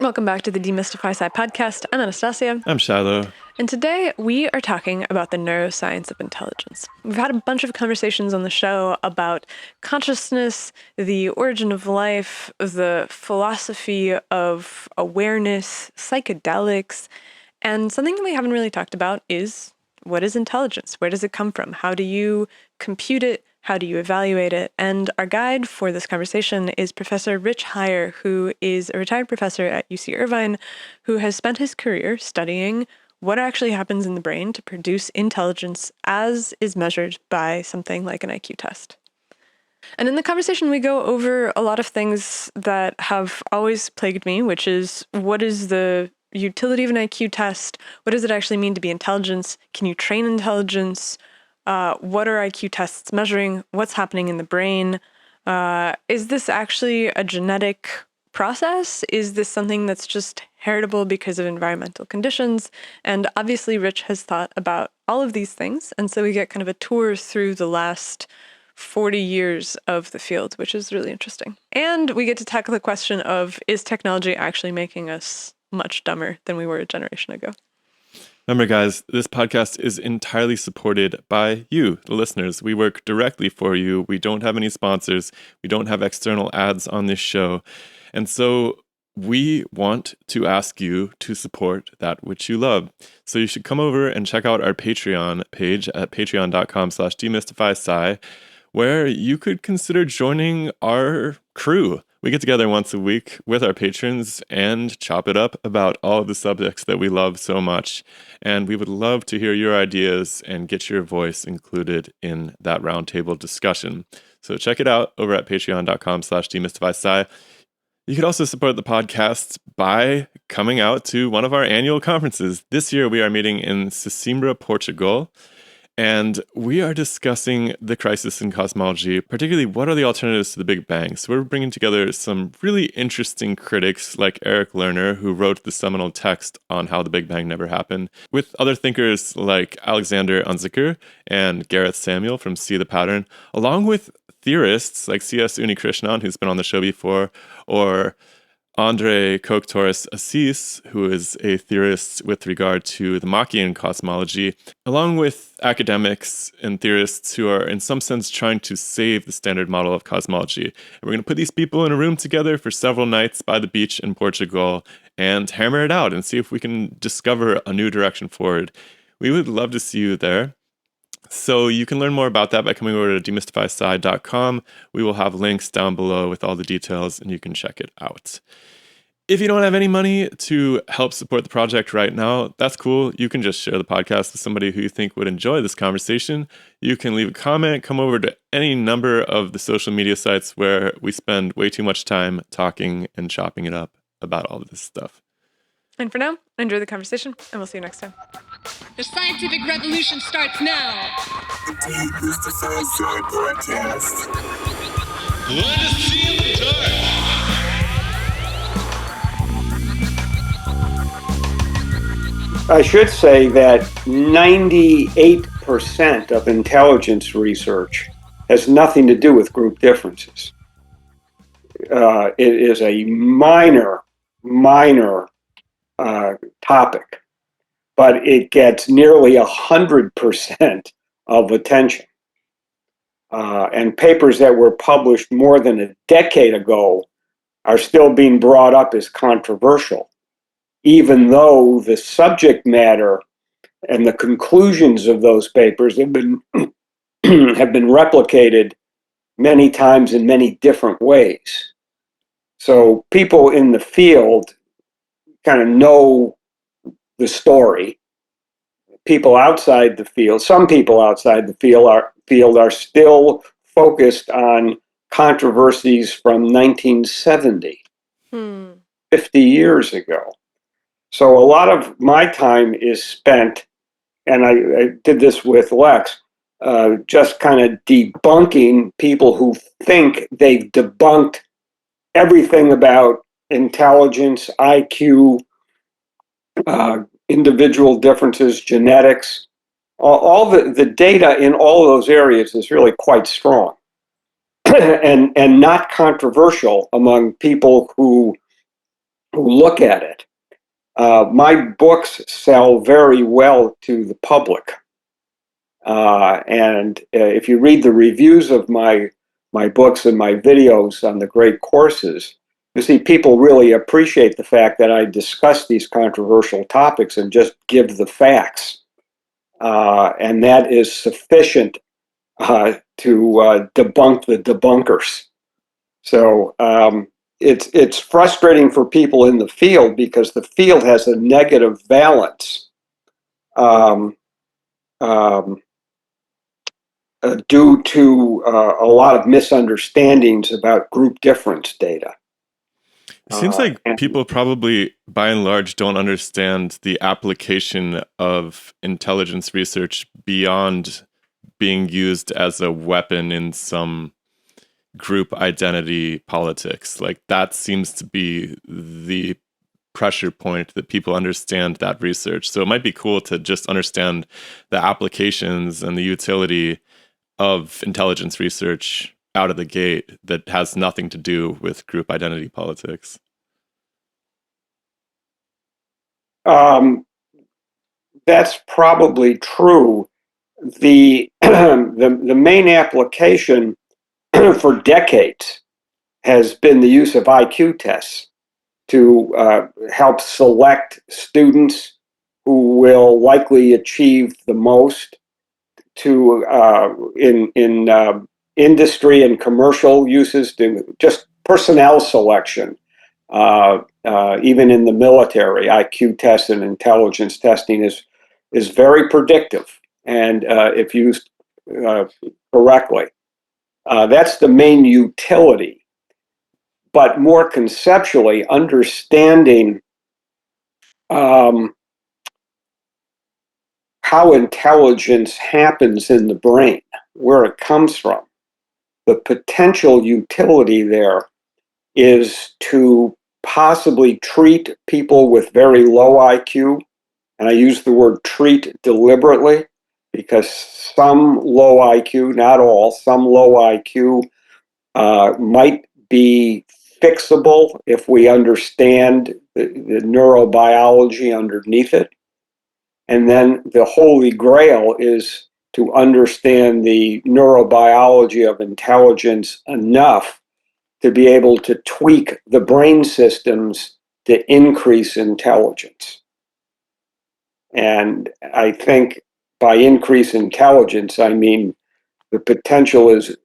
Welcome back to the Demystify Sci podcast. I'm Anastasia. I'm Shiloh. And today we are talking about the neuroscience of intelligence. We've had a bunch of conversations on the show about consciousness, the origin of life, the philosophy of awareness, psychedelics, and something that we haven't really talked about is, what is intelligence? Where does it come from? How do you compute it? How do you evaluate it? And our guide for this conversation is Professor Rich Heyer, who is a retired professor at UC Irvine, who has spent his career studying what actually happens in the brain to produce intelligence as is measured by something like an IQ test. And in the conversation, we go over a lot of things that have always plagued me, which is, what is the utility of an IQ test? What does it actually mean to be intelligence? Can you train intelligence? What are IQ tests measuring? What's happening in the brain? Is this actually a genetic process? Is this something that's just heritable because of environmental conditions? And obviously, Rich has thought about all of these things. And so we get kind of a tour through the last 40 years of the field, which is really interesting. And we get to tackle the question of, is technology actually making us much dumber than we were a generation ago? Remember, guys, this podcast is entirely supported by you, the listeners. We work directly for you. We don't have any sponsors. We don't have external ads on this show. And so we want to ask you to support that which you love. So you should come over and check out our Patreon page at patreon.com/demystifysci, where you could consider joining our crew. We get together once a week with our patrons and chop it up about all of the subjects that we love so much. And we would love to hear your ideas and get your voice included in that roundtable discussion. So check it out over at patreon.com/demystifysci. You could also support the podcast by coming out to one of our annual conferences. This year we are meeting in Sesimbra, Portugal. And we are discussing the crisis in cosmology, particularly what are the alternatives to the Big Bang. So we're bringing together some really interesting critics like Eric Lerner, who wrote the seminal text on how the Big Bang never happened, with other thinkers like Alexander Unzicker and Gareth Samuel from See the Pattern, along with theorists like C.S. Unikrishnan, who's been on the show before, or Andre Koch-Torres Assis, who is a theorist with regard to the Machian cosmology, along with academics and theorists who are in some sense trying to save the standard model of cosmology. And we're going to put these people in a room together for several nights by the beach in Portugal and hammer it out and see if we can discover a new direction forward. We would love to see you there. So you can learn more about that by coming over to demystifysci.com. We will have links down below with all the details, and you can check it out. If you don't have any money to help support the project right now, that's cool. You can just share the podcast with somebody who you think would enjoy this conversation. You can leave a comment, come over to any number of the social media sites where we spend way too much time talking and chopping it up about all of this stuff. And for now, enjoy the conversation, and we'll see you next time. The scientific revolution starts now. The Demystify Sci podcast. Let us see in the dark. I should say that 98% of intelligence research has nothing to do with group differences. It is a minor topic, but it gets nearly 100% of attention. And papers that were published more than a decade ago are still being brought up as controversial, even though the subject matter and the conclusions of those papers have been replicated many times in many different ways. So people in the field kind of know the story. People outside the field, some people outside the field are still focused on controversies from 1970, 50 years ago. So a lot of my time is spent, and I did this with Lex, just kind of debunking people who think they've debunked everything about intelligence, IQ, individual differences, genetics. All the data in all of those areas is really quite strong and not controversial among people who who look at it. My books sell very well to the public. And if you read the reviews of my books and my videos on the great courses, you see people really appreciate the fact that I discuss these controversial topics and just give the facts. And that is sufficient to debunk the debunkers. So it's frustrating for people in the field because the field has a negative valence due to a lot of misunderstandings about group difference data. It seems like and people probably, by and large, don't understand the application of intelligence research beyond being used as a weapon in some group identity politics. Like that seems to be the pressure point that people understand that research. So it might be cool to just understand the applications and the utility of intelligence research out of the gate that has nothing to do with group identity politics. That's probably true. The the main application for decades has been the use of IQ tests to help select students who will likely achieve the most to in industry and commercial uses, to just personnel selection. Even in the military, IQ tests and intelligence testing is very predictive, and if used correctly, that's the main utility. But more conceptually, understanding how intelligence happens in the brain, where it comes from, the potential utility there is to possibly treat people with very low IQ. And I use the word treat deliberately because some low IQ, not all, some low IQ might be fixable if we understand the neurobiology underneath it. And then the holy grail is to understand the neurobiology of intelligence enough to be able to tweak the brain systems to increase intelligence. And I think by increase intelligence, I mean the potential is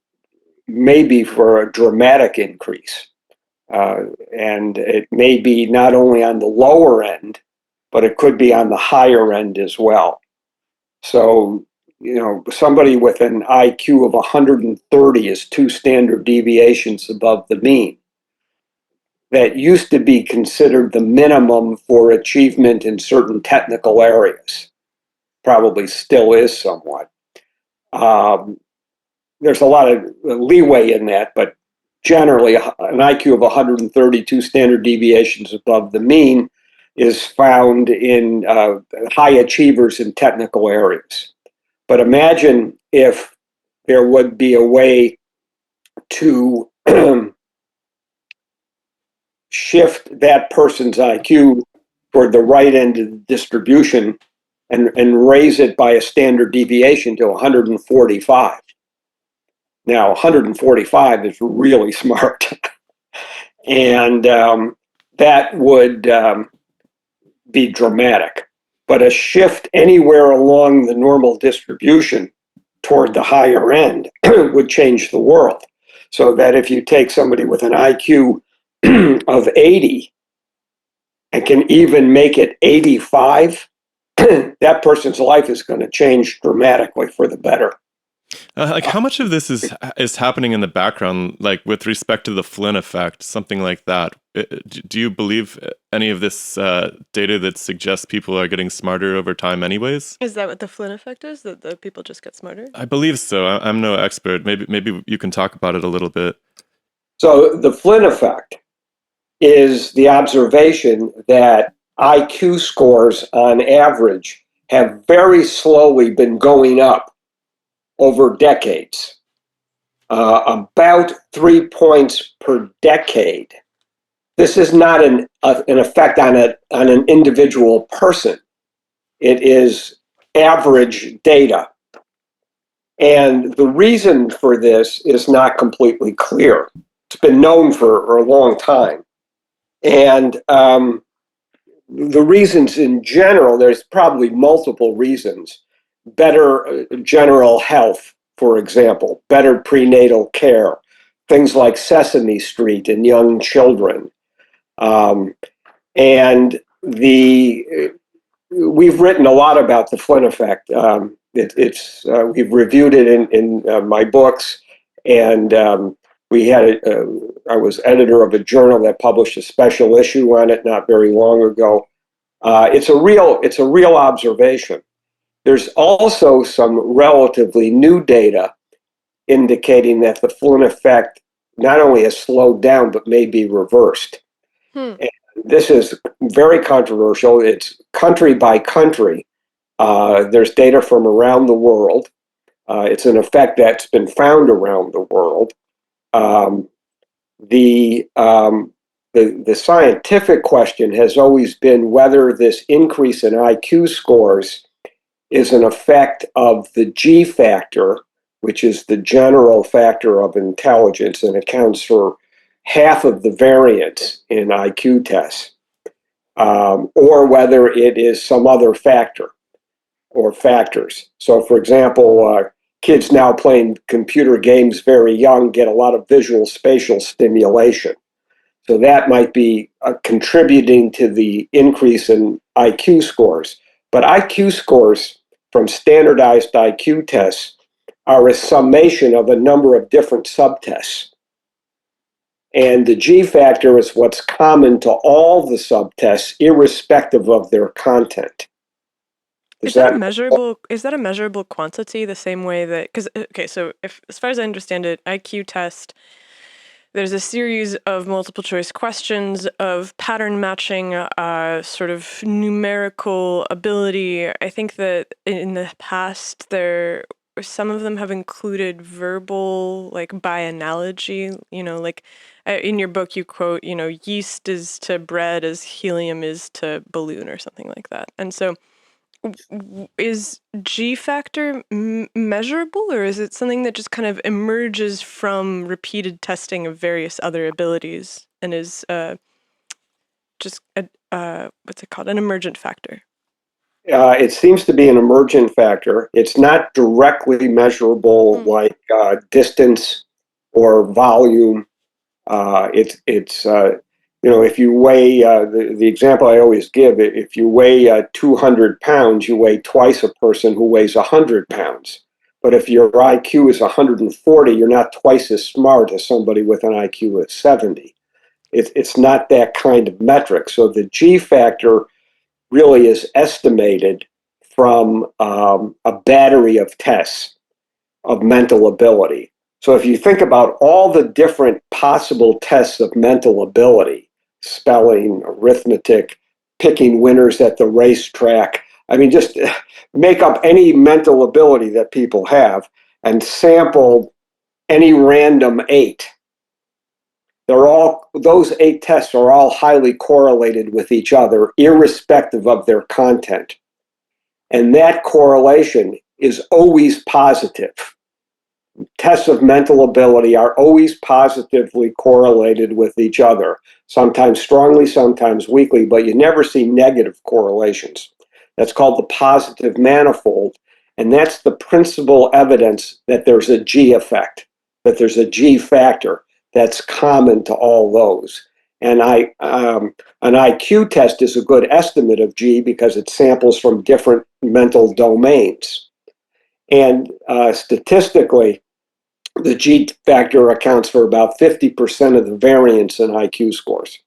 maybe for a dramatic increase. And it may be not only on the lower end, but it could be on the higher end as well. So, you know, somebody with an IQ of 130 is 2 standard deviations above the mean. That used to be considered the minimum for achievement in certain technical areas. Probably still is somewhat. There's a lot of leeway in that, but generally an IQ of 132 standard deviations above the mean is found in high achievers in technical areas. But imagine if there would be a way to shift that person's IQ toward the right end of the distribution and raise it by a standard deviation to 145. Now, 145 is really smart. And that would be dramatic. But a shift anywhere along the normal distribution toward the higher end would change the world. So that if you take somebody with an IQ of 80 and can even make it 85, that person's life is going to change dramatically for the better. Like how much of this is happening in the background, like with respect to the Flynn effect, something like that? Do you believe any of this data that suggests people are getting smarter over time anyways? Is that what the Flynn effect is? That the people just get smarter? I believe so. I'm no expert. Maybe you can talk about it a little bit. So the Flynn effect is the observation that IQ scores on average have very slowly been going up over decades, about 3 points per decade. this is not an effect on an individual person. It is average data. And the reason for this is not completely clear. It's been known for a long time. And the reasons in general, there's probably multiple reasons. Better general health, for example, better prenatal care, things like Sesame Street in young children. And we've written a lot about the Flynn effect. We've reviewed it in my books, and I was editor of a journal that published a special issue on it not very long ago. It's a real observation. There's also some relatively new data indicating that the Flynn effect not only has slowed down but may be reversed. And this is very controversial. It's country by country. There's data from around the world. It's an effect that's been found around the world. The scientific question has always been whether this increase in IQ scores is an effect of the G factor, which is the general factor of intelligence and accounts for half of the variance in IQ tests, or whether it is some other factor or factors. So, for example, kids now playing computer games very young get a lot of visual spatial stimulation. So that might be contributing to the increase in IQ scores. But IQ scores from standardized IQ tests are a summation of a number of different subtests. And the G factor is what's common to all the subtests, irrespective of their content. Is that a measurable quantity the same way that, because, okay, so as far as I understand it, IQ test, there's a series of multiple choice questions of pattern matching, sort of numerical ability. I think that in the past, some of them have included verbal, like by analogy, like in your book, you quote, yeast is to bread as helium is to balloon or something like that. And so is G factor measurable, or is it something that just kind of emerges from repeated testing of various other abilities and is just what's it called, an emergent factor? It seems to be an emergent factor. It's not directly measurable like distance or volume. If you weigh, the example I always give, if you weigh 200 pounds, you weigh twice a person who weighs 100 pounds. But if your IQ is 140, you're not twice as smart as somebody with an IQ of 70. It's not that kind of metric. So the G factor really is estimated from a battery of tests of mental ability. So if you think about all the different possible tests of mental ability, spelling, arithmetic, picking winners at the racetrack, I mean, just make up any mental ability that people have and sample any random 8. Those 8 tests are all highly correlated with each other, irrespective of their content. And that correlation is always positive. Tests of mental ability are always positively correlated with each other, sometimes strongly, sometimes weakly, but you never see negative correlations. That's called the positive manifold, and that's the principal evidence that there's a G effect, that there's a G factor that's common to all those. And an IQ test is a good estimate of G because it samples from different mental domains. And statistically, the G factor accounts for about 50% of the variance in IQ scores.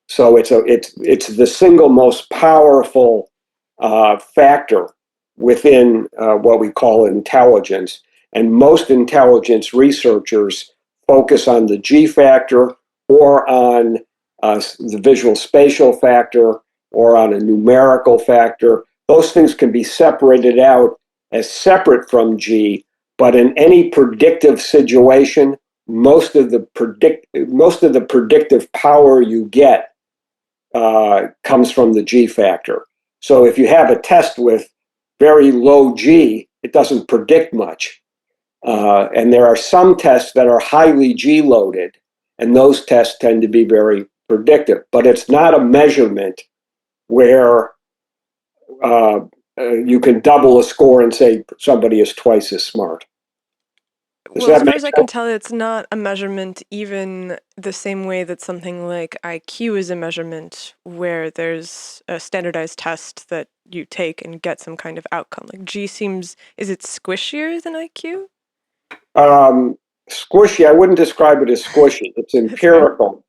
So it's the single most powerful factor within what we call intelligence. And most intelligence researchers focus on the G factor or on the visual spatial factor or on a numerical factor. Those things can be separated out as separate from G, but in any predictive situation most of the predictive power you get comes from the G factor. So if you have a test with very low G, it doesn't predict much. And there are some tests that are highly G loaded, and those tests tend to be very predictive. But it's not a measurement where you can double a score and say somebody is twice as smart. Well, as far as I can tell, it's not a measurement even the same way that something like IQ is a measurement where there's a standardized test that you take and get some kind of outcome. Like G seems, is it squishier than IQ? Squishy, I wouldn't describe it as squishy. It's empirical.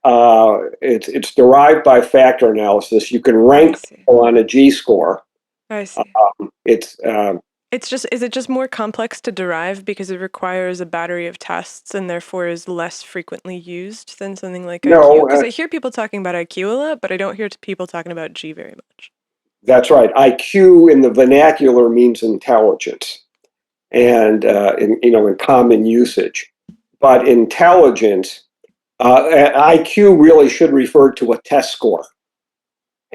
It's derived by factor analysis. You can rank people on a G score. I see. It's just, is it just more complex to derive because it requires a battery of tests and therefore is less frequently used than something like IQ? Because I hear people talking about IQ a lot, but I don't hear people talking about G very much. That's right. IQ in the vernacular means intelligence, and in common usage. But intelligence, IQ really should refer to a test score,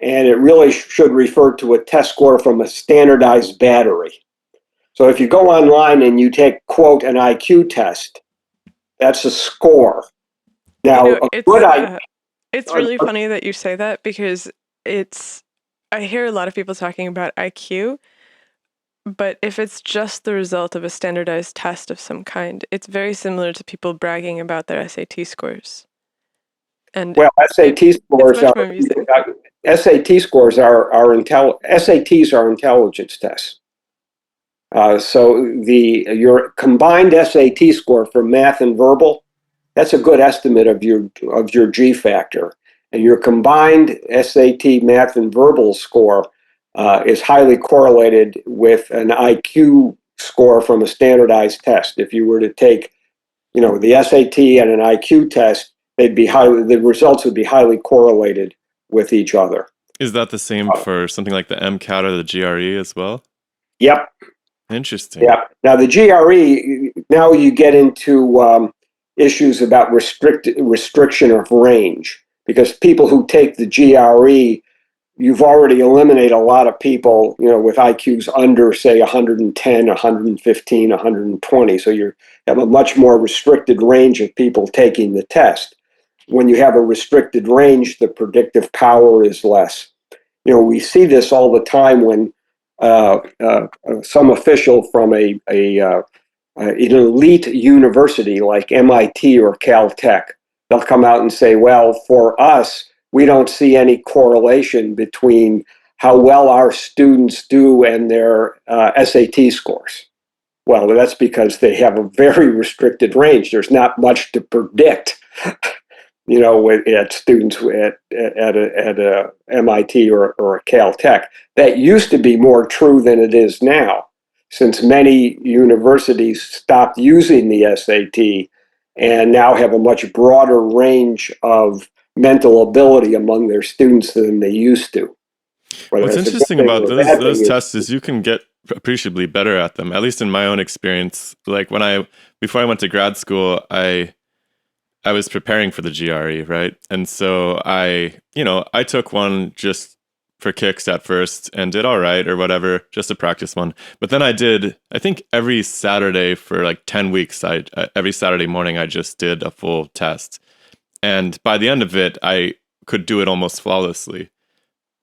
and it really should refer to a test score from a standardized battery. So if you go online and you take, quote, an IQ test, that's a score. Now, it's really funny that you say that because I hear a lot of people talking about IQ, but if it's just the result of a standardized test of some kind, it's very similar to people bragging about their SAT scores. And well, SAT scores SATs are intelligence tests. So your combined SAT score for math and verbal, that's a good estimate of your G factor. And your combined SAT math and verbal score is highly correlated with an IQ score from a standardized test. If you were to take, the SAT and an IQ test, the results would be highly correlated with each other. Is that the same for something like the MCAT or the GRE as well? Yep. Interesting. Yeah. Now the GRE, now you get into issues about restriction of range, because people who take the GRE, you've already eliminated a lot of people, with IQs under, say, 110, 115, 120. So you have a much more restricted range of people taking the test. When you have a restricted range, the predictive power is less. We see this all the time when some official from an elite university like MIT or Caltech, they'll come out and say, well, for us, we don't see any correlation between how well our students do and their SAT scores. Well, that's because they have a very restricted range. There's not much to predict, at students at a MIT or a Caltech. That used to be more true than it is now, since many universities stopped using the SAT and now have a much broader range of mental ability among their students than they used to. What's interesting about those tests is you can get appreciably better at them, at least in my own experience. Like before I went to grad school, I was preparing for the GRE, right? And so I took one just for kicks at first and did all right or whatever, just to practice one. But then I think every Saturday for like 10 weeks, every Saturday morning, I just did a full test. And by the end of it, I could do it almost flawlessly.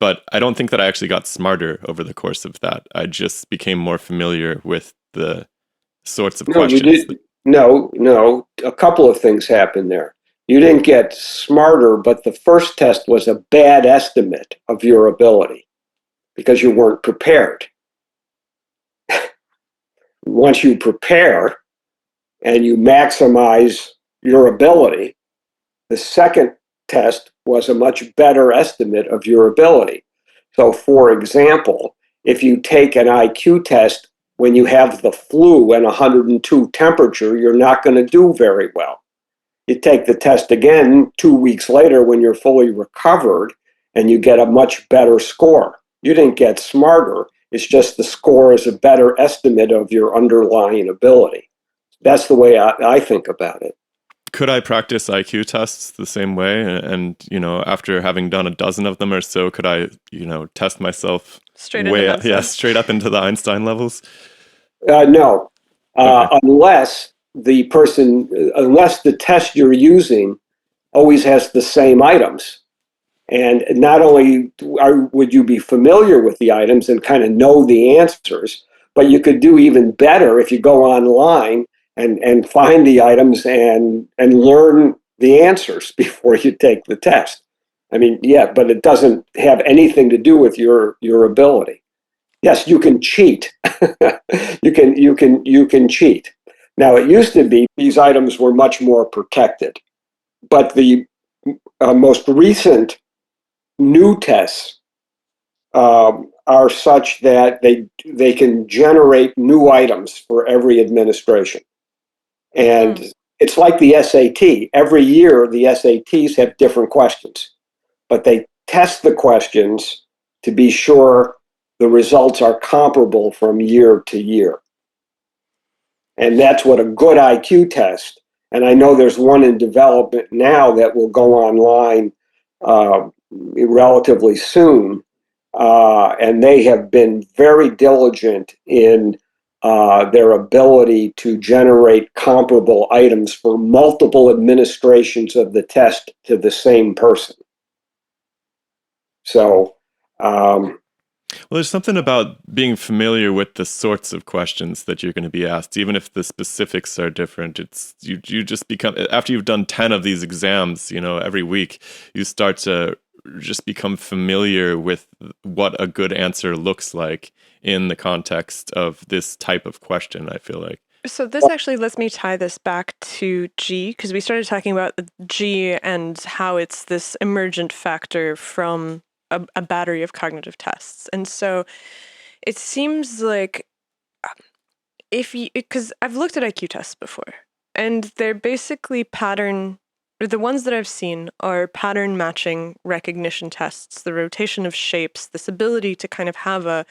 But I don't think that I actually got smarter over the course of that. I just became more familiar with the sorts of questions. No. A couple of things happened there. You didn't get smarter, but the first test was a bad estimate of your ability because you weren't prepared. Once you prepare and you maximize your ability, the second test was a much better estimate of your ability. So, for example, if you take an IQ test when you have the flu and 102 temperature, you're not going to do very well. You take the test again 2 weeks later when you're fully recovered and you get a much better score. You didn't get smarter. It's just the score is a better estimate of your underlying ability. That's the way I think about it. Could I practice IQ tests the same way? And, after having done a dozen of them or so, could I, test myself Straight into Einstein. straight up into the Einstein levels? No, Okay. unless the test you're using always has the same items. And not only would you be familiar with the items and kind of know the answers, but you could do even better if you go online and find the items and learn the answers before you take the test. I mean, yeah, but it doesn't have anything to do with your ability. Yes, you can cheat. you can cheat. Now, it used to be these items were much more protected, but the most recent new tests are such that they can generate new items for every administration. And it's like the SAT. Every year, the SATs have different questions, but they test the questions to be sure the results are comparable from year to year. And that's what a good IQ test, and I know there's one in development now that will go online relatively soon, and they have been very diligent in their ability to generate comparable items for multiple administrations of the test to the same person. So, Well, there's something about being familiar with the sorts of questions that you're going to be asked, even if the specifics are different. It's you just become, after you've done 10 of these exams, every week, you start to just become familiar with what a good answer looks like in the context of this type of question, I feel like. So this actually lets me tie this back to G, because we started talking about G and how it's this emergent factor from a battery of cognitive tests. And so it seems like because I've looked at IQ tests before, and they're basically the ones that I've seen are pattern matching recognition tests, the rotation of shapes, this ability to kind of have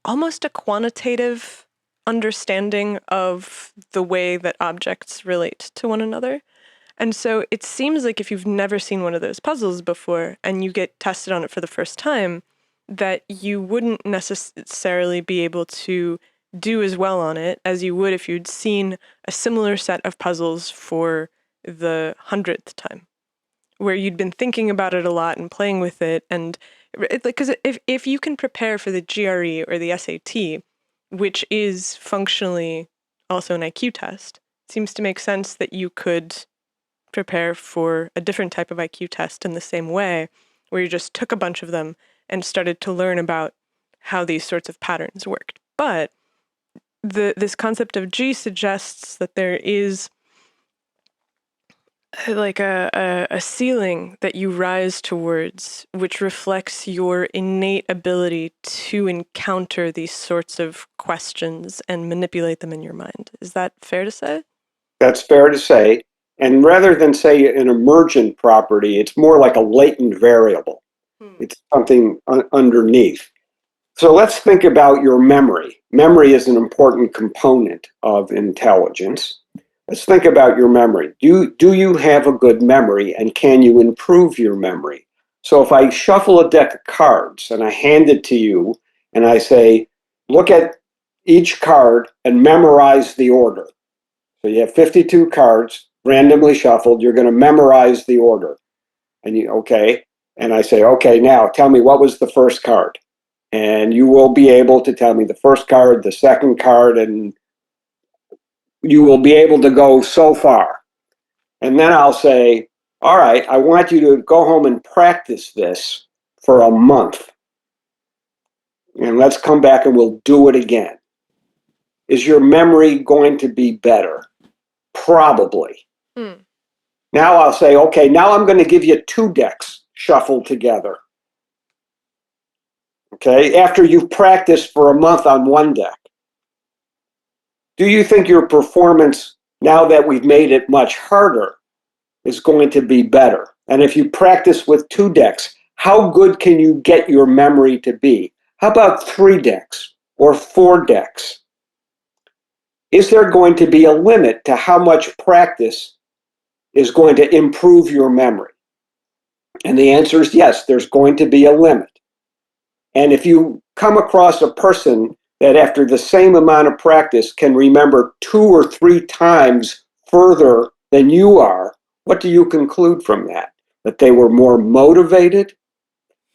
almost a quantitative understanding of the way that objects relate to one another. And so it seems like if you've never seen one of those puzzles before and you get tested on it for the first time, that you wouldn't necessarily be able to do as well on it as you would if you'd seen a similar set of puzzles for the 100th time, where you'd been thinking about it a lot and playing with it. And because if you can prepare for the GRE or the SAT, which is functionally also an IQ test, it seems to make sense that you could prepare for a different type of IQ test in the same way, where you just took a bunch of them and started to learn about how these sorts of patterns worked. But this concept of G suggests that there is like a ceiling that you rise towards, which reflects your innate ability to encounter these sorts of questions and manipulate them in your mind. Is that fair to say? that's fair to say. And rather than say an emergent property, it's more like a latent variable. It's something underneath. So let's think about your memory. Memory is an important component of intelligence. Let's think about your memory. Do you have a good memory, and can you improve your memory? So if I shuffle a deck of cards and I hand it to you and I say, look at each card and memorize the order. So you have 52 cards randomly shuffled. You're going to memorize the order. Okay. And I say, okay, now tell me what was the first card. And you will be able to tell me the first card, the second card, and you will be able to go so far. And then I'll say, all right, I want you to go home and practice this for a month. And let's come back and we'll do it again. Is your memory going to be better? Probably. Now I'll say, okay, now I'm going to give you 2 decks shuffled together. Okay, after you've practiced for a month on 1 deck. Do you think your performance, now that we've made it much harder, is going to be better? And if you practice with 2 decks, how good can you get your memory to be? How about 3 decks or 4 decks? is there going to be a limit to how much practice is going to improve your memory? And the answer is yes, there's going to be a limit. And if you come across a person that after the same amount of practice can remember 2 or 3 times further than you are, what do you conclude from that? That they were more motivated,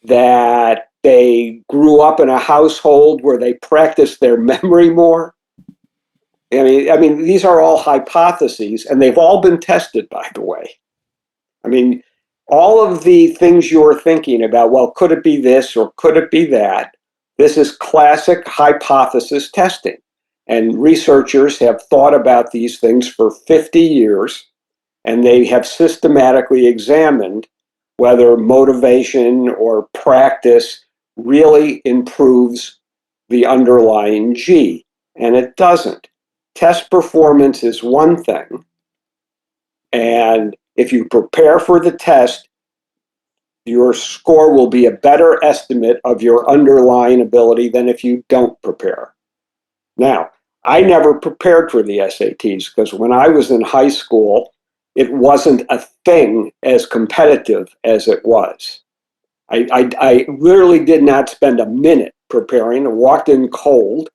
that they grew up in a household where they practiced their memory more? I mean, these are all hypotheses, and they've all been tested, by the way. I mean, all of the things you're thinking about, well, could it be this or could it be that? This is classic hypothesis testing. And researchers have thought about these things for 50 years, and they have systematically examined whether motivation or practice really improves the underlying G. And it doesn't. Test performance is one thing. And if you prepare for the test, your score will be a better estimate of your underlying ability than if you don't prepare. Now, I never prepared for the SATs because when I was in high school, it wasn't a thing as competitive as it was. I literally did not spend a minute preparing. I walked in cold,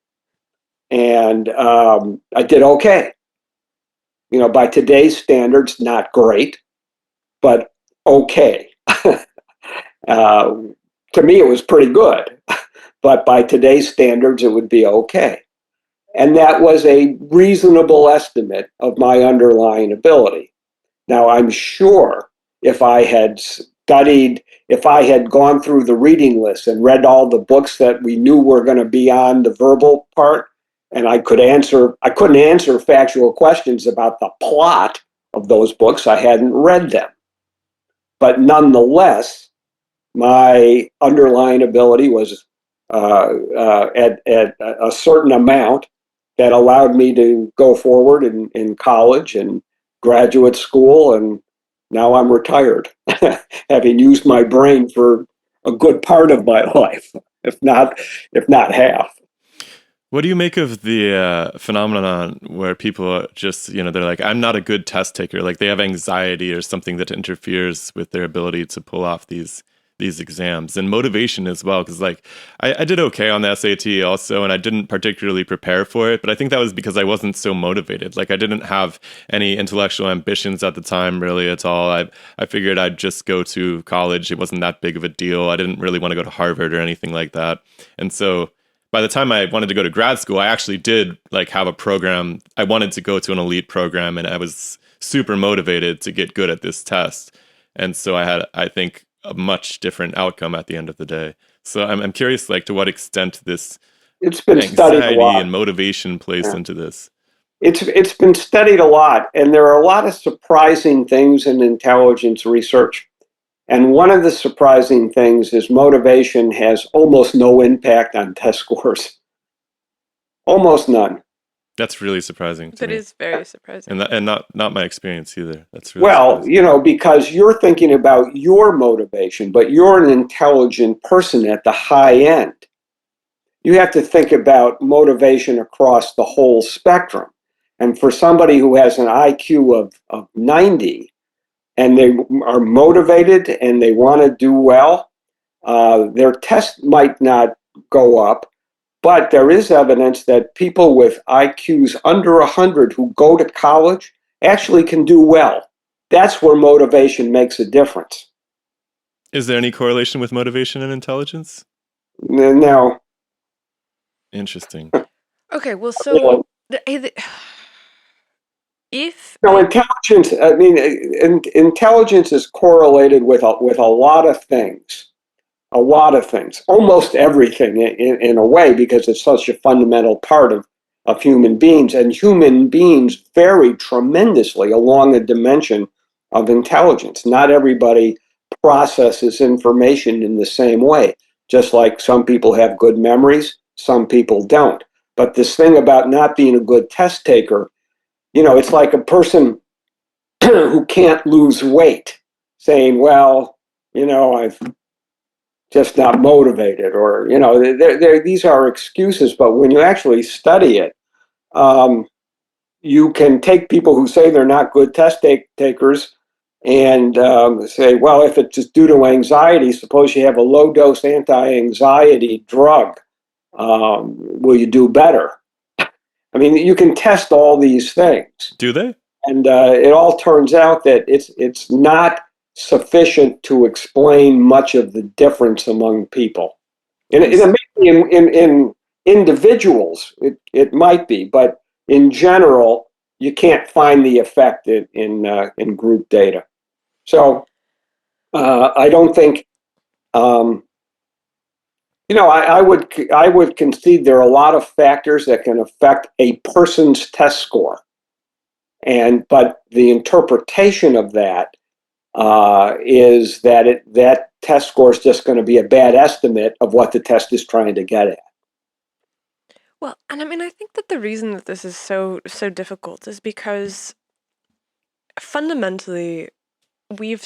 and I did okay. You know, by today's standards, not great, but okay. To me, it was pretty good, but by today's standards, it would be okay. And that was a reasonable estimate of my underlying ability. Now, I'm sure if I had studied, if I had gone through the reading list and read all the books that we knew were going to be on the verbal part, and I couldn't answer factual questions about the plot of those books, I hadn't read them. But nonetheless, my underlying ability was at a certain amount that allowed me to go forward in college and graduate school, and now I'm retired, having used my brain for a good part of my life, if not half. What do you make of the phenomenon where people are just, they're like, I'm not a good test taker. Like they have anxiety or something that interferes with their ability to pull off these exams, and motivation as well. Because like I did okay on the SAT also, and I didn't particularly prepare for it, but I think that was because I wasn't so motivated. Like I didn't have any intellectual ambitions at the time really at all. I figured I'd just go to college. It wasn't that big of a deal. I didn't really want to go to Harvard or anything like that. And so by the time I wanted to go to grad school, I actually did like have a program. I wanted to go to an elite program, and I was super motivated to get good at this test. And so I had, I think, a much different outcome at the end of the day. So I'm curious, like, to what extent this It's been studied a lot. and motivation plays into this. It's been studied a lot, and there are a lot of surprising things in intelligence research. And one of the surprising things is motivation has almost no impact on test scores. Almost none. That's really surprising to That me. is very surprising. And not my experience either. That's really surprising. Because you're thinking about your motivation, but you're an intelligent person at the high end. You have to think about motivation across the whole spectrum. And for somebody who has an IQ of 90, and they are motivated and they want to do well, their test might not go up, but there is evidence that people with IQs under 100 who go to college actually can do well. That's where motivation makes a difference. Is there any correlation with motivation and intelligence? Now, Interesting. Okay, well, so intelligence. I mean, intelligence is correlated with a lot of things. A lot of things, almost everything in a way, because it's such a fundamental part of human beings, and human beings vary tremendously along the dimension of intelligence. Not everybody processes information in the same way, just like some people have good memories, some people don't. But this thing about not being a good test taker, it's like a person who can't lose weight saying, well, I've just not motivated, or these are excuses. But when you actually study it, you can take people who say they're not good test takers and say, well, if it's due to anxiety, suppose you have a low-dose anti-anxiety drug. Will you do better? I mean, you can test all these things. Do they? And it all turns out that it's not sufficient to explain much of the difference among people. And in individuals, it might be, but in general, you can't find the effect in group data. So I don't think, I would concede there are a lot of factors that can affect a person's test score, but the interpretation of that is that that test score is just going to be a bad estimate of what the test is trying to get at. Well, and I mean, I think that the reason that this is so difficult is because fundamentally we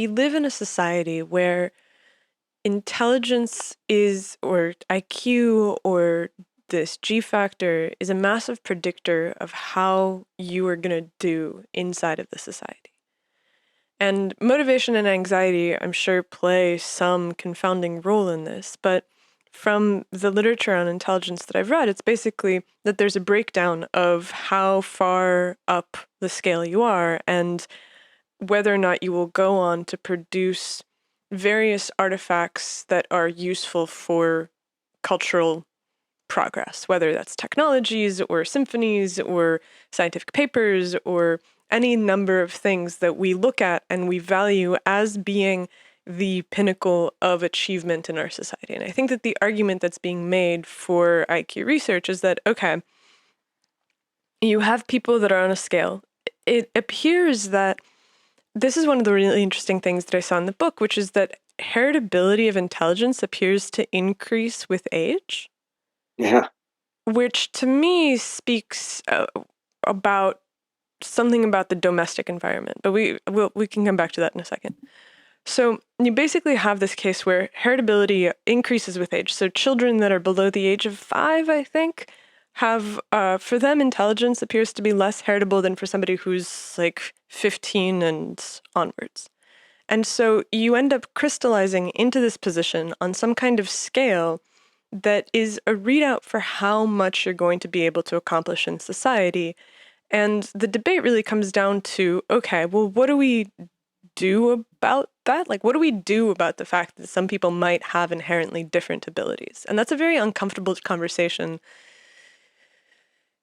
live in a society where intelligence is, or IQ, or this G factor is a massive predictor of how you are going to do inside of the society. And motivation and anxiety, I'm sure, play some confounding role in this, but from the literature on intelligence that I've read, it's basically that there's a breakdown of how far up the scale you are and whether or not you will go on to produce various artifacts that are useful for cultural progress, whether that's technologies or symphonies or scientific papers or any number of things that we look at and we value as being the pinnacle of achievement in our society. And I think that the argument that's being made for IQ research is that, okay, you have people that are on a scale. It appears that this is one of the really interesting things that I saw in the book, which is that heritability of intelligence appears to increase with age. Yeah. Which to me speaks about something about the domestic environment, but we can come back to that in a second. So you basically have this case where heritability increases with age. So children that are below the age of 5, I think, have, for them, intelligence appears to be less heritable than for somebody who's like 15 and onwards. And so you end up crystallizing into this position on some kind of scale that is a readout for how much you're going to be able to accomplish in society. And the debate really comes down to, okay, well, what do we do about that? Like, what do we do about the fact that some people might have inherently different abilities? And that's a very uncomfortable conversation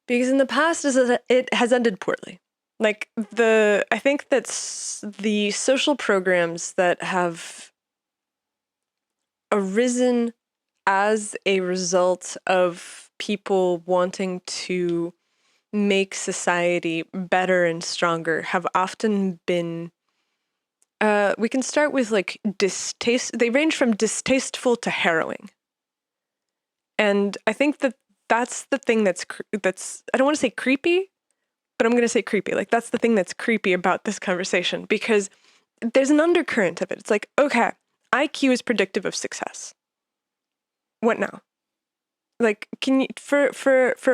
because in the past it has ended poorly. Like, I think that the social programs that have arisen as a result of people wanting to make society better and stronger have often been, we can start with like distaste. They range from distasteful to harrowing. And I think that that's the thing that's, I don't want to say creepy, but I'm going to say creepy. Like, that's the thing that's creepy about this conversation, because there's an undercurrent of it. It's like, okay, IQ is predictive of success. What now? Like, can you, for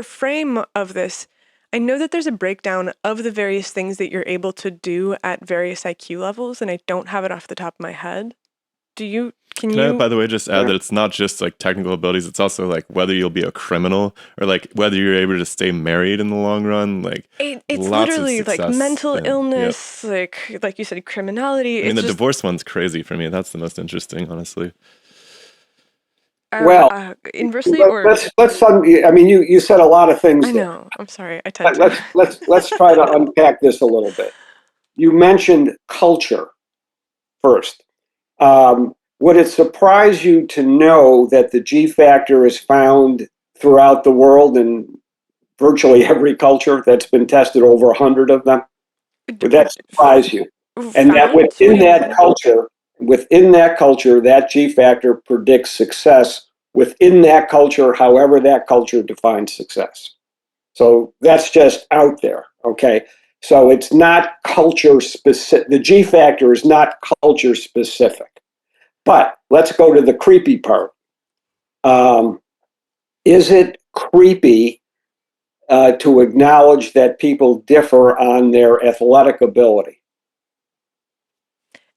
frame of this, I know that there's a breakdown of the various things that you're able to do at various IQ levels, and I don't have it off the top of my head. Can I, you? by the way, just add that it's not just like technical abilities, it's also like whether you'll be a criminal or like whether you're able to stay married in the long run. Like, It's lots literally of like success mental there. illness, like you said, criminality. I mean, It's the just, divorce one's crazy for me. That's the most interesting, honestly. Well, inversely, or let's. I mean, you said a lot of things I there. know. I'm sorry. I tend Let's to. let's try to unpack this a little bit. You mentioned culture first. Would it surprise you to know that the G factor is found throughout the world in virtually every culture that's been tested, over 100 of them? Would that surprise you? And that Found? What do you within that culture, that G factor predicts success within that culture, however that culture defines success. So that's just out there, okay? So it's not culture specific. The G factor is not culture specific. But let's go to the creepy part. Is it creepy to acknowledge that people differ on their athletic ability.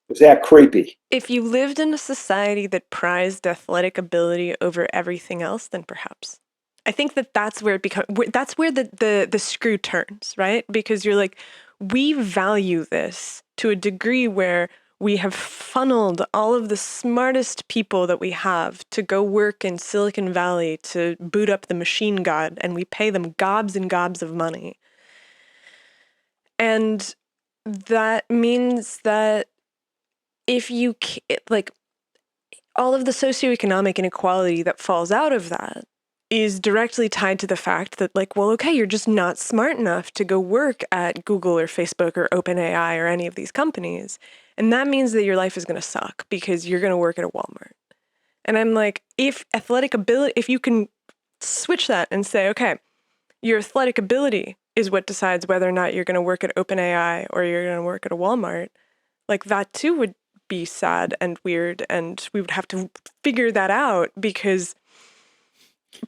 Is that creepy? If you lived in a society that prized athletic ability over everything else, then perhaps. I think that that's where it becomes, that's where the screw turns, right? Because you're like, we value this to a degree where we have funneled all of the smartest people that we have to go work in Silicon Valley to boot up the machine god, and we pay them gobs and gobs of money. And that means that if you, like, all of the socioeconomic inequality that falls out of that is directly tied to the fact that, like, well, okay, you're just not smart enough to go work at Google or Facebook or OpenAI or any of these companies. And that means that your life is going to suck because you're going to work at a Walmart. And I'm like, if athletic ability, if you can switch that and say, okay, your athletic ability is what decides whether or not you're going to work at OpenAI or you're going to work at a Walmart, like, that too would be sad and weird, and we would have to figure that out because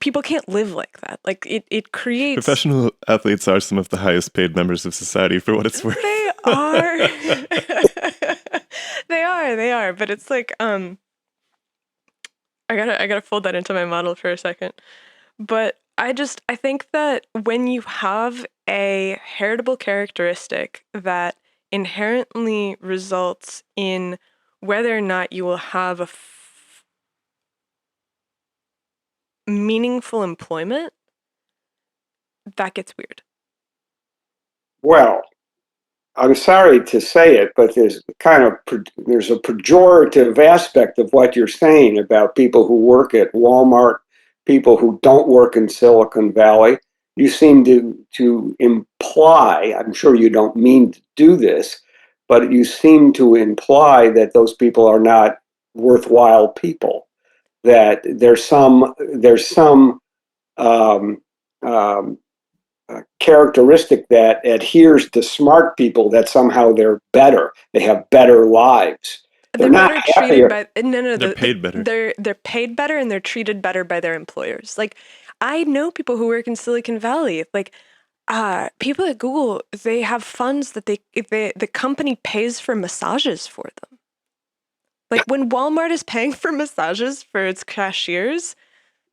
people can't live like that. Like, it creates... Professional athletes are some of the highest paid members of society, for what it's worth. They are. They are. But it's like, I gotta fold that into my model for a second. But I think that when you have a heritable characteristic that inherently results in whether or not you will have a meaningful employment, that gets weird. Well, I'm sorry to say it, but there's a pejorative aspect of what you're saying about people who work at Walmart, people who don't work in Silicon Valley. You seem to imply, I'm sure you don't mean to do this, but you seem to imply that those people are not worthwhile people, that there's some characteristic that adheres to smart people, that somehow they're better, they have better lives. They're not treated by they're paid better. They're paid better, and they're treated better by their employers. Like, I know people who work in Silicon Valley, like, people at Google, they have funds that the company pays for massages for them. Like, when Walmart is paying for massages for its cashiers,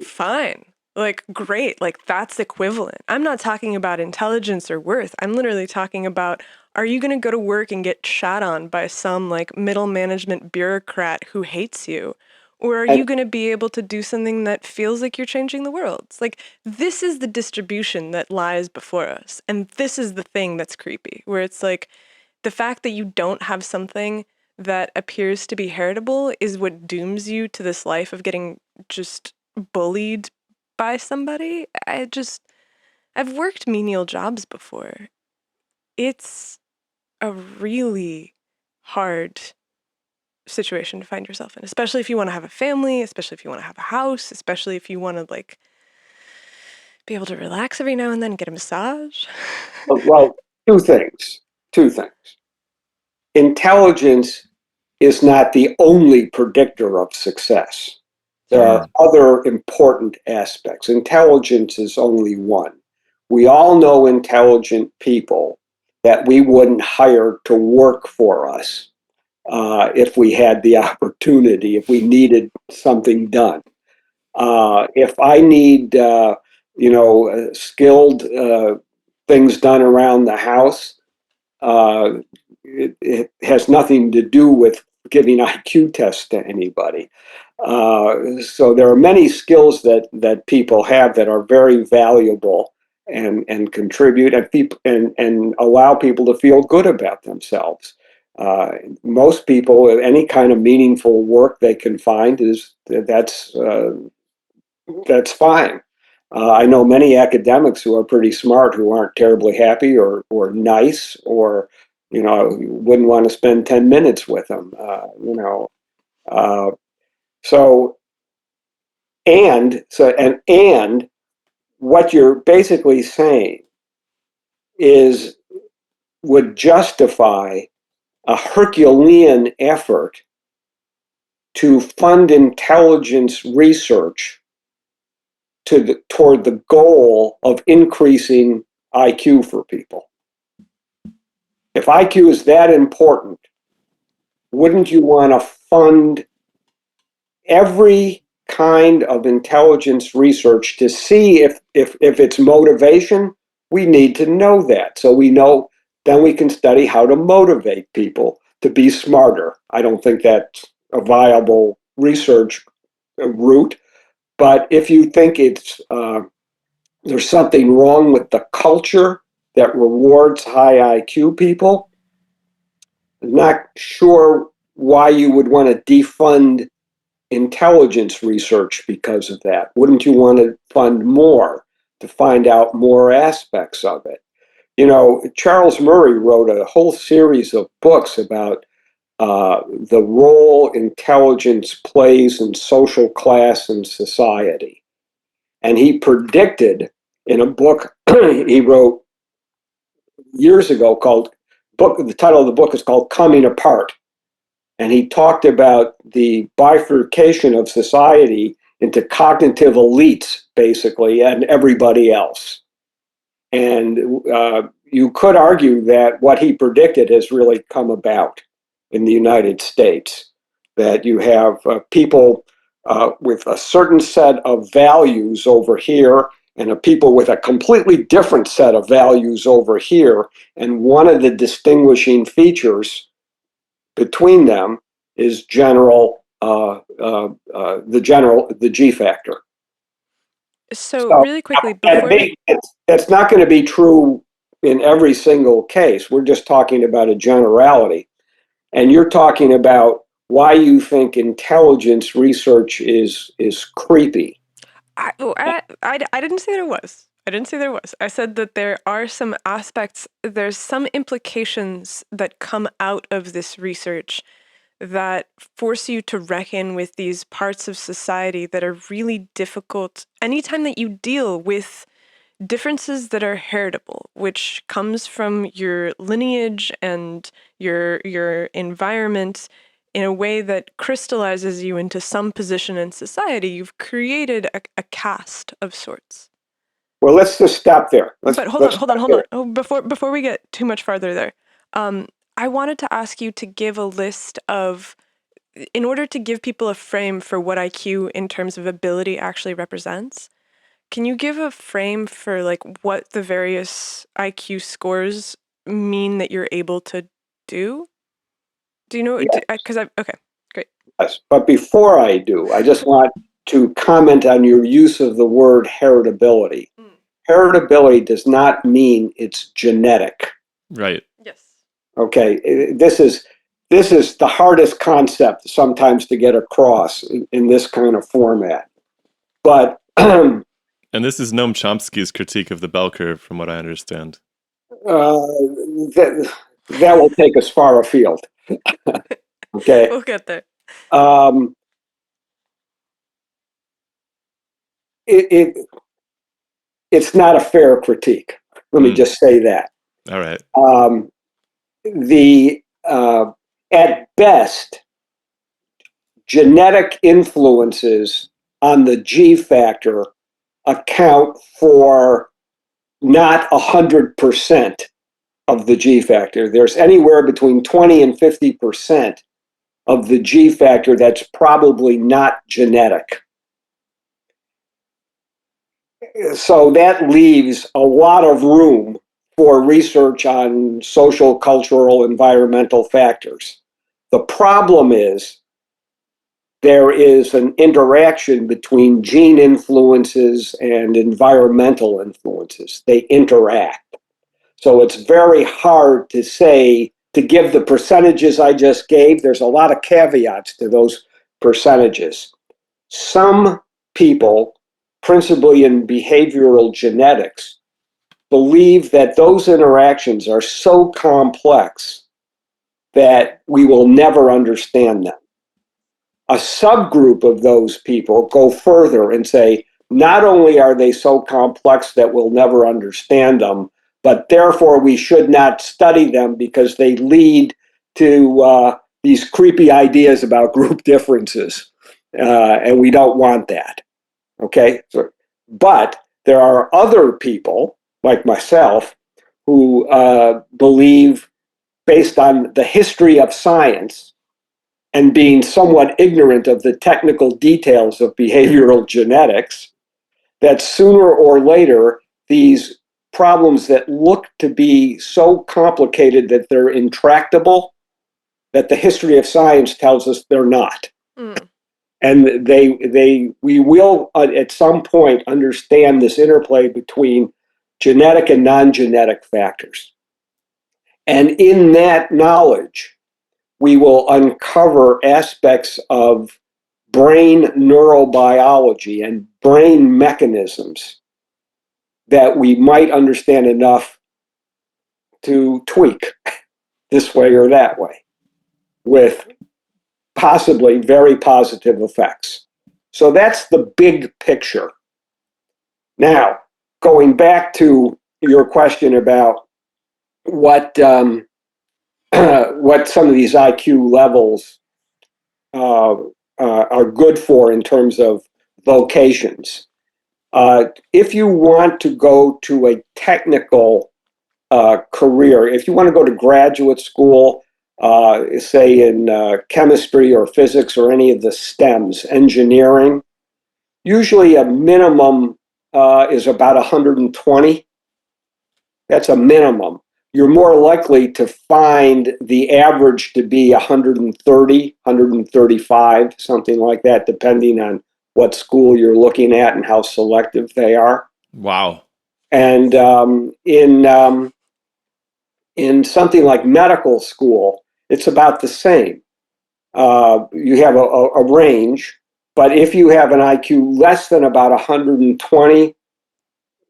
fine. Like, great. Like, that's equivalent. I'm not talking about intelligence or worth. I'm literally talking about, are you going to go to work and get shat on by some, like, middle management bureaucrat who hates you? Or are you going to be able to do something that feels like you're changing the world? It's like, this is the distribution that lies before us. And this is the thing that's creepy, where it's like, the fact that you don't have something that appears to be heritable is what dooms you to this life of getting just bullied by somebody. I've worked menial jobs before. It's a really hard situation to find yourself in, especially if you want to have a family, especially if you want to have a house, especially if you want to, like, be able to relax every now and then and get a massage. Well, two things. Intelligence is not the only predictor of success. There are other important aspects. Intelligence is only one. We all know intelligent people that we wouldn't hire to work for us if we had the opportunity, if we needed something done. If I need, skilled things done around the house, it has nothing to do with giving IQ tests to anybody. So there are many skills that people have that are very valuable and contribute and allow people to feel good about themselves. Most people, any kind of meaningful work they can find that's fine. I know many academics who are pretty smart who aren't terribly happy or nice, or you wouldn't want to spend 10 minutes with them. And what you're basically saying would justify a Herculean effort to fund intelligence research toward the goal of increasing IQ for people. If IQ is that important, wouldn't you want to fund every kind of intelligence research to see if it's motivation? We need to know that. So we know, then we can study how to motivate people to be smarter. I don't think that's a viable research route. But if you think it's there's something wrong with the culture that rewards high IQ people, I'm not sure why you would want to defund intelligence research because of that. Wouldn't you want to fund more to find out more aspects of it? You know, Charles Murray wrote a whole series of books about the role intelligence plays in social class and society. And he predicted in a book he wrote years ago the title of the book is called Coming Apart. And he talked about the bifurcation of society into cognitive elites, basically, and everybody else. And you could argue that what he predicted has really come about in the United States, that you have people with a certain set of values over here and a people with a completely different set of values over here. And one of the distinguishing features between them is the G factor. So really quickly, before that's not going to be true in every single case. We're just talking about a generality. And you're talking about why you think intelligence research is creepy. I didn't say there was. I didn't say there was. I said that there are some aspects, there's some implications that come out of this research that force you to reckon with these parts of society that are really difficult anytime that you deal with differences that are heritable, which comes from your lineage and your environment in a way that crystallizes you into some position in society. You've created a caste of sorts. Well, let's just stop there. But hold on. Oh, before we get too much farther there, I wanted to ask you to give a list of, in order to give people a frame for what IQ in terms of ability actually represents, can you give a frame for like what the various IQ scores mean that you're able to do? Do you know? Yes. Okay, great. Yes, but before I do, I just want to comment on your use of the word heritability. Heritability does not mean it's genetic. Right. Yes. Okay, this is the hardest concept sometimes to get across in this kind of format. But and this is Noam Chomsky's critique of the bell curve, from what I understand. That will take us far afield. Okay. We'll get there. It's not a fair critique. Let me just say that. All right. At best, genetic influences on the G factor account for not 100% of the G factor. There's anywhere between 20 and 50% of the G factor that's probably not genetic. So that leaves a lot of room for research on social, cultural, environmental factors. The problem is there is an interaction between gene influences and environmental influences. They interact. So it's very hard to say, to give the percentages I just gave. There's a lot of caveats to those percentages. Some people, principally in behavioral genetics, believe that those interactions are so complex that we will never understand them. A subgroup of those people go further and say, not only are they so complex that we'll never understand them, but therefore we should not study them because they lead to these creepy ideas about group differences. And we don't want that. Okay? So But there are other people, like myself, who believe, based on the history of science and being somewhat ignorant of the technical details of behavioral genetics, that sooner or later, these problems that look to be so complicated that they're intractable, that the history of science tells us they're not. Mm. And we will at some point understand this interplay between genetic and non-genetic factors. And in that knowledge, we will uncover aspects of brain neurobiology and brain mechanisms that we might understand enough to tweak this way or that way, with possibly very positive effects. So that's the big picture. Now, going back to your question about what what some of these IQ levels are good for in terms of vocations. If you want to go to a technical career, if you want to go to graduate school, say in chemistry or physics or any of the STEMs, engineering, usually a minimum is about 120. That's a minimum. You're more likely to find the average to be 130, 135, something like that, depending on what school you're looking at and how selective they are. Wow. And in something like medical school, it's about the same. You have a range, but if you have an IQ less than about 120,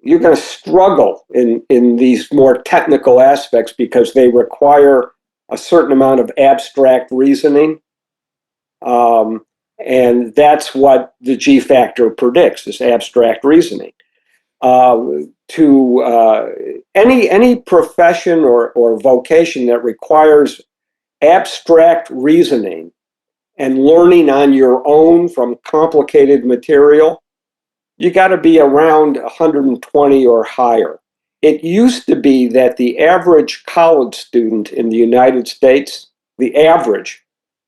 you're going to struggle in these more technical aspects because they require a certain amount of abstract reasoning. And that's what the G factor predicts, is abstract reasoning. To any profession or vocation that requires abstract reasoning and learning on your own from complicated material, you got to be around 120 or higher. It used to be that the average college student in the United States, the average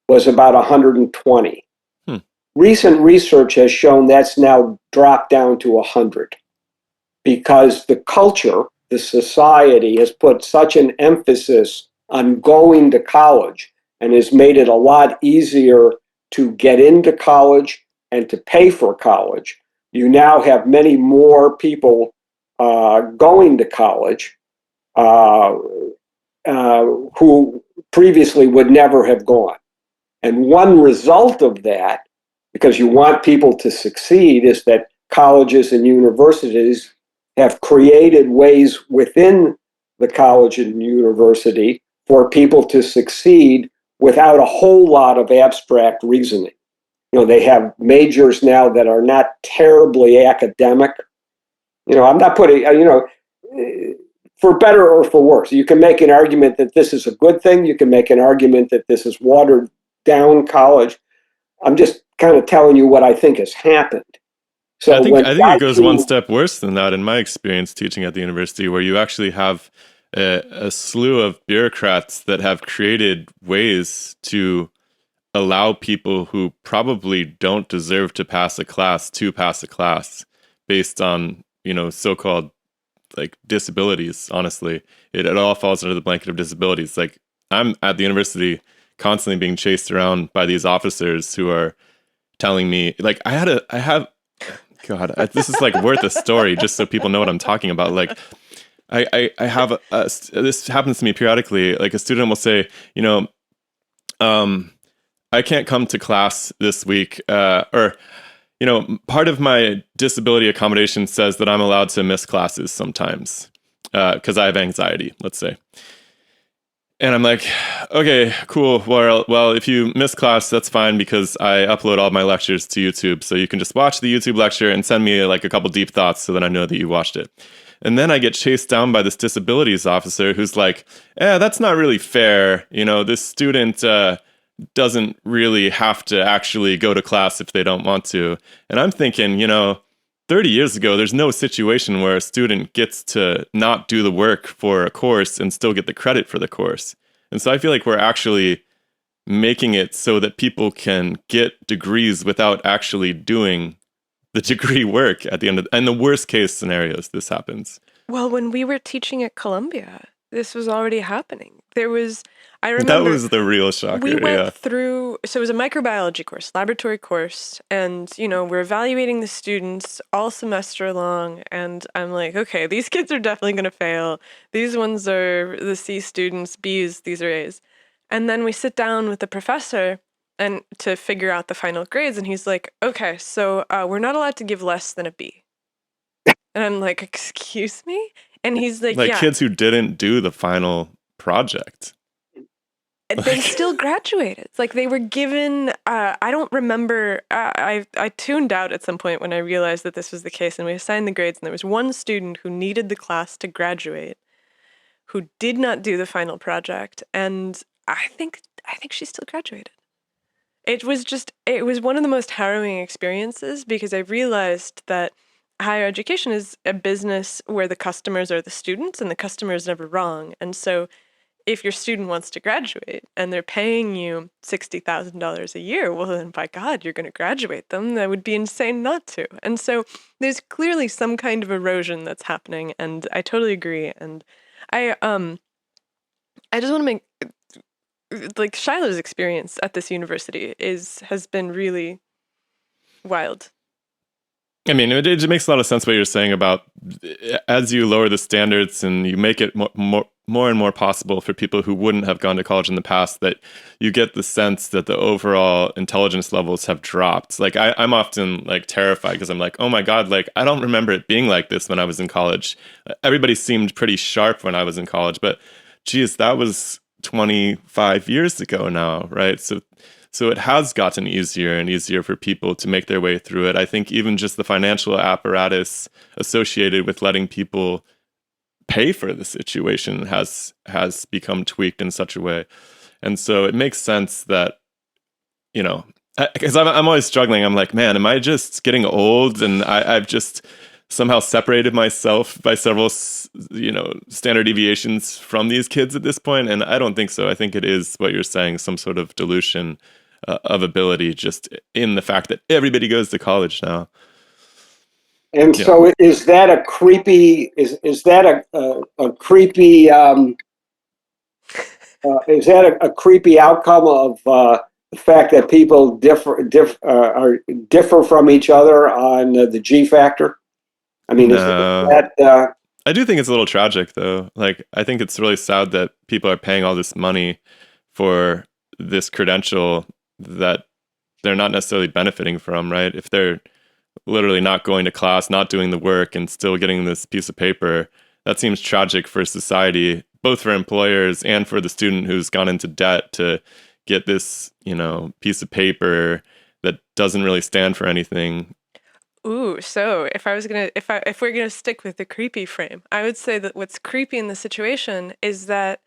was about 120. Recent research has shown that's now dropped down to 100 because the culture, the society has put such an emphasis on going to college and has made it a lot easier to get into college and to pay for college. You now have many more people going to college who previously would never have gone. And one result of that, because you want people to succeed, is that colleges and universities have created ways within the college and university for people to succeed without a whole lot of abstract reasoning. You know, they have majors now that are not terribly academic. You know, I'm not putting, for better or for worse. You can make an argument that this is a good thing. You can make an argument that this is watered down college. I'm just kind of telling you what I think has happened. So I think it goes one step worse than that in my experience teaching at the university, where you actually have a slew of bureaucrats that have created ways to allow people who probably don't deserve to pass a class based on, so-called like disabilities. Honestly, it all falls under the blanket of disabilities. Like, I'm at the university constantly being chased around by these officers who are telling me, like, this is like worth a story just so people know what I'm talking about. Like, I have this happens to me periodically. Like, a student will say, I can't come to class this week, or part of my disability accommodation says that I'm allowed to miss classes sometimes because I have anxiety, let's say. And I'm like, okay, cool. Well, if you miss class, that's fine because I upload all my lectures to YouTube. So you can just watch the YouTube lecture and send me like a couple deep thoughts so that I know that you watched it. And then I get chased down by this disabilities officer who's like, that's not really fair. This student doesn't really have to actually go to class if they don't want to. And I'm thinking, 30 years ago, there's no situation where a student gets to not do the work for a course and still get the credit for the course. And so I feel like we're actually making it so that people can get degrees without actually doing the degree work at the end of and the worst case scenarios this happens. Well, when we were teaching at Columbia, this was already happening. I That remember was the real shocker. we went Yeah. through, so it was a microbiology course, laboratory course, and, we're evaluating the students all semester long, and I'm like, okay, these kids are definitely going to fail. These ones are the C students, Bs, these are As. And then we sit down with the professor and to figure out the final grades, and he's like, okay, so we're not allowed to give less than a B. And I'm like, excuse me? And he's like, Like yeah. kids who didn't do the final project. They still graduated. It's like they were given, I don't remember, I tuned out at some point when I realized that this was the case, and we assigned the grades, and there was one student who needed the class to graduate who did not do the final project, and I think she still graduated. It was one of the most harrowing experiences, because I realized that higher education is a business where the customers are the students, and the customer is never wrong. And so if your student wants to graduate and they're paying you $60,000 a year, well, then by God, you're going to graduate them. That would be insane not to. And so there's clearly some kind of erosion that's happening, and I totally agree. And I just want to make, like, Shiloh's experience at this university has been really wild. I mean, it makes a lot of sense what you're saying about as you lower the standards and you make it more and more possible for people who wouldn't have gone to college in the past, that you get the sense that the overall intelligence levels have dropped. Like I'm often like terrified because I'm like, oh my God, like I don't remember it being like this when I was in college. Everybody seemed pretty sharp when I was in college, but geez, that was 25 years ago now, right? So it has gotten easier and easier for people to make their way through it. I think even just the financial apparatus associated with letting people pay for the situation has become tweaked in such a way. And so it makes sense that, because I'm always struggling. I'm like, man, am I just getting old? And I've just somehow separated myself by several, standard deviations from these kids at this point. And I don't think so. I think it is what you're saying, some sort of dilution of ability, just in the fact that everybody goes to college now. And so, is that a creepy? Is that a creepy? Is that a creepy outcome of the fact that people differ from each other on the G factor? I mean, is that? I do think it's a little tragic, though. Like, I think it's really sad that people are paying all this money for this credential that they're not necessarily benefiting from, right? If they're literally not going to class, not doing the work, and still getting this piece of paper, that seems tragic for society, both for employers and for the student who's gone into debt to get this, piece of paper that doesn't really stand for anything. Ooh, so if we're gonna stick with the creepy frame, I would say that what's creepy in the situation is that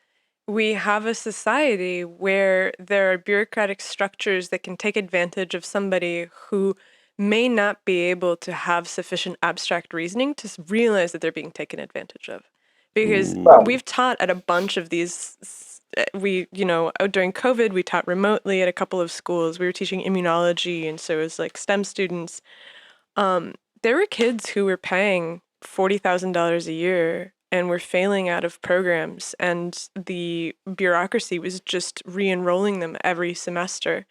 we have a society where there are bureaucratic structures that can take advantage of somebody who may not be able to have sufficient abstract reasoning to realize that they're being taken advantage of. Because we've taught at a bunch of these, during COVID, we taught remotely at a couple of schools. We were teaching immunology, and so it was like STEM students. There were kids who were paying $40,000 a year and were failing out of programs, and the bureaucracy was just re-enrolling them every semester.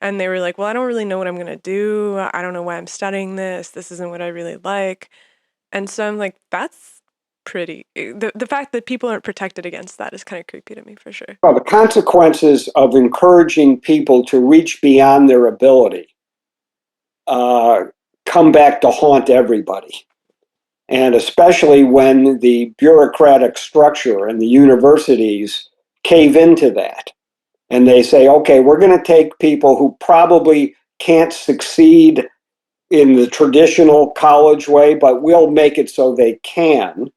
And they were like, well, I don't really know what I'm going to do. I don't know why I'm studying this. This isn't what I really like. And so I'm like, that's pretty, the fact that people aren't protected against that is kind of creepy to me, for sure. Well, the consequences of encouraging people to reach beyond their ability come back to haunt everybody. And especially when the bureaucratic structure and the universities cave into that. And they say, okay, we're going to take people who probably can't succeed in the traditional college way, but we'll make it so they can.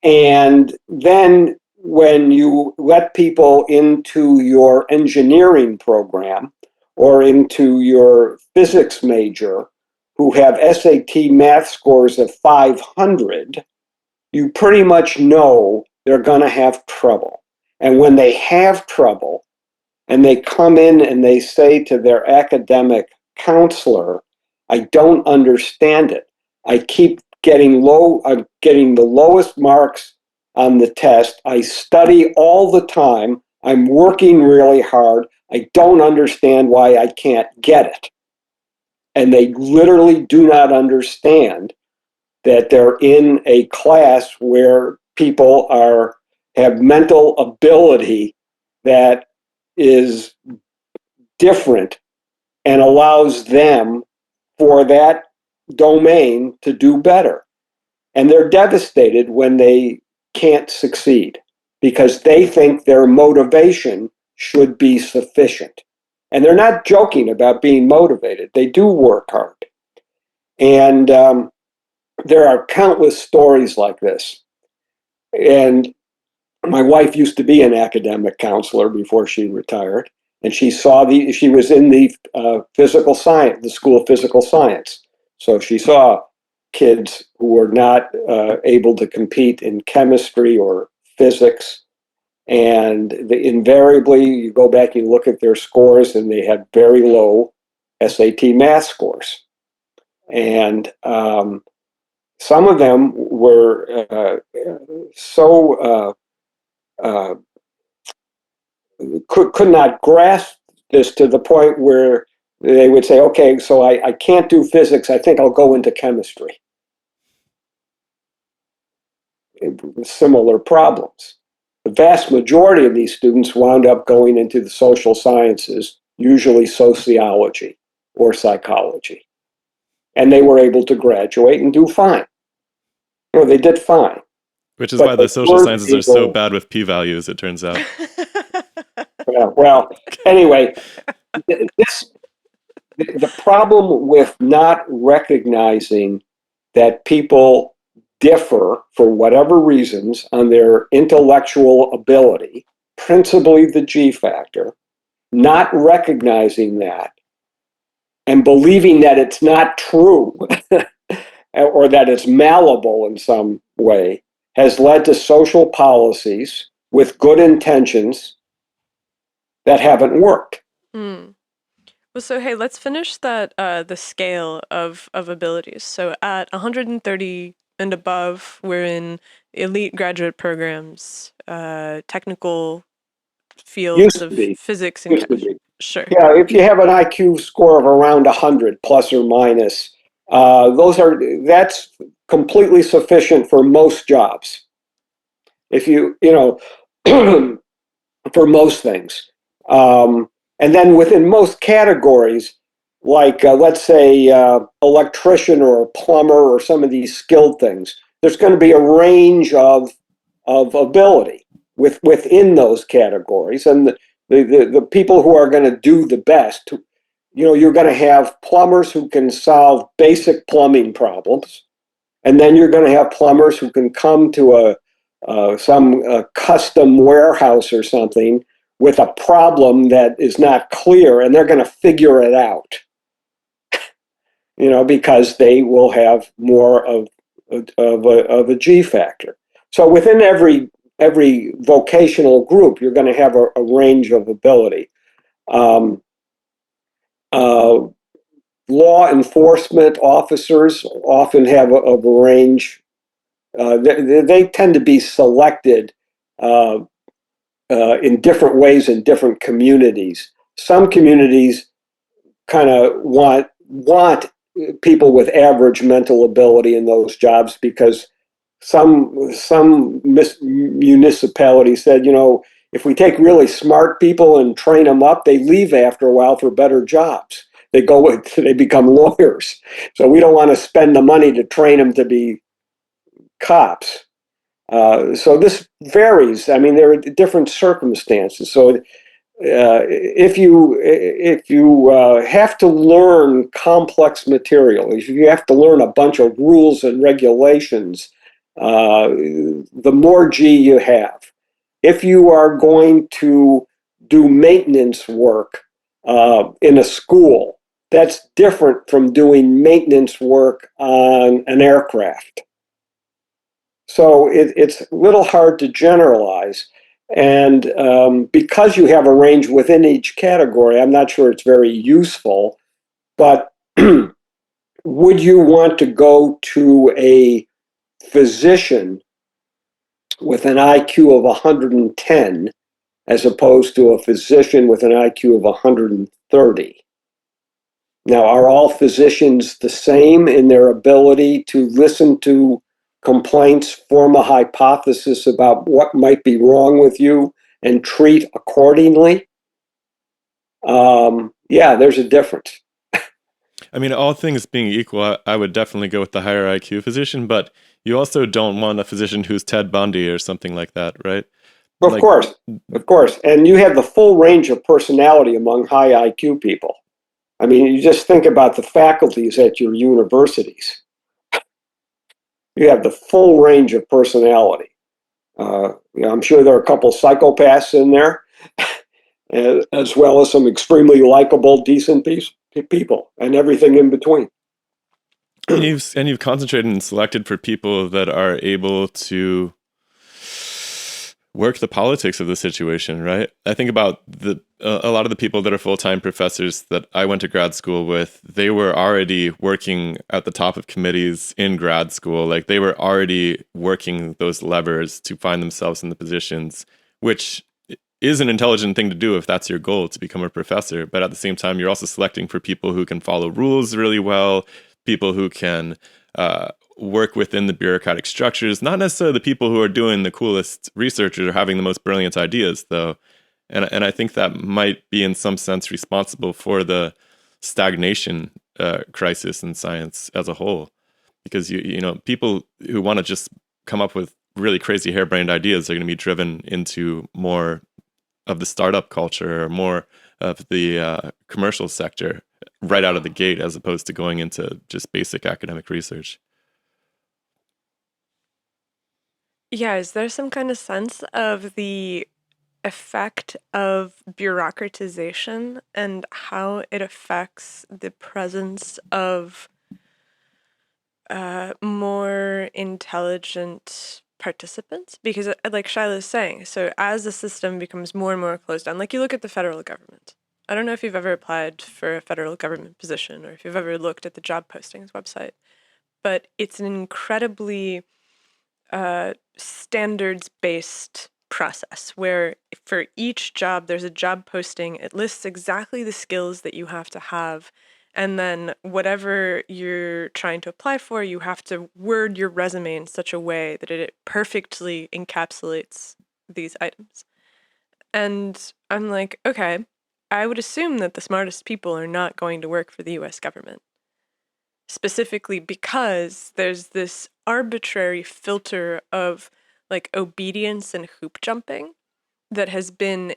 And then when you let people into your engineering program or into your physics major who have SAT math scores of 500, you pretty much know they're going to have trouble. And when they have trouble and they come in and they say to their academic counselor, I don't understand it. I keep getting I'm getting the lowest marks on the test. I study all the time. I'm working really hard. I don't understand why I can't get it. And they literally do not understand that they're in a class where people have mental ability that is different and allows them for that domain to do better. And they're devastated when they can't succeed because they think their motivation should be sufficient. And they're not joking about being motivated. They do work hard. And there are countless stories like this. And my wife used to be an academic counselor before she retired. And she was in the physical science, the School of Physical Science. So she saw kids who were not able to compete in chemistry or physics. And invariably, you go back and look at their scores, and they had very low SAT math scores. And some of them were could not grasp this to the point where they would say, okay, so I can't do physics. I think I'll go into chemistry. Similar problems. The vast majority of these students wound up going into the social sciences, usually sociology or psychology. And they were able to graduate and do fine. They did fine. Which is why the social sciences are so bad with p-values, it turns out. Well, anyway, the problem with not recognizing that people differ for whatever reasons on their intellectual ability, principally the G factor, not recognizing that and believing that it's not true or that it's malleable in some way has led to social policies with good intentions that haven't worked. Mm. Well, so hey, let's finish that the scale of abilities. So at 130 and above, we're in elite graduate programs, technical fields of physics and chemistry. Sure. Yeah, if you have an IQ score of around 100 plus or minus, that's completely sufficient for most jobs. If you for most things. And then within most categories, like let's say electrician or a plumber or some of these skilled things, there's going to be a range of ability within those categories. And the people who are going to do the best, you're going to have plumbers who can solve basic plumbing problems. And then you're going to have plumbers who can come to some custom warehouse or something with a problem that is not clear, and they're going to figure it out, because they will have more of a G factor. So within every vocational group, you're going to have a range of ability. Law enforcement officers often have a range. They tend to be selected in different ways in different communities. Some communities kind of want people with average mental ability in those jobs because some municipalities said, if we take really smart people and train them up, they leave after a while for better jobs. They become lawyers. So we don't want to spend the money to train them to be cops. So this varies. I mean, there are different circumstances. So if you have to learn complex material, if you have to learn a bunch of rules and regulations, the more G you have. If you are going to do maintenance work in a school, that's different from doing maintenance work on an aircraft. So it's a little hard to generalize. And because you have a range within each category, I'm not sure it's very useful, but would you want to go to a physician with an IQ of 110 as opposed to a physician with an IQ of 130? Now, are all physicians the same in their ability to listen to complaints, form a hypothesis about what might be wrong with you, and treat accordingly? Yeah, there's a difference. I mean, all things being equal, I would definitely go with the higher IQ physician, but you also don't want a physician who's Ted Bundy or something like that, right? Of course. And you have the full range of personality among high IQ people. I mean, you just think about the faculties at your universities. You have the full range of personality. I'm sure there are a couple psychopaths in there, as well as some extremely likable, decent people, and everything in between. And you've concentrated and selected for people that are able to work the politics of the situation, right? I think about a lot of the people that are full-time professors that I went to grad school with. They were already working at the top of committees in grad school. Like, they were already working those levers to find themselves in the positions, which is an intelligent thing to do if that's your goal, to become a professor. But at the same time, you're also selecting for people who can follow rules really well, people who can work within the bureaucratic structures, not necessarily the people who are doing the coolest research or having the most brilliant ideas, though. And I think that might be in some sense responsible for the stagnation crisis in science as a whole. Because you know, people who want to just come up with really crazy harebrained ideas are going to be driven into more of the startup culture or more of the commercial sector right out of the gate, as opposed to going into just basic academic research. Yeah, is there some kind of sense of the effect of bureaucratization and how it affects the presence of more intelligent participants? Because, like Shiloh is saying, so as the system becomes more and more closed down, like you look at the federal government. I don't know if you've ever applied for a federal government position or if you've ever looked at the job postings website, but it's an incredibly standards-based process where for each job there's a job posting. It lists exactly the skills that you have to have, and then whatever you're trying to apply for, you have to word your resume in such a way that it perfectly encapsulates these items. And I'm like, okay, I would assume that the smartest people are not going to work for the US government, specifically because there's this arbitrary filter of like obedience and hoop jumping that has been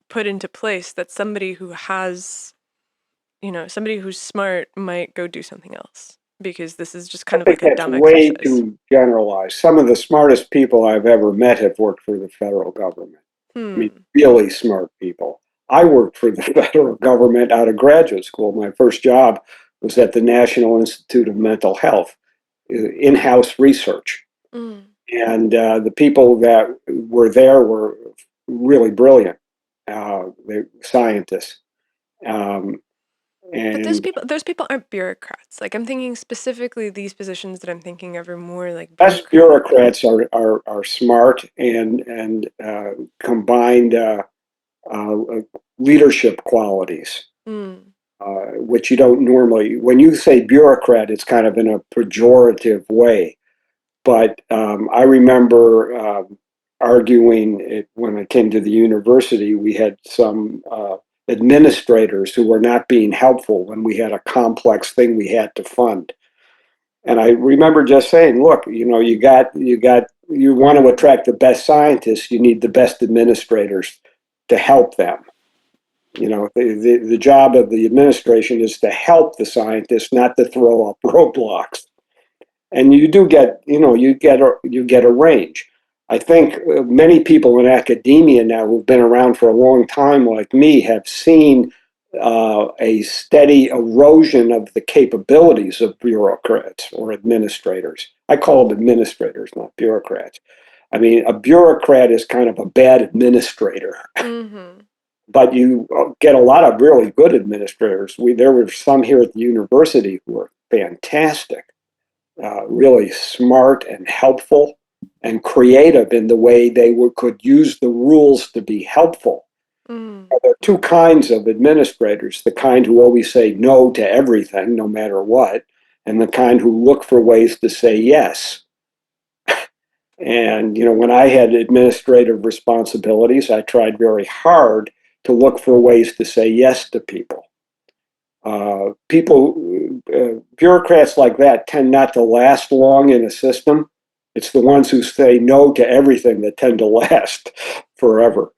put into place, that somebody who has, you know, somebody who's smart might go do something else because this is just kind of like a dumb way exercise. too generalized. Some of the smartest people I've ever met have worked for the federal government. I mean, really smart people. I worked for the federal government out of graduate school. My first job was at the National Institute of Mental Health, in-house research. And the people that were there were really brilliant scientists. But those people aren't bureaucrats. Like, I'm thinking specifically these positions that I'm thinking of are more like best bureaucrats are smart and combined leadership qualities, which you don't normally. When you say bureaucrat, it's kind of in a pejorative way. But I remember arguing it when I came to the university. We had some administrators who were not being helpful when we had a complex thing we had to fund. And I remember just saying, look, you know, you want to attract the best scientists, you need the best administrators to help them. You know, the job of the administration is to help the scientists, not to throw up roadblocks. And you do get, you know, you get a range. I think many people in academia now who've been around for a long time, like me, have seen a steady erosion of the capabilities of bureaucrats or administrators. I call them administrators, not bureaucrats. I mean, a bureaucrat is kind of a bad administrator, but you get a lot of really good administrators. There were some here at the university who were fantastic, really smart and helpful and creative in the way they could use the rules to be helpful. There are two kinds of administrators: the kind who always say no to everything, no matter what, and the kind who look for ways to say yes. And, when I had administrative responsibilities, I tried very hard to look for ways to say yes to people. Bureaucrats like that tend not to last long in a system. It's the ones who say no to everything that tend to last forever,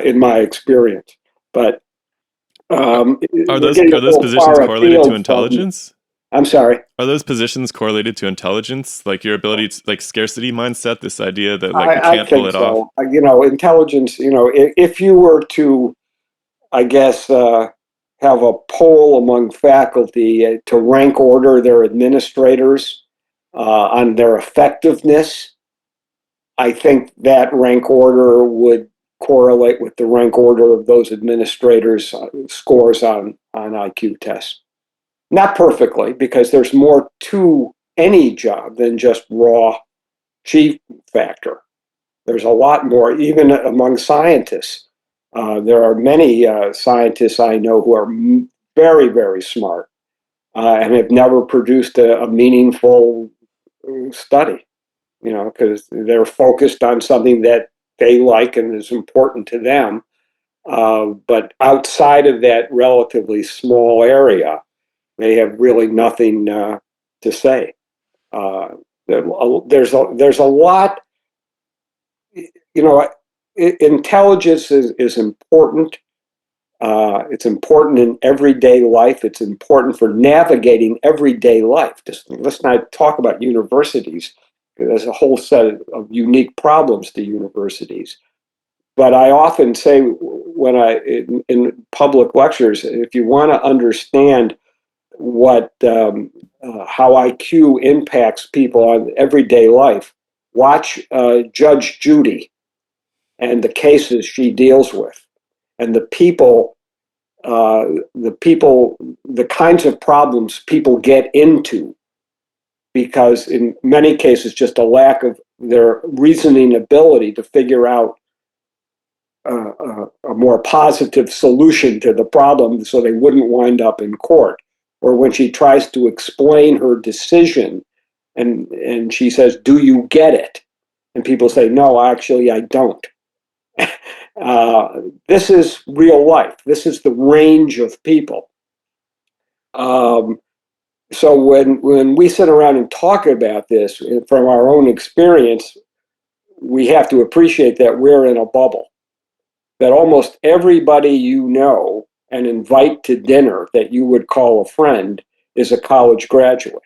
in my experience. But are those positions correlated to intelligence? I'm sorry. Are those positions correlated to intelligence, like your ability to, like, scarcity mindset, this idea that you can't pull it off? Intelligence. If you were to, I guess, have a poll among faculty to rank order their administrators on their effectiveness, I think that rank order would correlate with the rank order of those administrators' scores on IQ tests. Not perfectly, because there's more to any job than just raw G factor. There's a lot more, even among scientists. There are many scientists I know who are very, very smart and have never produced a meaningful study, because they're focused on something that they like and is important to them. But outside of that relatively small area, they have really nothing to say. There's a lot. Intelligence is important. It's important in everyday life. It's important for navigating everyday life. Let's not talk about universities. There's a whole set of unique problems to universities. But I often say when in public lectures, if you want to understand how IQ impacts people on everyday life, watch Judge Judy and the cases she deals with, and the kinds of problems people get into, because in many cases, just a lack of their reasoning ability to figure out a more positive solution to the problem so they wouldn't wind up in court. Or when she tries to explain her decision and she says, "Do you get it?" And people say, "No, actually, I don't." This is real life. This is the range of people. So when we sit around and talk about this from our own experience, we have to appreciate that we're in a bubble, that almost everybody you know and invite to dinner that you would call a friend is a college graduate.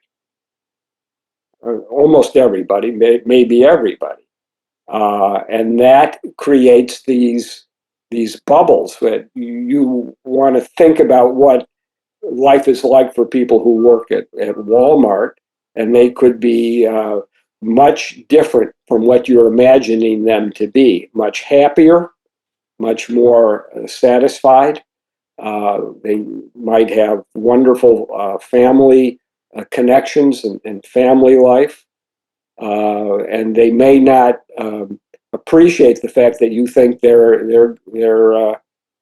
Almost everybody, maybe everybody. And that creates these bubbles that you want to think about what life is like for people who work at Walmart, and they could be much different from what you're imagining them to be. Much happier, much more satisfied. They might have wonderful family connections and family life. And they may not appreciate the fact that you think they're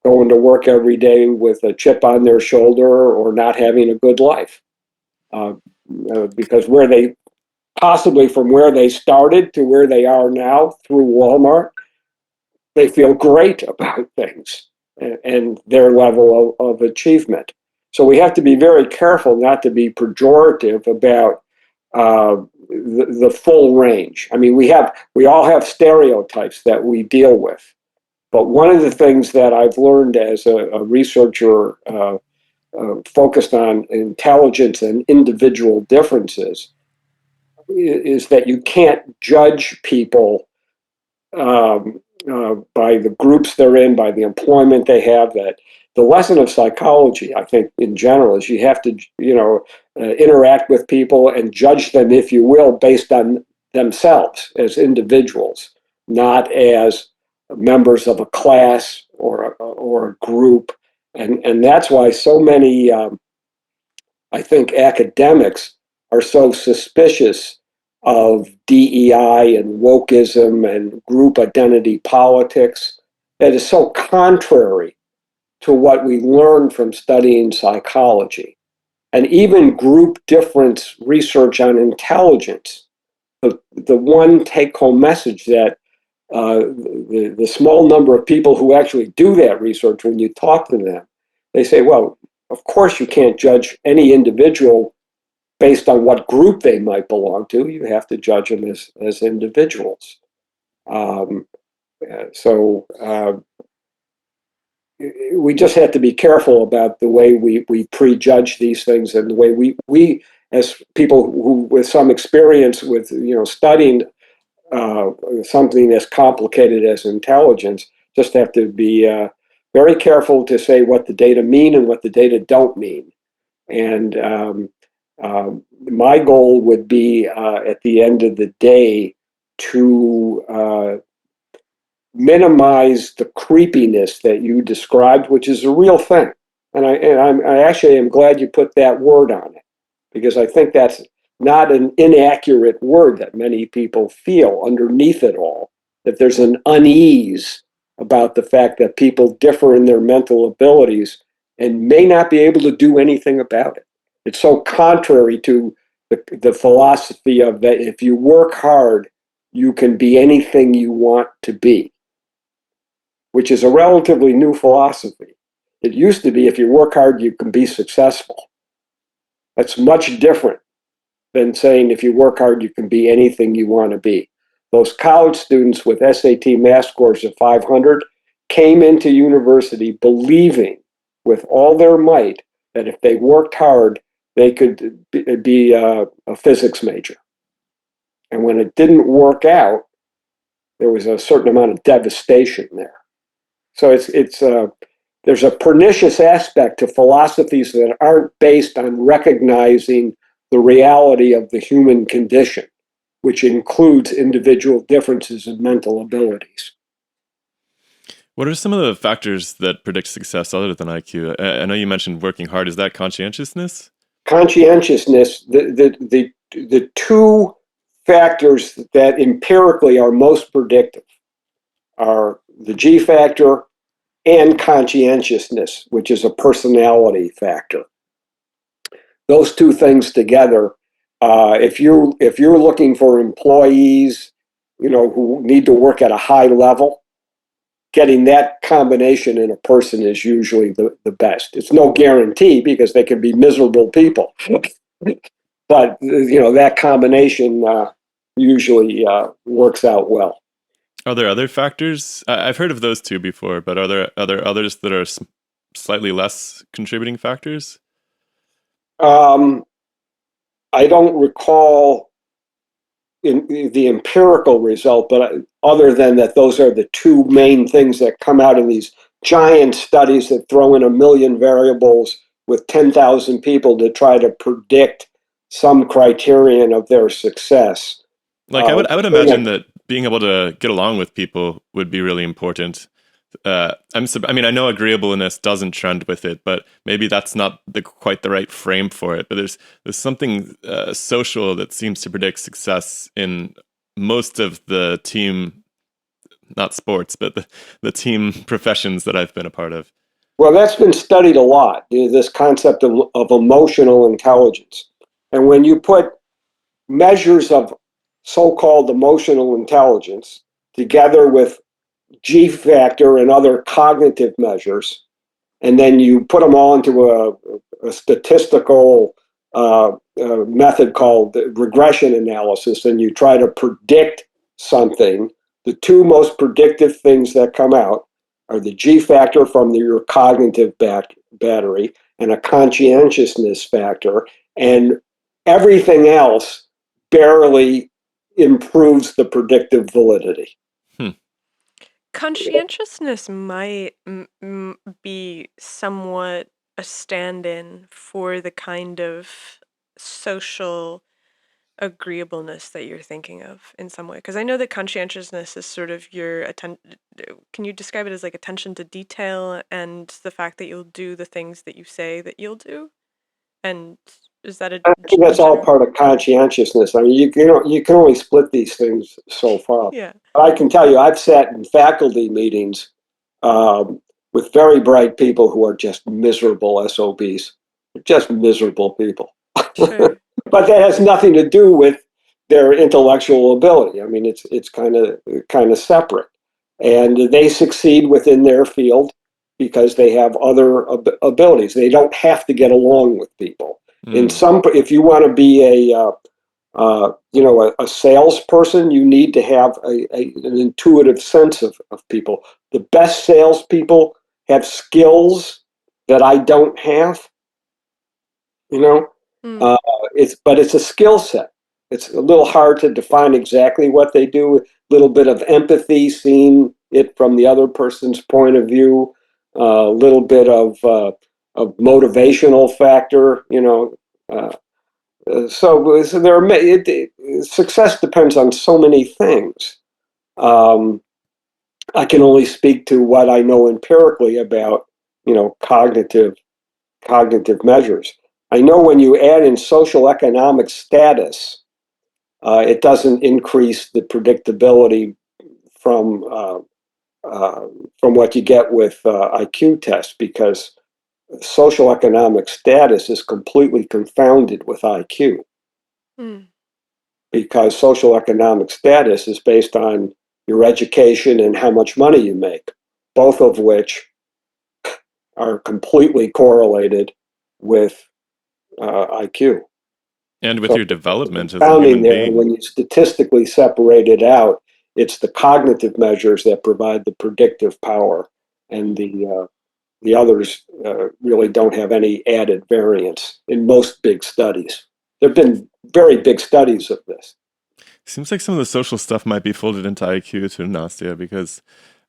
going to work every day with a chip on their shoulder or not having a good life, because possibly from where they started to where they are now through Walmart, they feel great about things and their level of achievement. So we have to be very careful not to be pejorative about the full range. I mean, we all have stereotypes that we deal with. But one of the things that I've learned as a researcher focused on intelligence and individual differences is that you can't judge people by the groups they're in, by the employment they have, that the lesson of psychology, I think, in general, is you have to, interact with people and judge them, if you will, based on themselves as individuals, not as members of a class or a group. And that's why so many, I think, academics are so suspicious of DEI and wokeism and group identity politics. That is so contrary to what we learn from studying psychology. And even group difference research on intelligence, the one take-home message that the small number of people who actually do that research, when you talk to them, they say, well, of course you can't judge any individual based on what group they might belong to. You have to judge them as individuals. So we just have to be careful about the way we prejudge these things, and the way we as people who with some experience with studying something as complicated as intelligence, just have to be very careful to say what the data mean and what the data don't mean. And my goal would be at the end of the day to minimize the creepiness that you described, which is a real thing. And I actually am glad you put that word on it, because I think that's not an inaccurate word that many people feel underneath it all, that there's an unease about the fact that people differ in their mental abilities and may not be able to do anything about it. It's so contrary to the philosophy of that if you work hard, you can be anything you want to be, which is a relatively new philosophy. It used to be if you work hard, you can be successful. That's much different than saying if you work hard, you can be anything you want to be. Those college students with SAT math scores of 500 came into university believing with all their might that if they worked hard, they could be a physics major. And when it didn't work out, there was a certain amount of devastation there. So there's a pernicious aspect to philosophies that aren't based on recognizing the reality of the human condition, which includes individual differences in mental abilities. What are some of the factors that predict success other than IQ? I know you mentioned working hard. Is that conscientiousness? Conscientiousness, the two factors that empirically are most predictive are the G factor and conscientiousness, which is a personality factor. Those two things together, if you're looking for employees, who need to work at a high level, getting that combination in a person is usually the best. It's no guarantee, because they can be miserable people, but that combination usually works out well. Are there other factors? I've heard of those two before, but are there others that are slightly less contributing factors? I don't recall in the empirical result, but other than that, those are the two main things that come out in these giant studies that throw in 1 million variables with 10,000 people to try to predict some criterion of their success. I would imagine that being able to get along with people would be really important. I know agreeableness doesn't trend with it, but maybe that's not quite the right frame for it. But there's something social that seems to predict success in most of the team, not sports, but the team professions that I've been a part of. Well, that's been studied a lot, this concept of emotional intelligence. And when you put measures of so-called emotional intelligence together with G factor and other cognitive measures, and then you put them all into a statistical method called regression analysis, and you try to predict something, the two most predictive things that come out are the G factor from your cognitive battery and a conscientiousness factor, and everything else barely improves the predictive validity. Conscientiousness might be somewhat a stand-in for the kind of social agreeableness that you're thinking of in some way. Because I know that conscientiousness is sort of your can you describe it as like attention to detail and the fact that you'll do the things that you say that you'll do? And is that a I think that's all general? part of conscientiousness. I mean, you can only split these things so far. Yeah. But I can tell you, I've sat in faculty meetings with very bright people who are just miserable SOBs, just miserable people. Sure. But that has nothing to do with their intellectual ability. I mean, it's kind of separate, and they succeed within their field because they have other abilities. They don't have to get along with people. In some, if you want to be a salesperson, you need to have an intuitive sense of people. The best salespeople have skills that I don't have. You know, Mm. it's a skill set. It's a little hard to define exactly what they do. A little bit of empathy, seeing it from the other person's point of view. A little bit of motivational factor. So there are success depends on so many things. I can only speak to what I know empirically about cognitive measures. I know when you add in social economic status, it doesn't increase the predictability from what you get with IQ tests, because social economic status is completely confounded with IQ, Mm. because social economic status is based on your education and how much money you make, both of which are completely correlated with IQ. And with So your development as a founding human there, being. when you statistically separate it out, it's the cognitive measures that provide the predictive power, and the others really don't have any added variance in most big studies. There have been very big studies of this. Seems like some of the social stuff might be folded into IQ to Nastia, because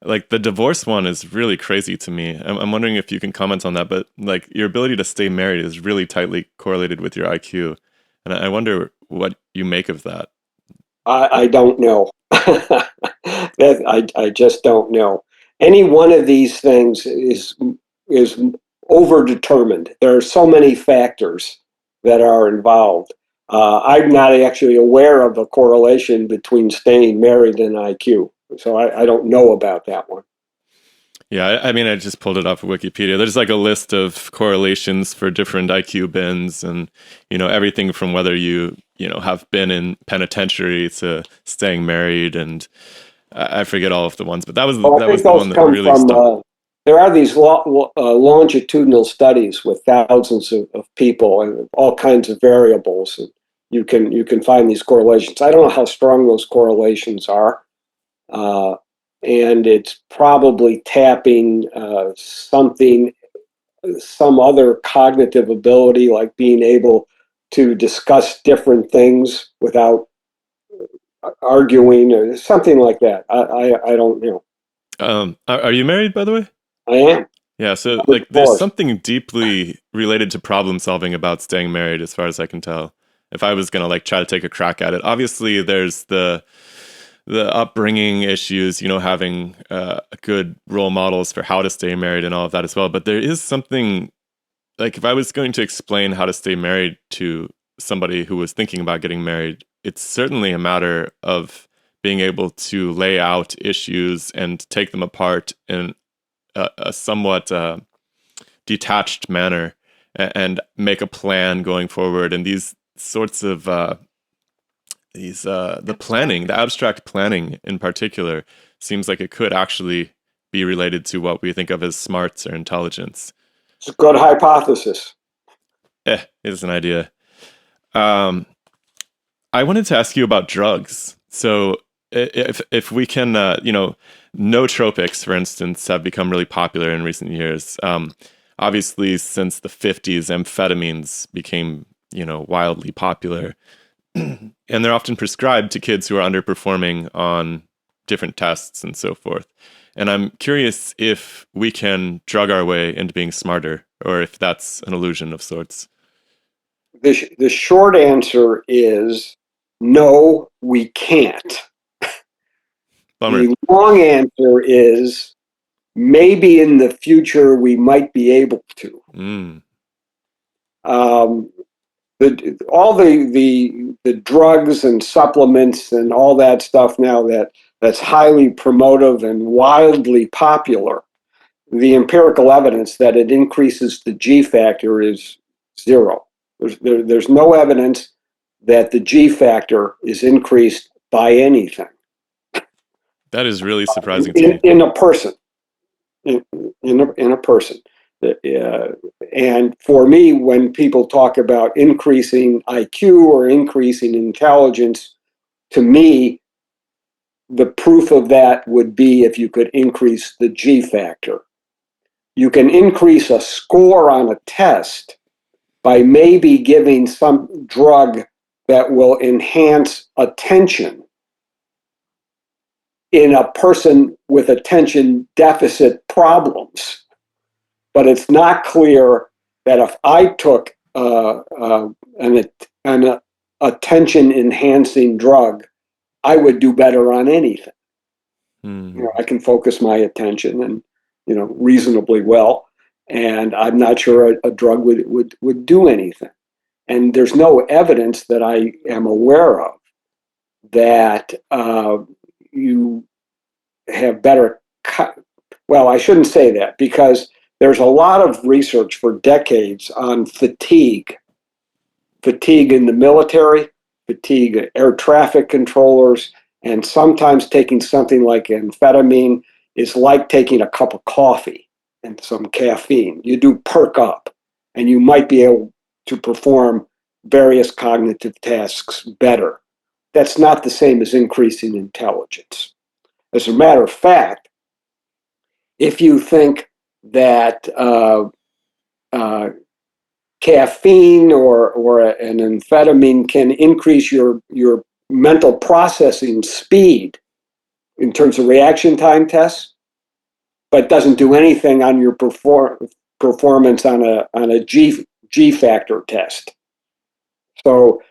like the divorce one is really crazy to me. I'm wondering if you can comment on that, but like your ability to stay married is really tightly correlated with your IQ. And I wonder what you make of that. I don't know. I just don't know. Any one of these things is overdetermined. There are so many factors that are involved. I'm not actually aware of a correlation between staying married and IQ, so I don't know about that one. Yeah, I mean, I just pulled it off of Wikipedia. There's like a list of correlations for different IQ bins, and everything from whether you have been in penitentiary to staying married, and I forget all of the ones, but that was Well, I think the those one that come really from. stuck. There are these longitudinal studies with thousands of people and all kinds of variables, and you can find these correlations. I don't know how strong those correlations are, uh, and it's probably tapping some other cognitive ability, like being able to discuss different things without arguing or something like that. I don't know. Are you married, by the way? I am. Yeah, so With like there's divorce. something deeply related to problem solving about staying married, as far as I can tell. If I was gonna like try to take a crack at it, obviously there's the upbringing issues, having good role models for how to stay married and all of that as well. But there is something, like if I was going to explain how to stay married to somebody who was thinking about getting married, it's certainly a matter of being able to lay out issues and take them apart in a somewhat detached manner, and make a plan going forward. And these sorts of the planning, the abstract planning in particular, seems like it could actually be related to what we think of as smarts or intelligence. It's a good hypothesis. Is an idea. Um, I wanted to ask you about drugs. So if we can, nootropics, for instance, have become really popular in recent years. Obviously, since the 50s, amphetamines became, wildly popular. And they're often prescribed to kids who are underperforming on different tests and so forth. And I'm curious if we can drug our way into being smarter, or if that's an illusion of sorts. The short answer is no, we can't. Bummer. The long answer is maybe in the future we might be able to. Mm. All the drugs and supplements and all that stuff now that's highly promotive and wildly popular, the empirical evidence that it increases the G factor is zero. There's no evidence that the G factor is increased by anything. That is really surprising to me. In a person. In a person. And for me, when people talk about increasing IQ or increasing intelligence, to me, the proof of that would be if you could increase the G factor. You can increase a score on a test by maybe giving some drug that will enhance attention in a person with attention deficit problems. But it's not clear that if I took an attention-enhancing drug, I would do better on anything. I can focus my attention and reasonably well, and I'm not sure a drug would do anything. And there's no evidence that I am aware of that you have better. Well, I shouldn't say that, because there's a lot of research for decades on fatigue in the military, fatigue air traffic controllers, and sometimes taking something like amphetamine is like taking a cup of coffee and some caffeine. You do perk up, and you might be able to perform various cognitive tasks better. That's not the same as increasing intelligence. As a matter of fact, if you think that caffeine or an amphetamine can increase your mental processing speed in terms of reaction time tests, but doesn't do anything on your performance on a G factor test. So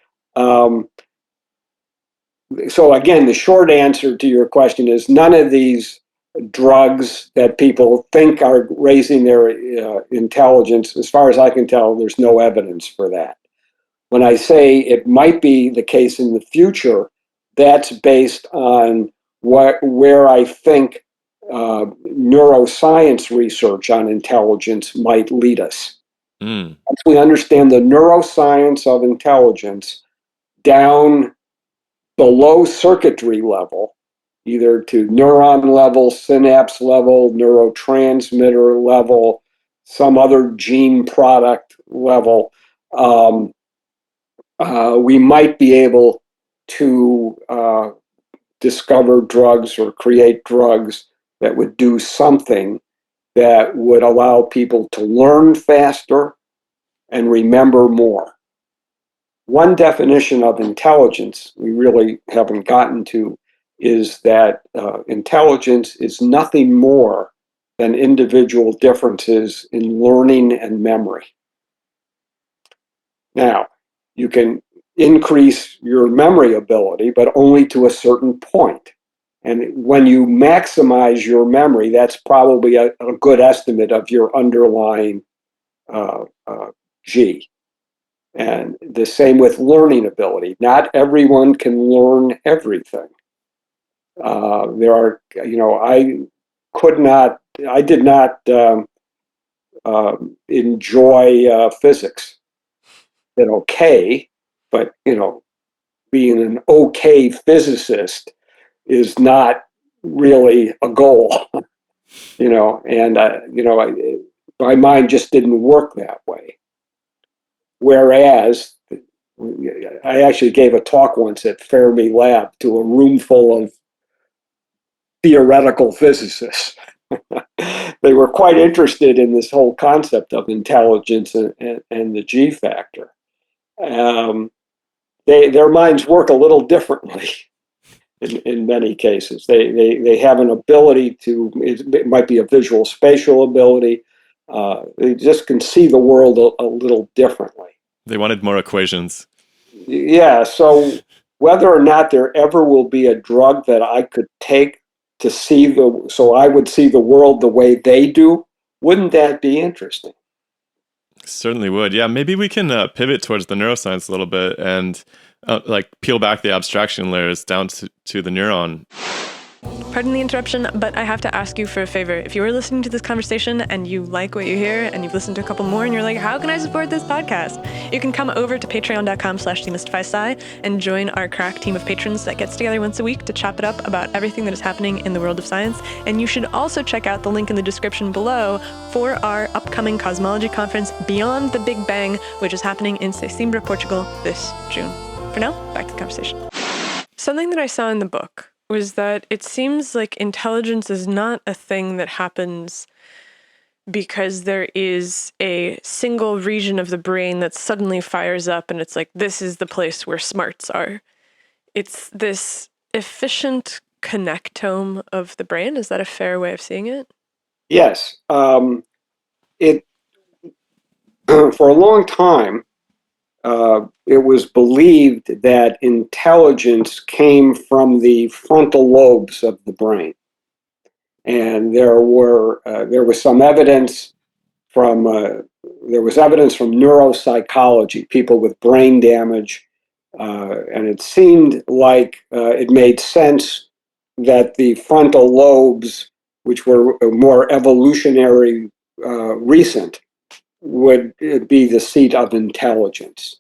again, the short answer to your question is none of these drugs that people think are raising their intelligence, as far as I can tell, there's no evidence for that. When I say it might be the case in the future, that's based on where I think neuroscience research on intelligence might lead us. Once we understand the neuroscience of intelligence down below circuitry level, either to neuron level, synapse level, neurotransmitter level, some other gene product level, we might be able to discover drugs or create drugs that would do something that would allow people to learn faster and remember more. One definition of intelligence we really haven't gotten to is that intelligence is nothing more than individual differences in learning and memory. Now, you can increase your memory ability, but only to a certain point. And when you maximize your memory, that's probably a good estimate of your underlying G. And the same with learning ability. Not everyone can learn everything. There are, I did not enjoy physics. Been okay, but being an okay physicist is not really a goal. My mind just didn't work that way. Whereas I actually gave a talk once at Fermi Lab to a room full of theoretical physicists. They were quite interested in this whole concept of intelligence and the G factor. Their minds work a little differently. in many cases. They have an ability to, it might be a visual spatial ability. They just can see the world a little differently. They wanted more equations. Yeah, so whether or not there ever will be a drug that I could take to see so I would see the world the way they do, wouldn't that be interesting? Certainly would. Yeah, maybe we can pivot towards the neuroscience a little bit and like peel back the abstraction layers down to the neuron. Pardon the interruption, but I have to ask you for a favor. If you are listening to this conversation and you like what you hear and you've listened to a couple more and you're like, how can I support this podcast? You can come over to patreon.com/demystifysci and join our crack team of patrons that gets together once a week to chop it up about everything that is happening in the world of science. And you should also check out the link in the description below for our upcoming cosmology conference, Beyond the Big Bang, which is happening in Sesimbra, Portugal this June. For now, back to the conversation. Something that I saw in the book was that it seems like intelligence is not a thing that happens because there is a single region of the brain that suddenly fires up and it's like, this is the place where smarts are. It's this efficient connectome of the brain. Is that a fair way of seeing it? Yes. It for a long time, it was believed that intelligence came from the frontal lobes of the brain, and there was some evidence from neuropsychology, people with brain damage, and it seemed like it made sense that the frontal lobes, which were more evolutionary recent, would be the seat of intelligence.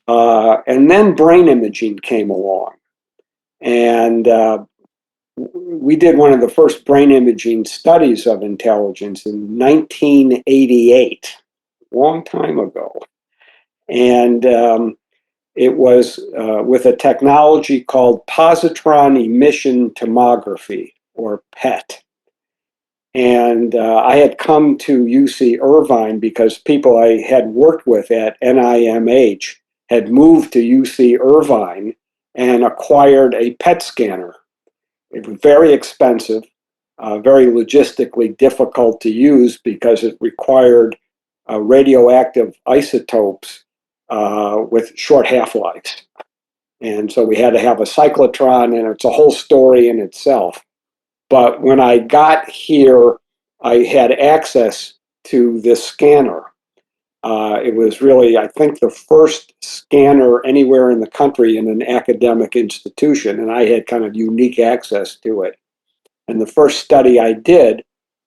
And then brain imaging came along. And we did one of the first brain imaging studies of intelligence in 1988, a long time ago. And it was with a technology called positron emission tomography, or PET. And I had come to UC Irvine because people I had worked with at NIMH had moved to UC Irvine and acquired a PET scanner. It was very expensive, very logistically difficult to use because it required radioactive isotopes with short half-lives. And so we had to have a cyclotron, and it's a whole story in itself. But when I got here, I had access to this scanner. It was really, I think, the first scanner anywhere in the country in an academic institution, and I had kind of unique access to it. And the first study I did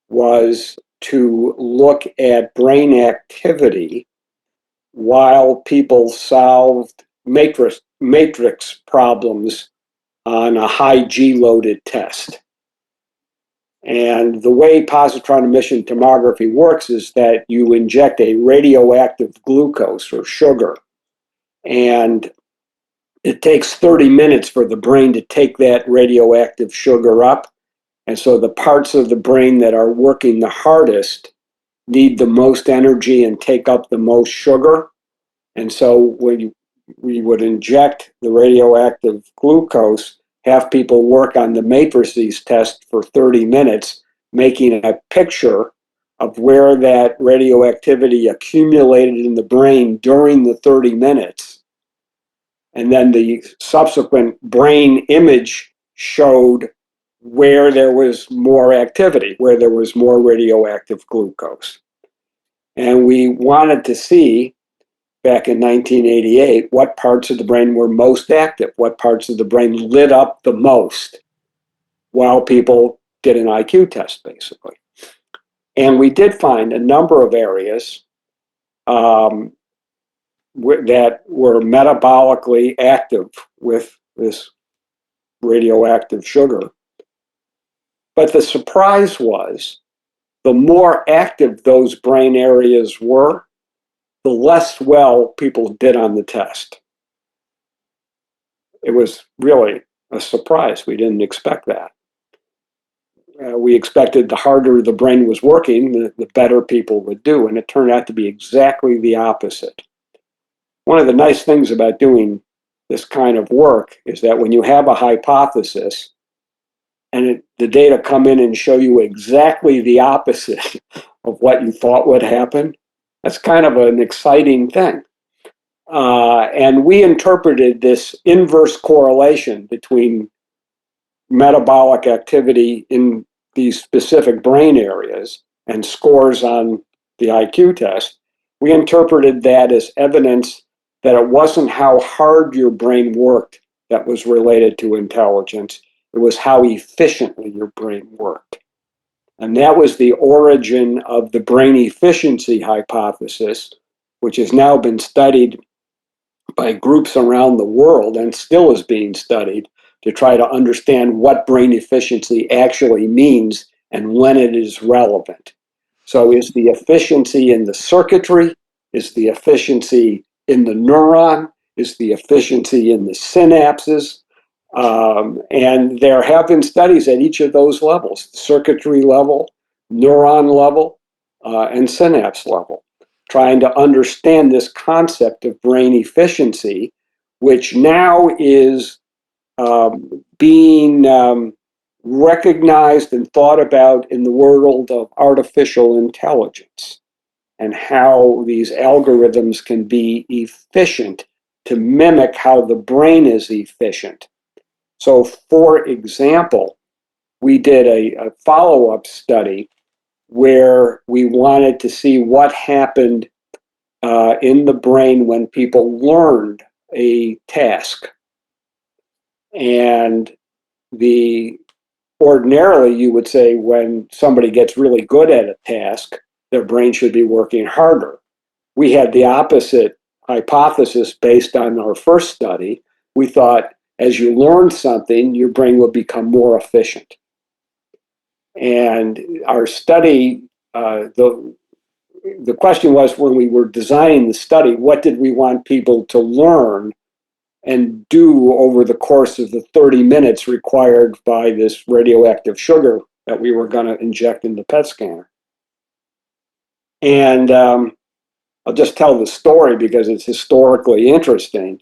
was to look at brain activity while people solved matrix problems on a high G-loaded test. And the way positron emission tomography works is that you inject a radioactive glucose or sugar, and it takes 30 minutes for the brain to take that radioactive sugar up. And so the parts of the brain that are working the hardest need the most energy and take up the most sugar. And so when we would inject the radioactive glucose, have people work on the matrices test for 30 minutes, making a picture of where that radioactivity accumulated in the brain during the 30 minutes. And then the subsequent brain image showed where there was more activity, where there was more radioactive glucose. And we wanted to see, back in 1988, what parts of the brain were most active, what parts of the brain lit up the most while people did an IQ test, basically. And we did find a number of areas that were metabolically active with this radioactive sugar. But the surprise was, the more active those brain areas were, the less well people did on the test. It was really a surprise. We didn't expect that. We expected the harder the brain was working, the better people would do, and it turned out to be exactly the opposite. One of the nice things about doing this kind of work is that when you have a hypothesis and the data come in and show you exactly the opposite of what you thought would happen, that's kind of an exciting thing. And we interpreted this inverse correlation between metabolic activity in these specific brain areas and scores on the IQ test. We interpreted that as evidence that it wasn't how hard your brain worked that was related to intelligence. It was how efficiently your brain worked. And that was the origin of the brain efficiency hypothesis, which has now been studied by groups around the world and still is being studied to try to understand what brain efficiency actually means and when it is relevant. So is the efficiency in the circuitry? Is the efficiency in the neuron? Is the efficiency in the synapses? And there have been studies at each of those levels, circuitry level, neuron level, and synapse level, trying to understand this concept of brain efficiency, which now is being recognized and thought about in the world of artificial intelligence and how these algorithms can be efficient to mimic how the brain is efficient. So, for example, we did a follow-up study where we wanted to see what happened in the brain when people learned a task. And ordinarily you would say when somebody gets really good at a task, their brain should be working harder. We had the opposite hypothesis based on our first study. We thought as you learn something, your brain will become more efficient. And our study, the question was, when we were designing the study, what did we want people to learn and do over the course of the 30 minutes required by this radioactive sugar that we were going to inject in the PET scanner? And I'll just tell the story because it's historically interesting.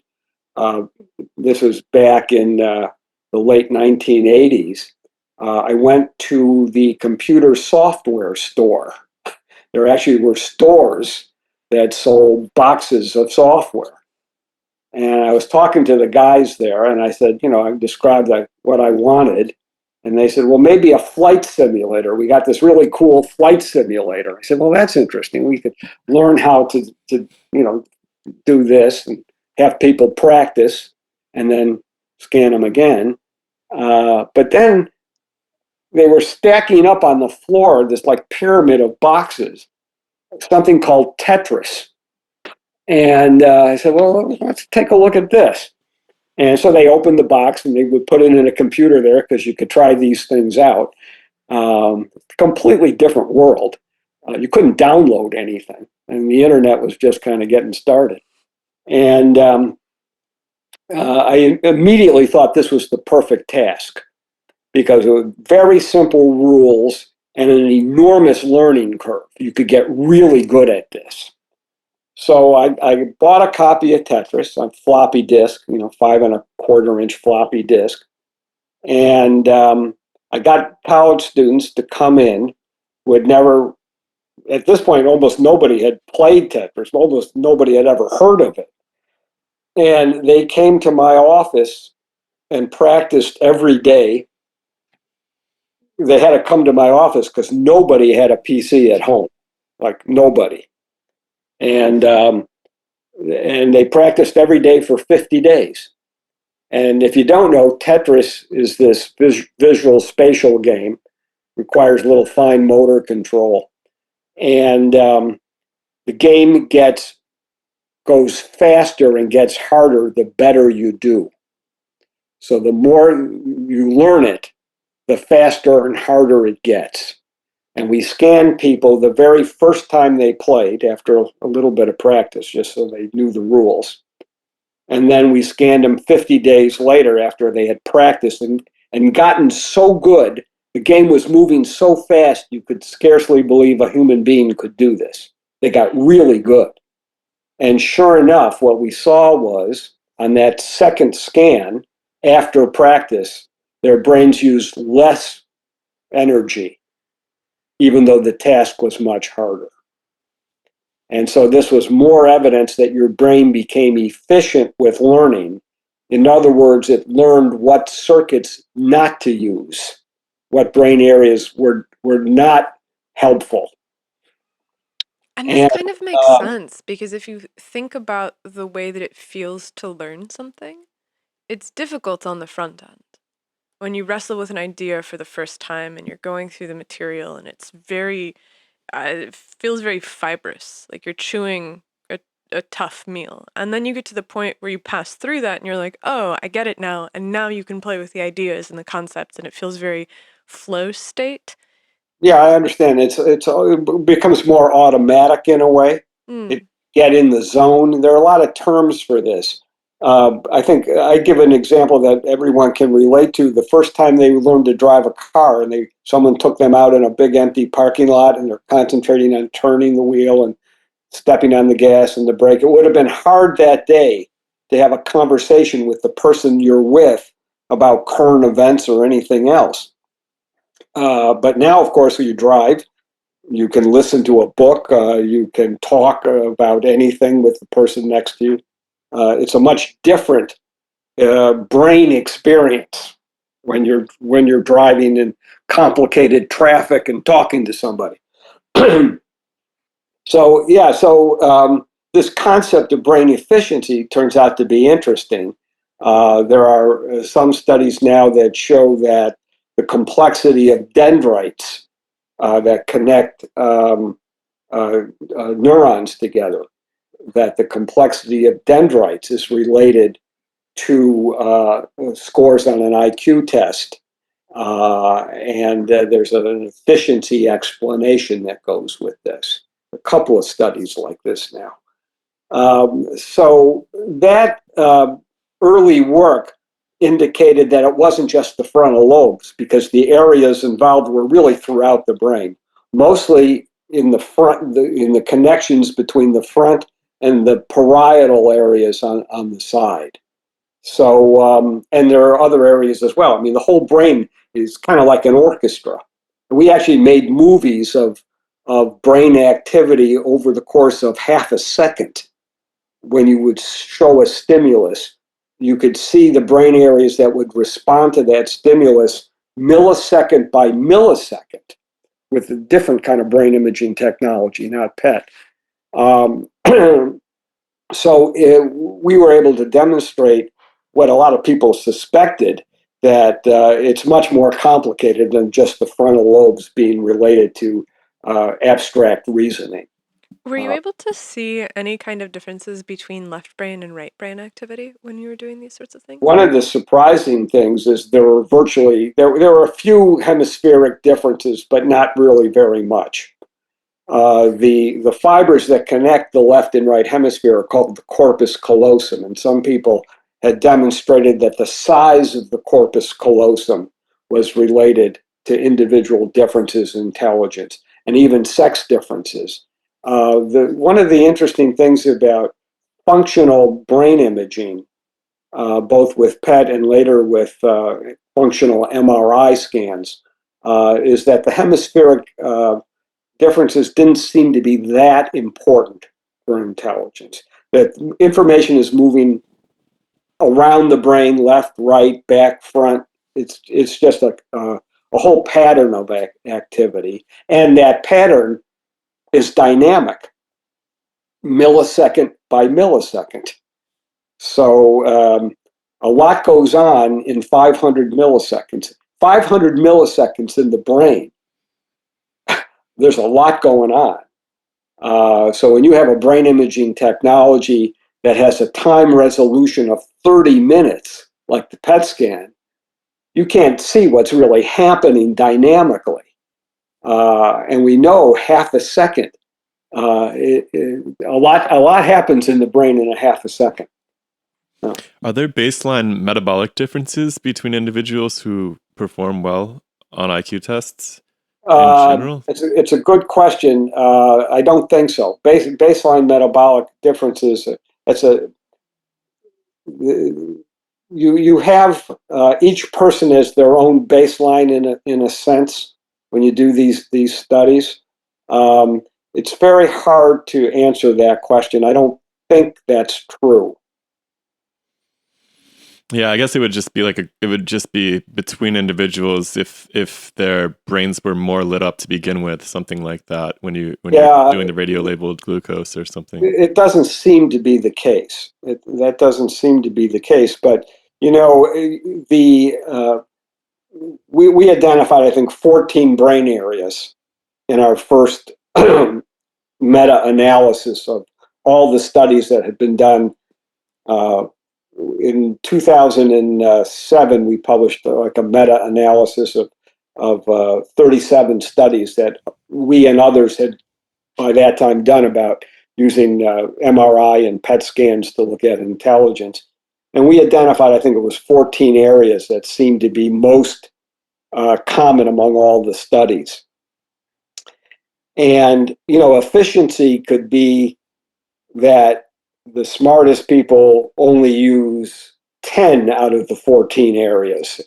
This was back in the late 1980s. I went to the computer software store. There actually were stores that sold boxes of software. And I was talking to the guys there, and I said, I described what I wanted. And they said, well, maybe a flight simulator. We got this really cool flight simulator. I said, well, that's interesting. We could learn how to do this and have people practice and then scan them again. But then they were stacking up on the floor this like pyramid of boxes, something called Tetris. And I said, well, let's take a look at this. And so they opened the box and they would put it in a computer there because you could try these things out. Completely different world. You couldn't download anything. And the internet was just kind of getting started. And I immediately thought this was the perfect task because it was very simple rules and an enormous learning curve. You could get really good at this. So I bought a copy of Tetris on floppy disk, 5.25-inch floppy disk. And I got college students to come in who had never, at this point, almost nobody had played Tetris. Almost nobody had ever heard of it. And they came to my office and practiced every day. They had to come to my office because nobody had a PC at home, like nobody. And they practiced every day for 50 days. And if you don't know, Tetris is this visual spatial game, requires a little fine motor control. And the game goes faster and gets harder the better you do. So the more you learn it, the faster and harder it gets. And we scanned people the very first time they played after a little bit of practice, just so they knew the rules. And then we scanned them 50 days later after they had practiced and gotten so good, the game was moving so fast you could scarcely believe a human being could do this. They got really good. And sure enough, what we saw was on that second scan after practice, their brains used less energy, even though the task was much harder. And so this was more evidence that your brain became efficient with learning. In other words, it learned what circuits not to use, what brain areas were not helpful. And this And kind of makes sense because if you think about the way that it feels to learn something, it's difficult on the front end. When you wrestle with an idea for the first time and you're going through the material and it feels very fibrous, like you're chewing a tough meal. And then you get to the point where you pass through that and you're like, oh, I get it now. And now you can play with the ideas and the concepts and it feels very flow state. yeah, I understand. It becomes more automatic in a way. It Mm. get in the zone. There are a lot of terms for this. I think I give an example that everyone can relate to. The first time they learned to drive a car, and someone took them out in a big empty parking lot, and they're concentrating on turning the wheel and stepping on the gas and the brake. It would have been hard that day to have a conversation with the person you're with about current events or anything else. But now, of course, when you drive, you can listen to a book. You can talk about anything with the person next to you. It's a much different brain experience when you're driving in complicated traffic and talking to somebody. So this concept of brain efficiency turns out to be interesting. There are some studies now that show that the complexity of dendrites that connect neurons together, that the complexity of dendrites is related to scores on an IQ test. And there's an efficiency explanation that goes with this. A couple of studies like this now. So that early work indicated that it wasn't just the frontal lobes, because the areas involved were really throughout the brain, mostly in the front, in the connections between the front and the parietal areas on the side. So, and there are other areas as well. I mean, the whole brain is kind of like an orchestra. We actually made movies of brain activity over the course of half a second. When you would show a stimulus, you could see the brain areas that would respond to that stimulus millisecond by millisecond with a different kind of brain imaging technology, not PET. We were able to demonstrate what a lot of people suspected, that it's much more complicated than just the frontal lobes being related to abstract reasoning. Were you able to see any kind of differences between left brain and right brain activity when you were doing these sorts of things? One of the surprising things is there were a few hemispheric differences, but not really very much. The fibers that connect the left and right hemisphere are called the corpus callosum, and some people had demonstrated that the size of the corpus callosum was related to individual differences in intelligence and even sex differences. One of the interesting things about functional brain imaging, both with PET and later with functional MRI scans, is that the hemispheric differences didn't seem to be that important for intelligence. That information is moving around the brain, left, right, back, front. It's just a whole pattern of activity, and that pattern is dynamic, millisecond by millisecond. So a lot goes on in 500 milliseconds. 500 milliseconds in the brain. There's a lot going on. So when you have a brain imaging technology that has a time resolution of 30 minutes, like the PET scan, you can't see what's really happening dynamically. And we know half a second. A lot happens in the brain in a half a second. Are there baseline metabolic differences between individuals who perform well on IQ tests in general? It's a good question. I don't think so. Baseline metabolic differences. you have each person as their own baseline in a sense when you do these studies. It's very hard to answer that question. I don't think that's true. Yeah, I guess it would just be it would just be between individuals if their brains were more lit up to begin with, something like that. When you're doing the radio labeled glucose or something. It doesn't seem to be the case. That doesn't seem to be the case. But we identified, I think, 14 brain areas in our first meta-analysis of all the studies that had been done. In 2007, we published like a meta-analysis of 37 studies that we and others had by that time done about using MRI and PET scans to look at intelligence. And we identified, I think it was 14 areas that seemed to be most common among all the studies. And, efficiency could be that the smartest people only use 10 out of the 14 areas,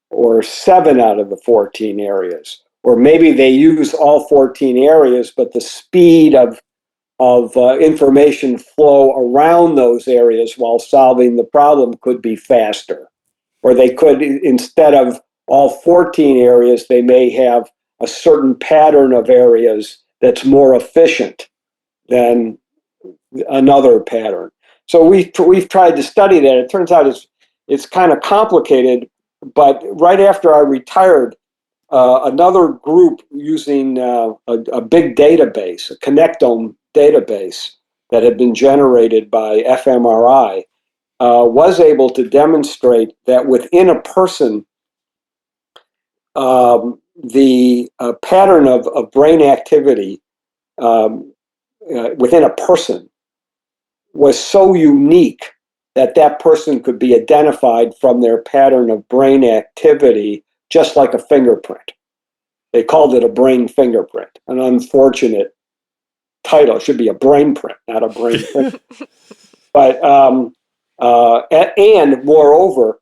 or 7 out of the 14 areas. Or maybe they use all 14 areas, but the speed of information flow around those areas while solving the problem could be faster. Or they could, instead of all 14 areas, they may have a certain pattern of areas that's more efficient than another pattern. So we've tried to study that. It turns out it's kind of complicated, but right after I retired, another group using a big database, a connectome database that had been generated by fMRI, was able to demonstrate that within a person, the pattern of brain activity within a person was so unique that person could be identified from their pattern of brain activity, just like a fingerprint. They called it a brain fingerprint, an unfortunate title. It should be a brain print, not a brain print. But, and moreover,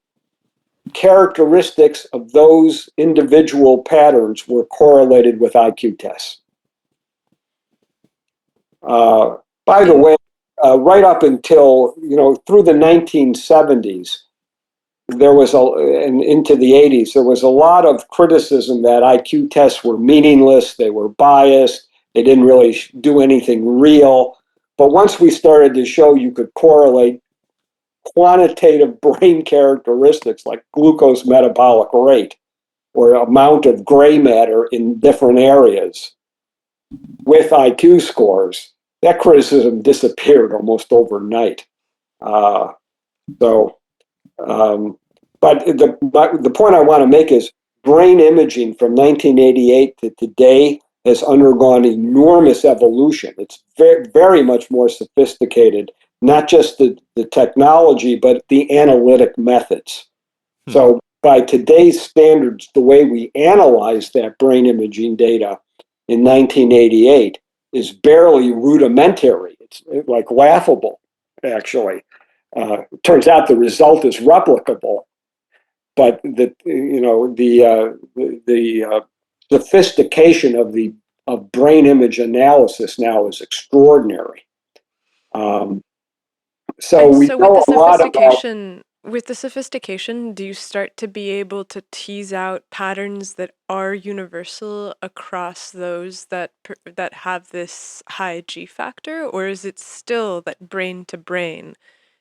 characteristics of those individual patterns were correlated with IQ tests. By the way, right up until, through the 1970s, there was and into the 80s, there was a lot of criticism that IQ tests were meaningless, they were biased, they didn't really do anything real. But once we started to show you could correlate quantitative brain characteristics like glucose metabolic rate or amount of gray matter in different areas with IQ scores, that criticism disappeared almost overnight. But the point I want to make is brain imaging from 1988 to today has undergone enormous evolution. It's very, very much more sophisticated, not just the technology, but the analytic methods. So by today's standards, the way we analyze that brain imaging data in 1988 is barely rudimentary. It's like laughable, actually. It turns out the result is replicable, but the sophistication of brain image analysis now is extraordinary. So we know a lot about. With the sophistication, do you start to be able to tease out patterns that are universal across those that have this high G factor, or is it still that brain to brain,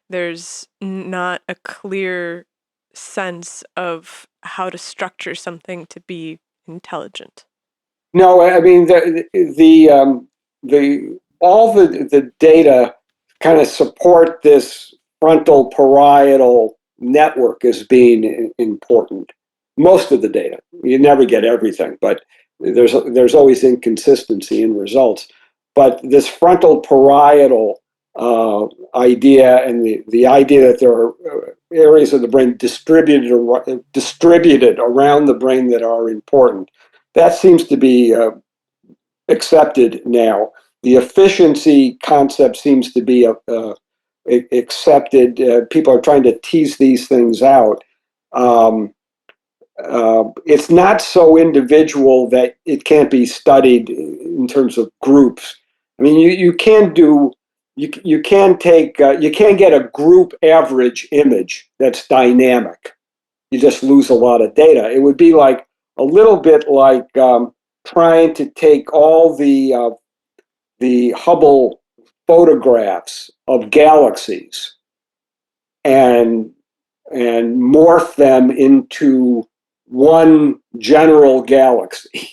there's not a clear sense of how to structure something to be intelligent? No, I mean all the data kind of support this frontal parietal network as being important. Most of the data, you never get everything, but there's always inconsistency in results. But this frontal parietal idea and the idea that there are areas of the brain distributed around the brain that are important, that seems to be accepted now. The efficiency concept seems to be accepted. People are trying to tease these things out. It's not so individual that it can't be studied in terms of groups. I mean, you can do, you can take, you can get a group average image that's dynamic. You just lose a lot of data. It would be like a little bit like trying to take all the Hubble photographs of galaxies and morph them into one general galaxy.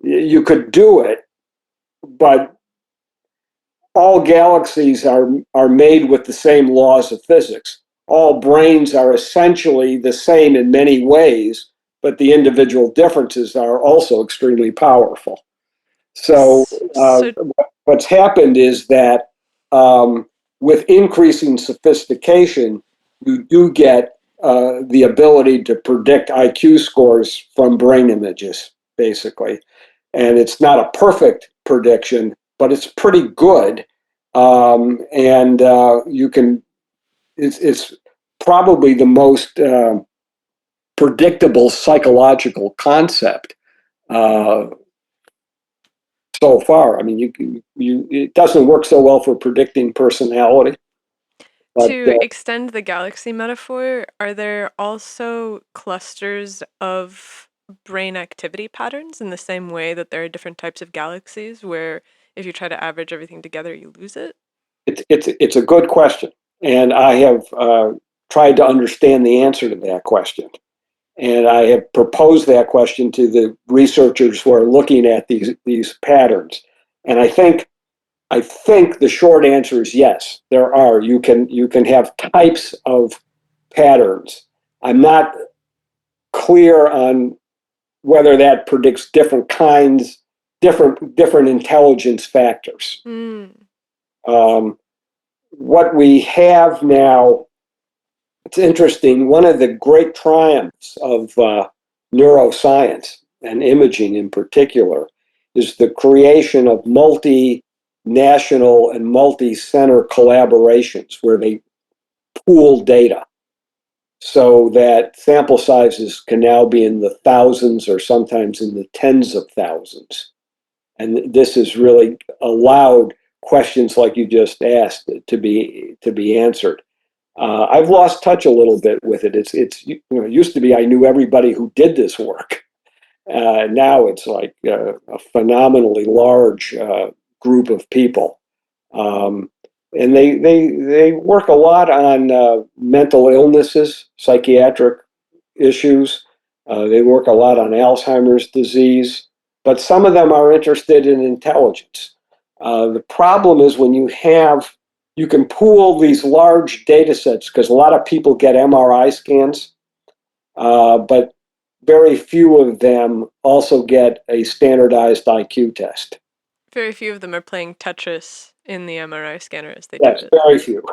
You could do it, but all galaxies are made with the same laws of physics. All brains are essentially the same in many ways, but the individual differences are also extremely powerful. So what's happened is that with increasing sophistication, you do get the ability to predict IQ scores from brain images, basically. And it's not a perfect prediction, but it's pretty good. And you can, it's probably the most predictable psychological concept so far. I mean, it doesn't work so well for predicting personality. But, to extend the galaxy metaphor, are there also clusters of brain activity patterns in the same way that there are different types of galaxies where if you try to average everything together, you lose it? It's a good question. And I have tried to understand the answer to that question. And I have proposed that question to the researchers who are looking at these patterns. And I think the short answer is yes, there are. You can have types of patterns. I'm not clear on whether that predicts different kinds, different intelligence factors. What we have now, it's interesting. One of the great triumphs of neuroscience and imaging in particular is the creation of multinational and multi-center collaborations where they pool data so that sample sizes can now be in the thousands or sometimes in the tens of thousands. And this has really allowed questions like you just asked to be answered. I've lost touch a little bit with it. It used to be I knew everybody who did this work. Now it's like a phenomenally large group of people, and they work a lot on mental illnesses, psychiatric issues. They work a lot on Alzheimer's disease, but some of them are interested in intelligence. The problem is when you can pool these large data sets because a lot of people get MRI scans, but very few of them also get a standardized IQ test. Very few of them are playing Tetris in the MRI scanner as they do it. Very few.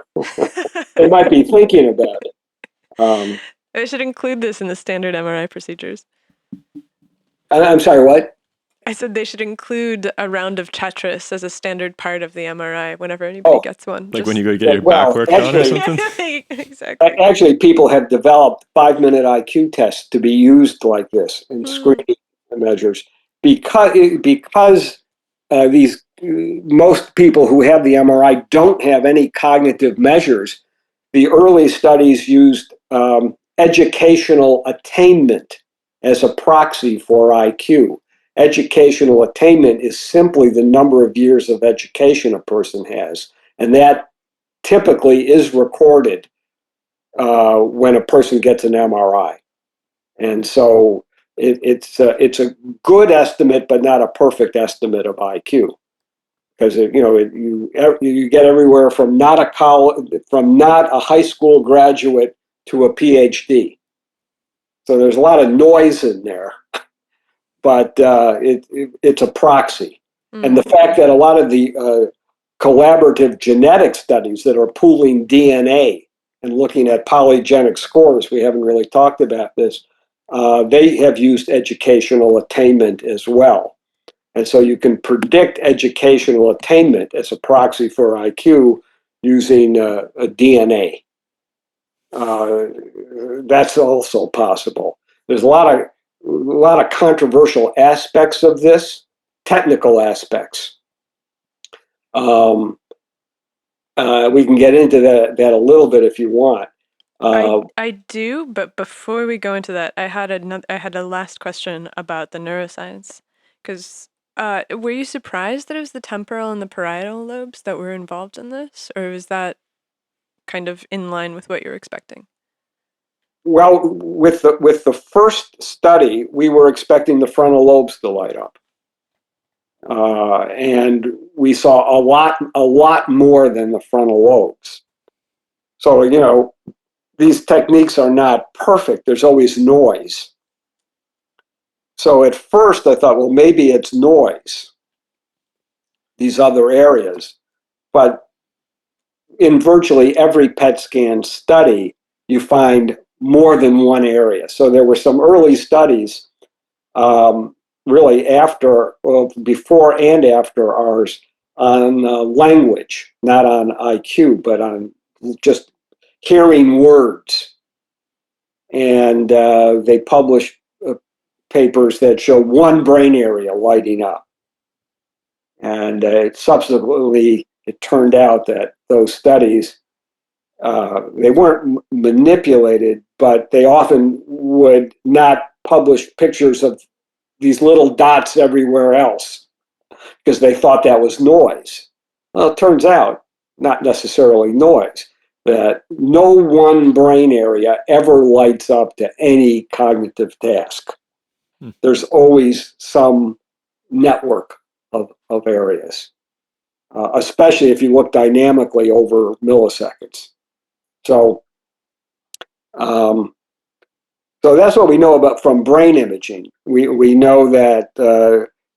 They might be thinking about it. I should include this in the standard MRI procedures. I'm sorry, what? I said they should include a round of Tetris as a standard part of the MRI whenever anybody gets one. Like when you go get your back work done or something? Exactly. Actually, people have developed 5-minute IQ tests to be used like this in screening measures because these most people who have the MRI don't have any cognitive measures. The early studies used educational attainment as a proxy for IQ. Educational attainment is simply the number of years of education a person has, and that typically is recorded when a person gets an MRI. And so it's a good estimate, but not a perfect estimate of IQ, because you get everywhere from not a high school graduate to a PhD. So there's a lot of noise in there. But it's a proxy. And the fact that a lot of the collaborative genetic studies that are pooling DNA and looking at polygenic scores, we haven't really talked about this, they have used educational attainment as well. And so you can predict educational attainment as a proxy for IQ using a DNA. That's also possible. There's a lot of controversial aspects of this, technical aspects. We can get into that a little bit if you want. I do, but before we go into that, I had a last question about the neuroscience, because were you surprised that it was the temporal and the parietal lobes that were involved in this, or was that kind of in line with what you were expecting? Well, with the first study, we were expecting the frontal lobes to light up, and we saw a lot more than the frontal lobes. So these techniques are not perfect. There's always noise. So at first I thought, well, maybe it's noise, these other areas. But in virtually every PET scan study, you find more than one area. So there were some early studies, really before and after ours, on language, not on IQ, but on just hearing words. And they published papers that show one brain area lighting up. And subsequently, it turned out that those studies, they weren't manipulated, but they often would not publish pictures of these little dots everywhere else because they thought that was noise. Well, it turns out not necessarily noise, that no one brain area ever lights up to any cognitive task. There's always some network of areas, especially if you look dynamically over milliseconds. So that's what we know about from brain imaging. We know that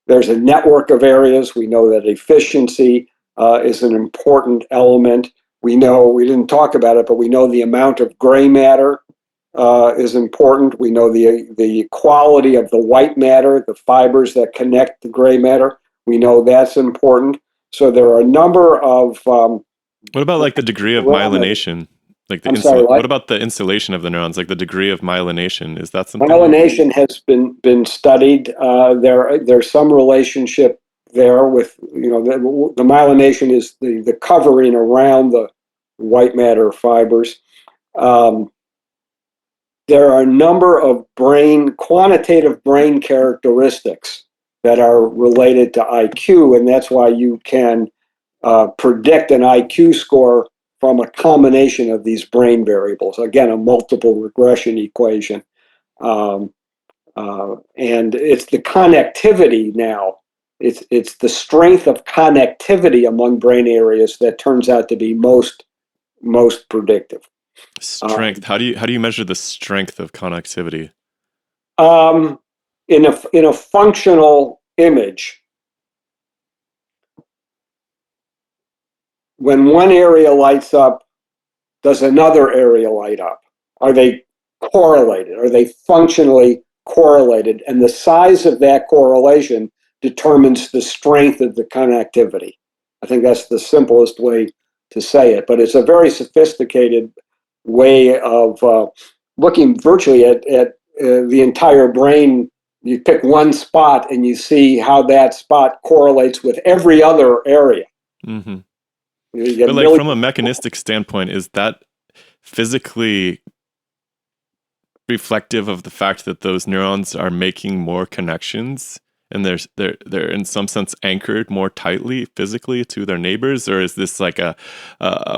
there's a network of areas. We know that efficiency is an important element. We know, we didn't talk about it, but we know the amount of gray matter is important. We know the quality of the white matter, the fibers that connect the gray matter. We know that's important. So there are a number of... what about like the degree of myelination? Like what about the insulation of the neurons, like the degree of myelination? Is that something? Myelination has been studied. There's some relationship there with, the myelination is the covering around the white matter fibers. There are a number of quantitative brain characteristics that are related to IQ, and that's why you can predict an IQ score from a combination of these brain variables. Again, a multiple regression equation. And it's the connectivity now. It's the strength of connectivity among brain areas that turns out to be most predictive. Strength. How do you measure the strength of connectivity? In a functional image, when one area lights up, does another area light up? Are they correlated? Are they functionally correlated? And the size of that correlation determines the strength of the connectivity. I think that's the simplest way to say it, but it's a very sophisticated way of looking virtually at the entire brain. You pick one spot and you see how that spot correlates with every other area. Mm-hmm. But like from a mechanistic standpoint, is that physically reflective of the fact that those neurons are making more connections and they're in some sense anchored more tightly physically to their neighbors? Or is this like a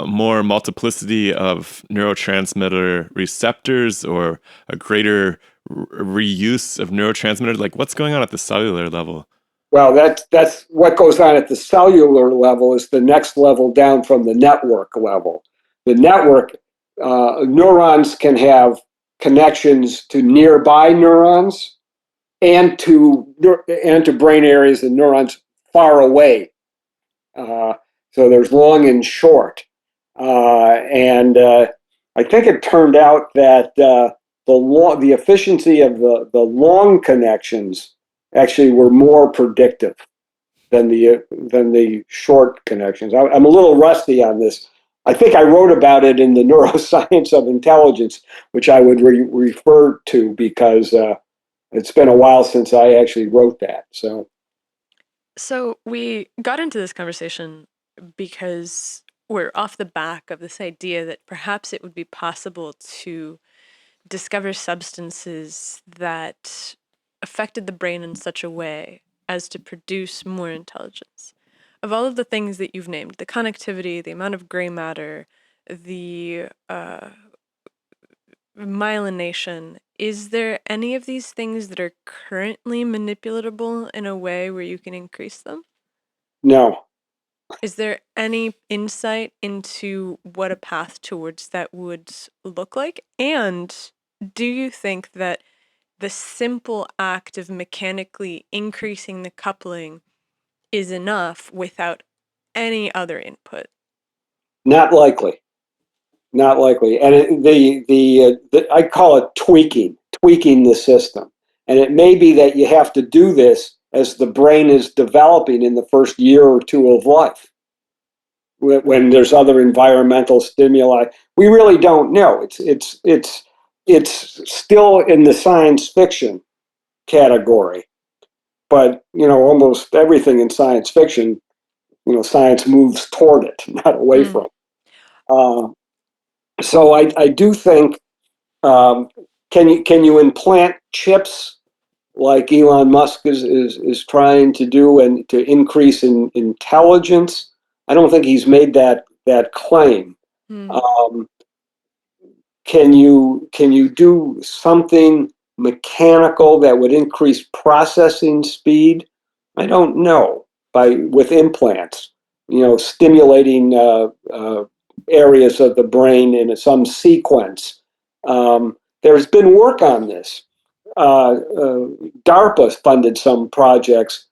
more multiplicity of neurotransmitter receptors or a greater reuse of neurotransmitters? Like what's going on at the cellular level? Well, that's what goes on at the cellular level is the next level down from the network level. The network, neurons can have connections to nearby neurons and to brain areas and neurons far away. So there's long and short. And I think it turned out that the efficiency of the long connections actually were more predictive than the short connections. I'm a little rusty on this, I think I wrote about it in the Neuroscience of Intelligence, which I would refer to because it's been a while since I actually wrote that. So we got into this conversation because we're off the back of this idea that perhaps it would be possible to discover substances that affected the brain in such a way as to produce more intelligence. Of all of the things that you've named, the connectivity, the amount of gray matter, the myelination, is there any of these things that are currently manipulatable in a way where you can increase them? No. Is there any insight into what a path towards that would look like? And do you think that the simple act of mechanically increasing the coupling is enough without any other input? Not likely. Not likely. And I call it tweaking the system. And it may be that you have to do this as the brain is developing in the first year or two of life, when there's other environmental stimuli. We really don't know. It's still in the science fiction category, but almost everything in science fiction, science moves toward it, not away from it. So I do think, can you implant chips like Elon Musk is trying to do, and to increase in intelligence? I don't think he's made that claim. Um, can you do something mechanical that would increase processing speed? I don't know. With implants, stimulating areas of the brain in some sequence. There's been work on this. DARPA funded some projects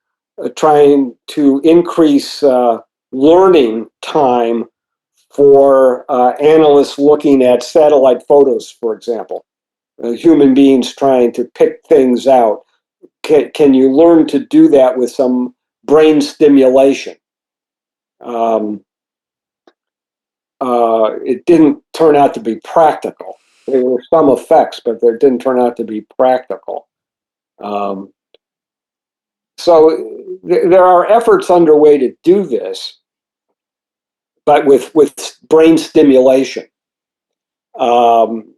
trying to increase learning time for analysts looking at satellite photos, for example. Human beings trying to pick things out. Can you learn to do that with some brain stimulation? It didn't turn out to be practical. There were some effects, but they didn't turn out to be practical. So there are efforts underway to do this, but with brain stimulation. And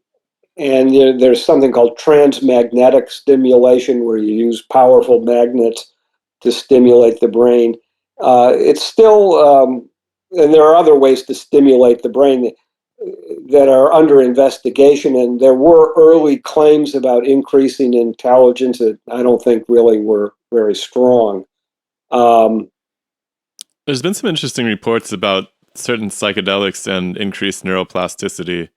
there's something called transmagnetic stimulation, where you use powerful magnets to stimulate the brain. It's still, and there are other ways to stimulate the brain that are under investigation. And there were early claims about increasing intelligence that I don't think really were very strong. There's been some interesting reports about certain psychedelics and increased neuroplasticity.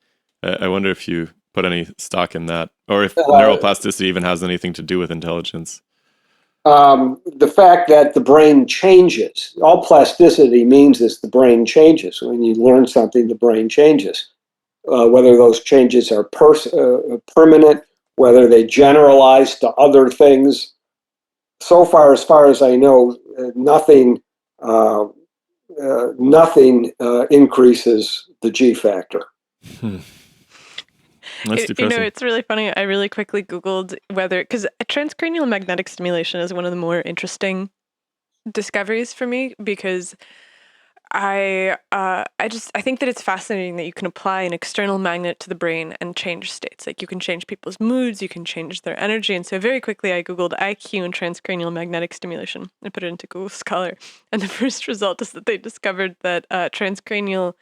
I wonder if you put any stock in that, or if neuroplasticity even has anything to do with intelligence. The fact that the brain changes. All plasticity means is the brain changes. When you learn something, the brain changes. Whether those changes are permanent, whether they generalize to other things. So far as I know, nothing increases the G factor. That's depressing. It's really funny. I really quickly Googled because transcranial magnetic stimulation is one of the more interesting discoveries for me, because I think that it's fascinating that you can apply an external magnet to the brain and change states. Like, you can change people's moods, you can change their energy. And so very quickly I Googled IQ and transcranial magnetic stimulation and put it into Google Scholar. And the first result is that they discovered that transcranial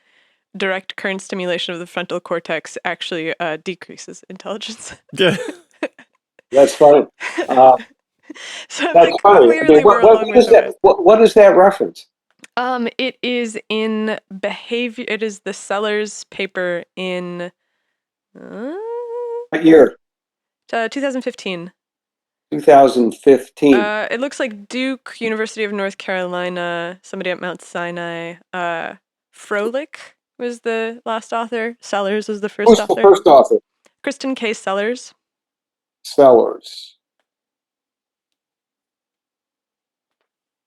direct current stimulation of the frontal cortex actually decreases intelligence. Yeah. That's funny. So That's funny. clearly What is that reference? It is in behavior. It is the Sellers paper in What year? 2015. 2015. It looks like Duke, University of North Carolina, somebody at Mount Sinai. Froelich was the last author. Sellers was the first Who's author. the first author? Kristen K. Sellers.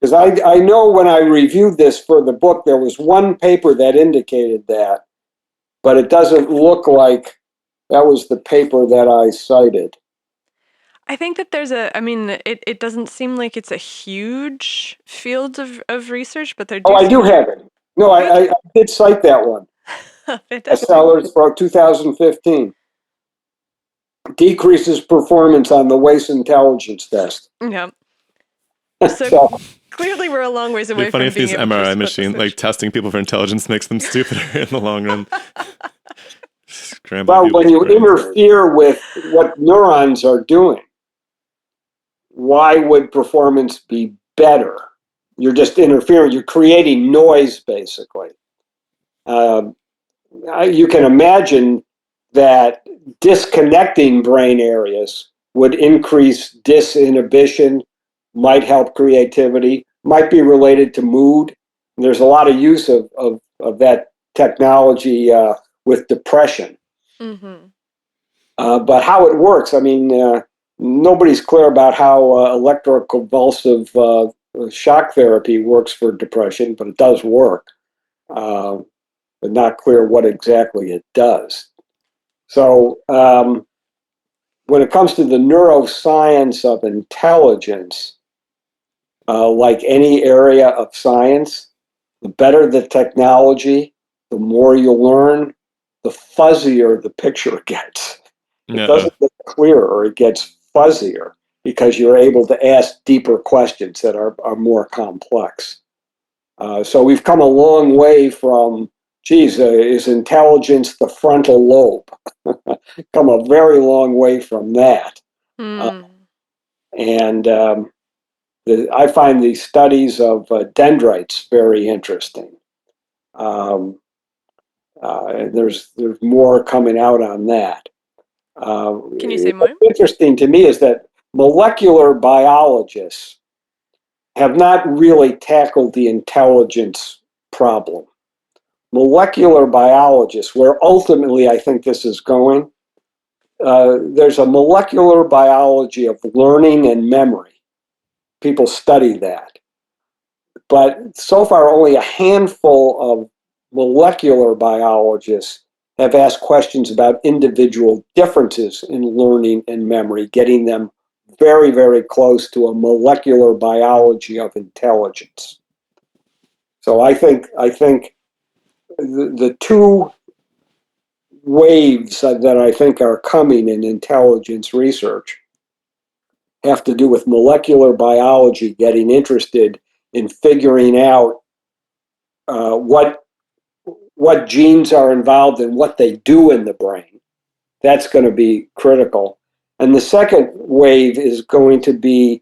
Because I know when I reviewed this for the book, there was one paper that indicated that, but it doesn't look like that was the paper that I cited. I think that it doesn't seem like it's a huge field of research, but there do I seem do have it. No, I did cite that one. fantastic. Bestsellers for 2015. Decreases performance on the Waste Intelligence test. Yeah. So, So clearly we're a long ways It'd away be funny from if being these able to MRI split machine, this like testing people for intelligence, makes them stupider in the long run. well, when you interfere with what neurons are doing, why would performance be better? You're just interfering. You're creating noise, basically. You can imagine that disconnecting brain areas would increase disinhibition, might help creativity, might be related to mood. There's a lot of use of that technology with depression. Mm-hmm. But how it works, I mean, nobody's clear about how electroconvulsive shock therapy works for depression, but it does work. But not clear what exactly it does. So when it comes to the neuroscience of intelligence, like any area of science, the better the technology, the more you learn, the fuzzier the picture gets. It doesn't get clearer, it gets fuzzier because you're able to ask deeper questions that are more complex. So we've come a long way from, is intelligence the frontal lobe? Come a very long way from that. And I find the studies of dendrites very interesting. And there's more coming out on that. Can you say more? What's interesting to me is that molecular biologists have not really tackled the intelligence problem. Molecular biologists, where ultimately I think this is going, there's a molecular biology of learning and memory. People study that. But so far, only a handful of molecular biologists have asked questions about individual differences in learning and memory, getting them very, very close to a molecular biology of intelligence. So I think the two waves that I think are coming in intelligence research have to do with molecular biology getting interested in figuring out what genes are involved in what they do in the brain. That's going to be critical. And the second wave is going to be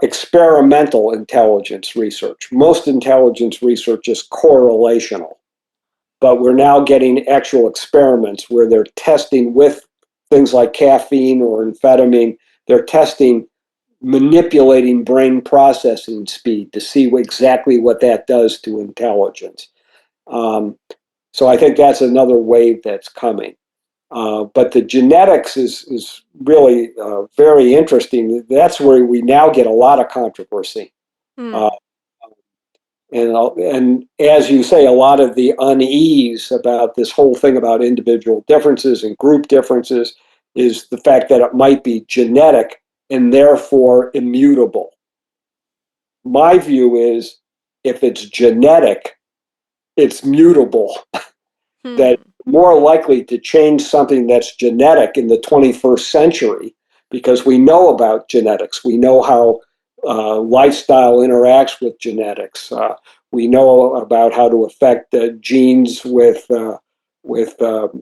experimental intelligence research. Most intelligence research is correlational, but we're now getting actual experiments where they're testing with things like caffeine or amphetamine. They're testing manipulating brain processing speed to see exactly what that does to intelligence. So I think that's another wave that's coming. But the genetics is really very interesting. That's where we now get a lot of controversy. And as you say, a lot of the unease about this whole thing about individual differences and group differences is the fact that it might be genetic and therefore immutable. My view is if it's genetic, it's mutable. That more likely to change something that's genetic in the 21st century because we know about genetics. We know how lifestyle interacts with genetics. We know about how to affect genes with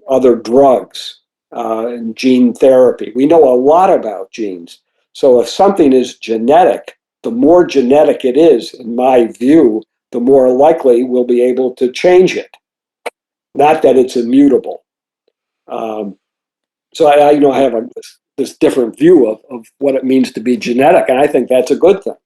other drugs and gene therapy. We know a lot about genes. So if something is genetic, the more genetic it is, in my view, the more likely we'll be able to change it. Not that it's immutable. So I have this different view of what it means to be genetic, and I think that's a good thing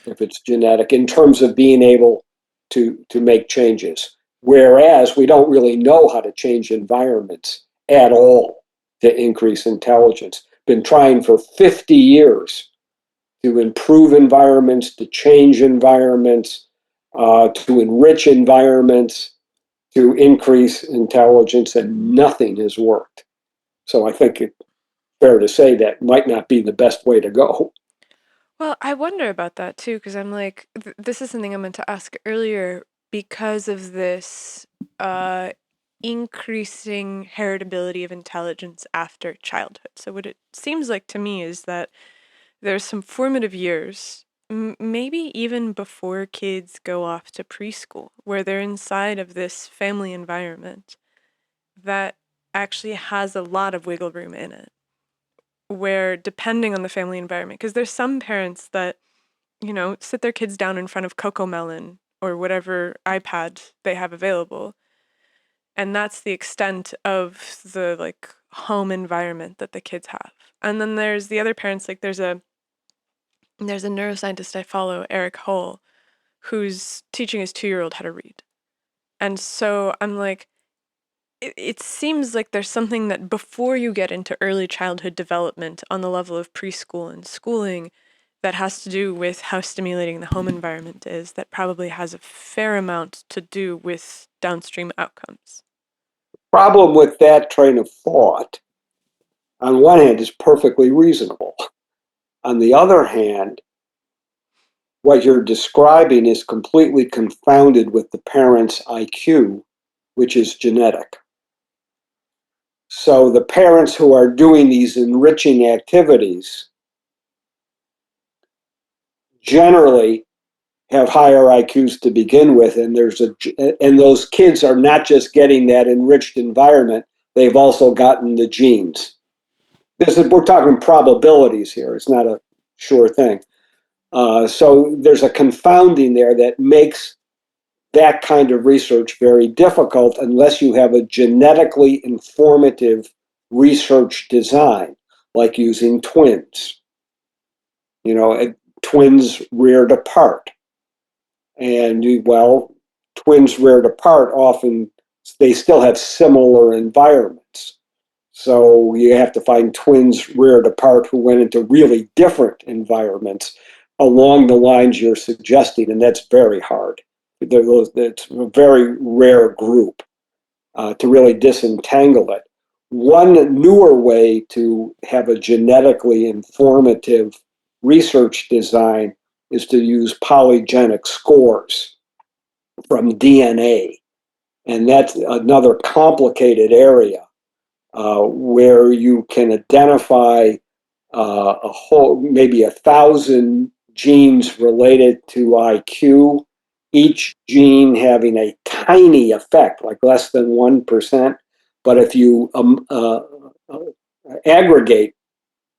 if it's genetic in terms of being able to make changes. Whereas we don't really know how to change environments at all to increase intelligence. Been trying for 50 years to improve environments, to change environments, to enrich environments, to increase intelligence, and nothing has worked. So I think it's fair to say that might not be the best way to go. Well, I wonder about that too, because I'm like, this is something I meant to ask earlier because of this increasing heritability of intelligence after childhood. So, what it seems like to me is that there's some formative years, maybe even before kids go off to preschool, where they're inside of this family environment that actually has a lot of wiggle room in it, where depending on the family environment, because there's some parents that, you know, sit their kids down in front of Coco Melon or whatever iPad they have available, and that's the extent of the like home environment that the kids have. And then there's the other parents, like there's a neuroscientist I follow, Eric Hull, who's teaching his 2-year-old how to read. And so I'm like, it seems like there's something that before you get into early childhood development on the level of preschool and schooling that has to do with how stimulating the home environment is, that probably has a fair amount to do with downstream outcomes. Problem with that train of thought, on one hand, is perfectly reasonable. On the other hand, what you're describing is completely confounded with the parent's IQ, which is genetic. So the parents who are doing these enriching activities generally have higher IQs to begin with, and those kids are not just getting that enriched environment, they've also gotten the genes. We're talking probabilities here. It's not a sure thing. So there's a confounding there that makes that kind of research very difficult unless you have a genetically informative research design, like using twins. You know, twins reared apart. And twins reared apart often, they still have similar environments. So you have to find twins reared apart who went into really different environments along the lines you're suggesting, and that's very hard. It's a very rare group to really disentangle it. One newer way to have a genetically informative research design is to use polygenic scores from DNA. And that's another complicated area where you can identify maybe 1,000 genes related to IQ, each gene having a tiny effect, like less than 1%. But if you aggregate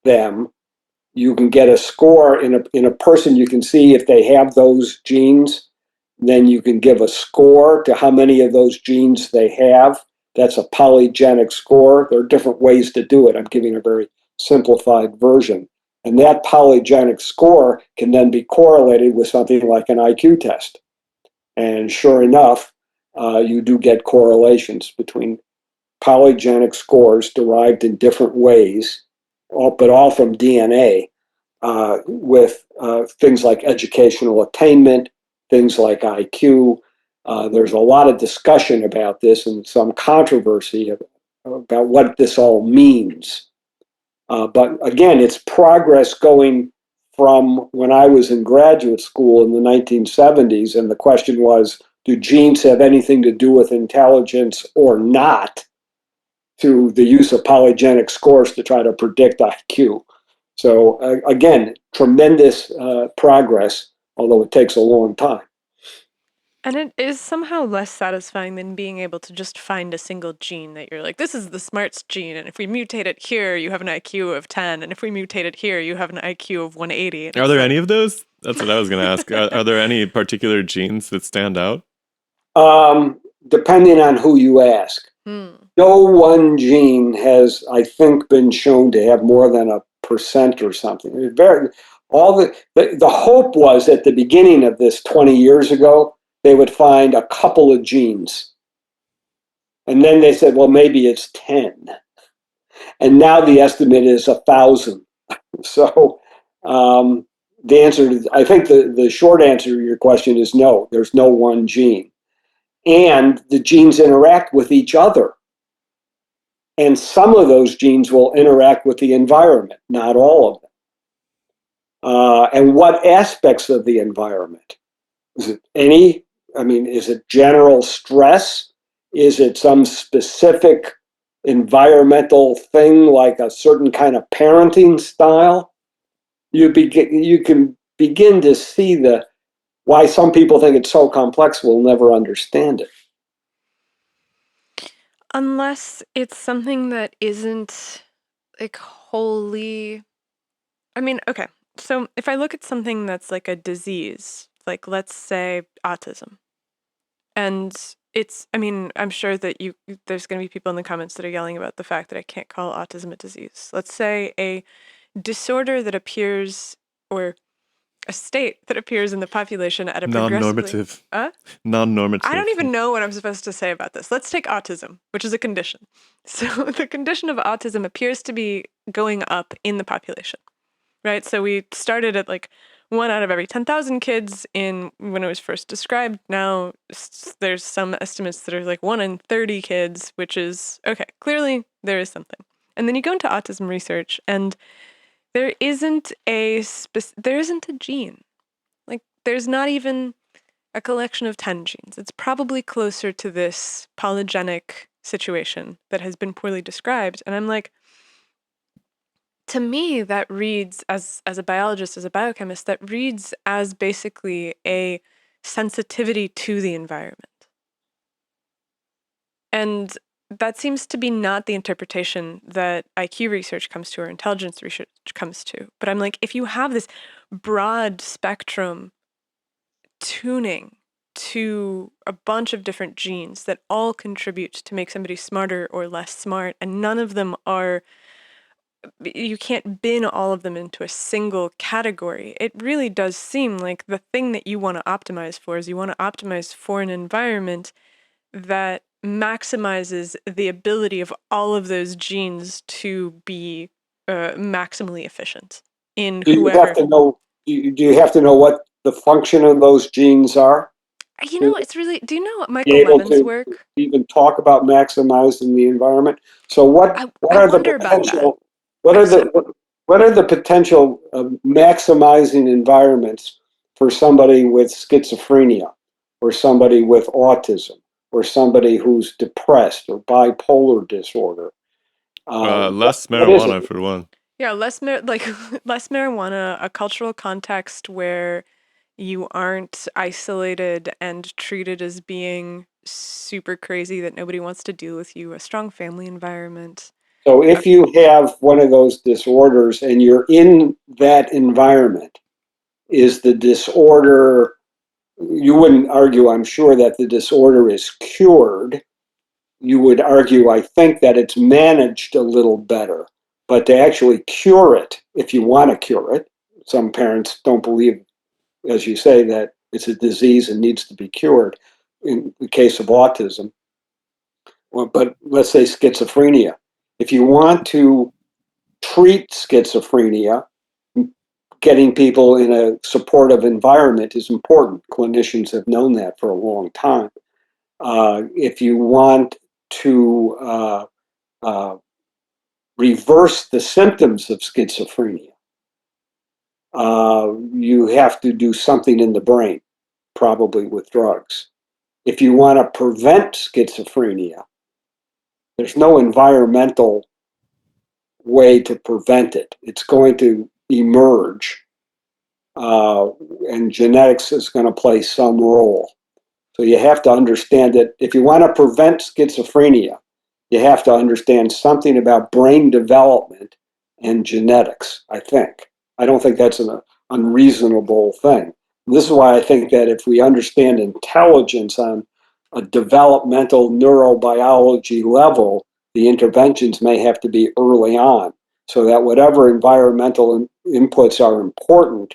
them, you can get a score in a person. You can see if they have those genes. Then you can give a score to how many of those genes they have. That's a polygenic score. There are different ways to do it. I'm giving a very simplified version. And that polygenic score can then be correlated with something like an IQ test. And sure enough, you do get correlations between polygenic scores derived in different ways, but all from DNA, with things like educational attainment, things like IQ. There's a lot of discussion about this and some controversy about what this all means. But again, it's progress going from when I was in graduate school in the 1970s, and the question was, do genes have anything to do with intelligence or not, to the use of polygenic scores to try to predict IQ. So again, tremendous progress, although it takes a long time. And it is somehow less satisfying than being able to just find a single gene that you're like, this is the smarts gene, and if we mutate it here, you have an IQ of 10, and if we mutate it here, you have an IQ of 180. Are there any of those? That's what I was going to ask. Are there any particular genes that stand out? Depending on who you ask. No one gene has, I think, been shown to have more than 1% or something. The hope was at the beginning of this 20 years ago, they would find a couple of genes. And then they said, well, maybe it's 10. And now the estimate is 1,000. So I think the short answer to your question is no, there's no one gene. And the genes interact with each other. And some of those genes will interact with the environment, not all of them. And what aspects of the environment? Is it is it general stress? Is it some specific environmental thing like a certain kind of parenting style? You can begin to see why some people think it's so complex we'll never understand it. Unless it's something that isn't like wholly. I mean, okay. So if I look at something that's like a disease, like let's say autism, and I'm sure that there's going to be people in the comments that are yelling about the fact that I can't call autism a disease. Let's say a disorder that appears, or a state that appears in the population at a Non-normative. Non-normative. I don't even know what I'm supposed to say about this. Let's take autism, which is a condition. So the condition of autism appears to be going up in the population, right? So we started at like 1 out of every 10,000 kids when it was first described. Now there's some estimates that are like 1 in 30 kids, which is, okay, clearly there is something. And then you go into autism research and there isn't a gene. Like there's not even a collection of 10 genes. It's probably closer to this polygenic situation that has been poorly described. And I'm like, to me, that reads, as a biologist, as a biochemist, that reads as basically a sensitivity to the environment. And that seems to be not the interpretation that IQ research comes to or intelligence research comes to. But I'm like, if you have this broad spectrum tuning to a bunch of different genes that all contribute to make somebody smarter or less smart, and none of them are, you can't bin all of them into a single category. It really does seem like the thing that you want to optimize for is you want to optimize for an environment that maximizes the ability of all of those genes to be maximally efficient in Do whoever. do you have to know what the function of those genes are? It's really, do you know what Be Michael able Levin's to work? even talk about maximizing the environment. So what I are the wonder about that. potential? What are the potential maximizing environments for somebody with schizophrenia, or somebody with autism, or somebody who's depressed or bipolar disorder? Less What is marijuana it? for one. Yeah, less less marijuana, a cultural context where you aren't isolated and treated as being super crazy that nobody wants to deal with you, a strong family environment. So if you have one of those disorders and you're in that environment, is the disorder, you wouldn't argue, I'm sure, that the disorder is cured. You would argue, I think, that it's managed a little better. But to actually cure it, if you want to cure it, some parents don't believe, as you say, that it's a disease and needs to be cured in the case of autism. Well, but let's say schizophrenia. If you want to treat schizophrenia, getting people in a supportive environment is important. Clinicians have known that for a long time. If you want to reverse the symptoms of schizophrenia, you have to do something in the brain, probably with drugs. If you want to prevent schizophrenia, there's no environmental way to prevent it. It's going to emerge, and genetics is going to play some role. So you have to understand that if you want to prevent schizophrenia, you have to understand something about brain development and genetics, I think. I don't think that's an unreasonable thing. This is why I think that if we understand intelligence on a developmental neurobiology level, the interventions may have to be early on, so that whatever environmental inputs are important,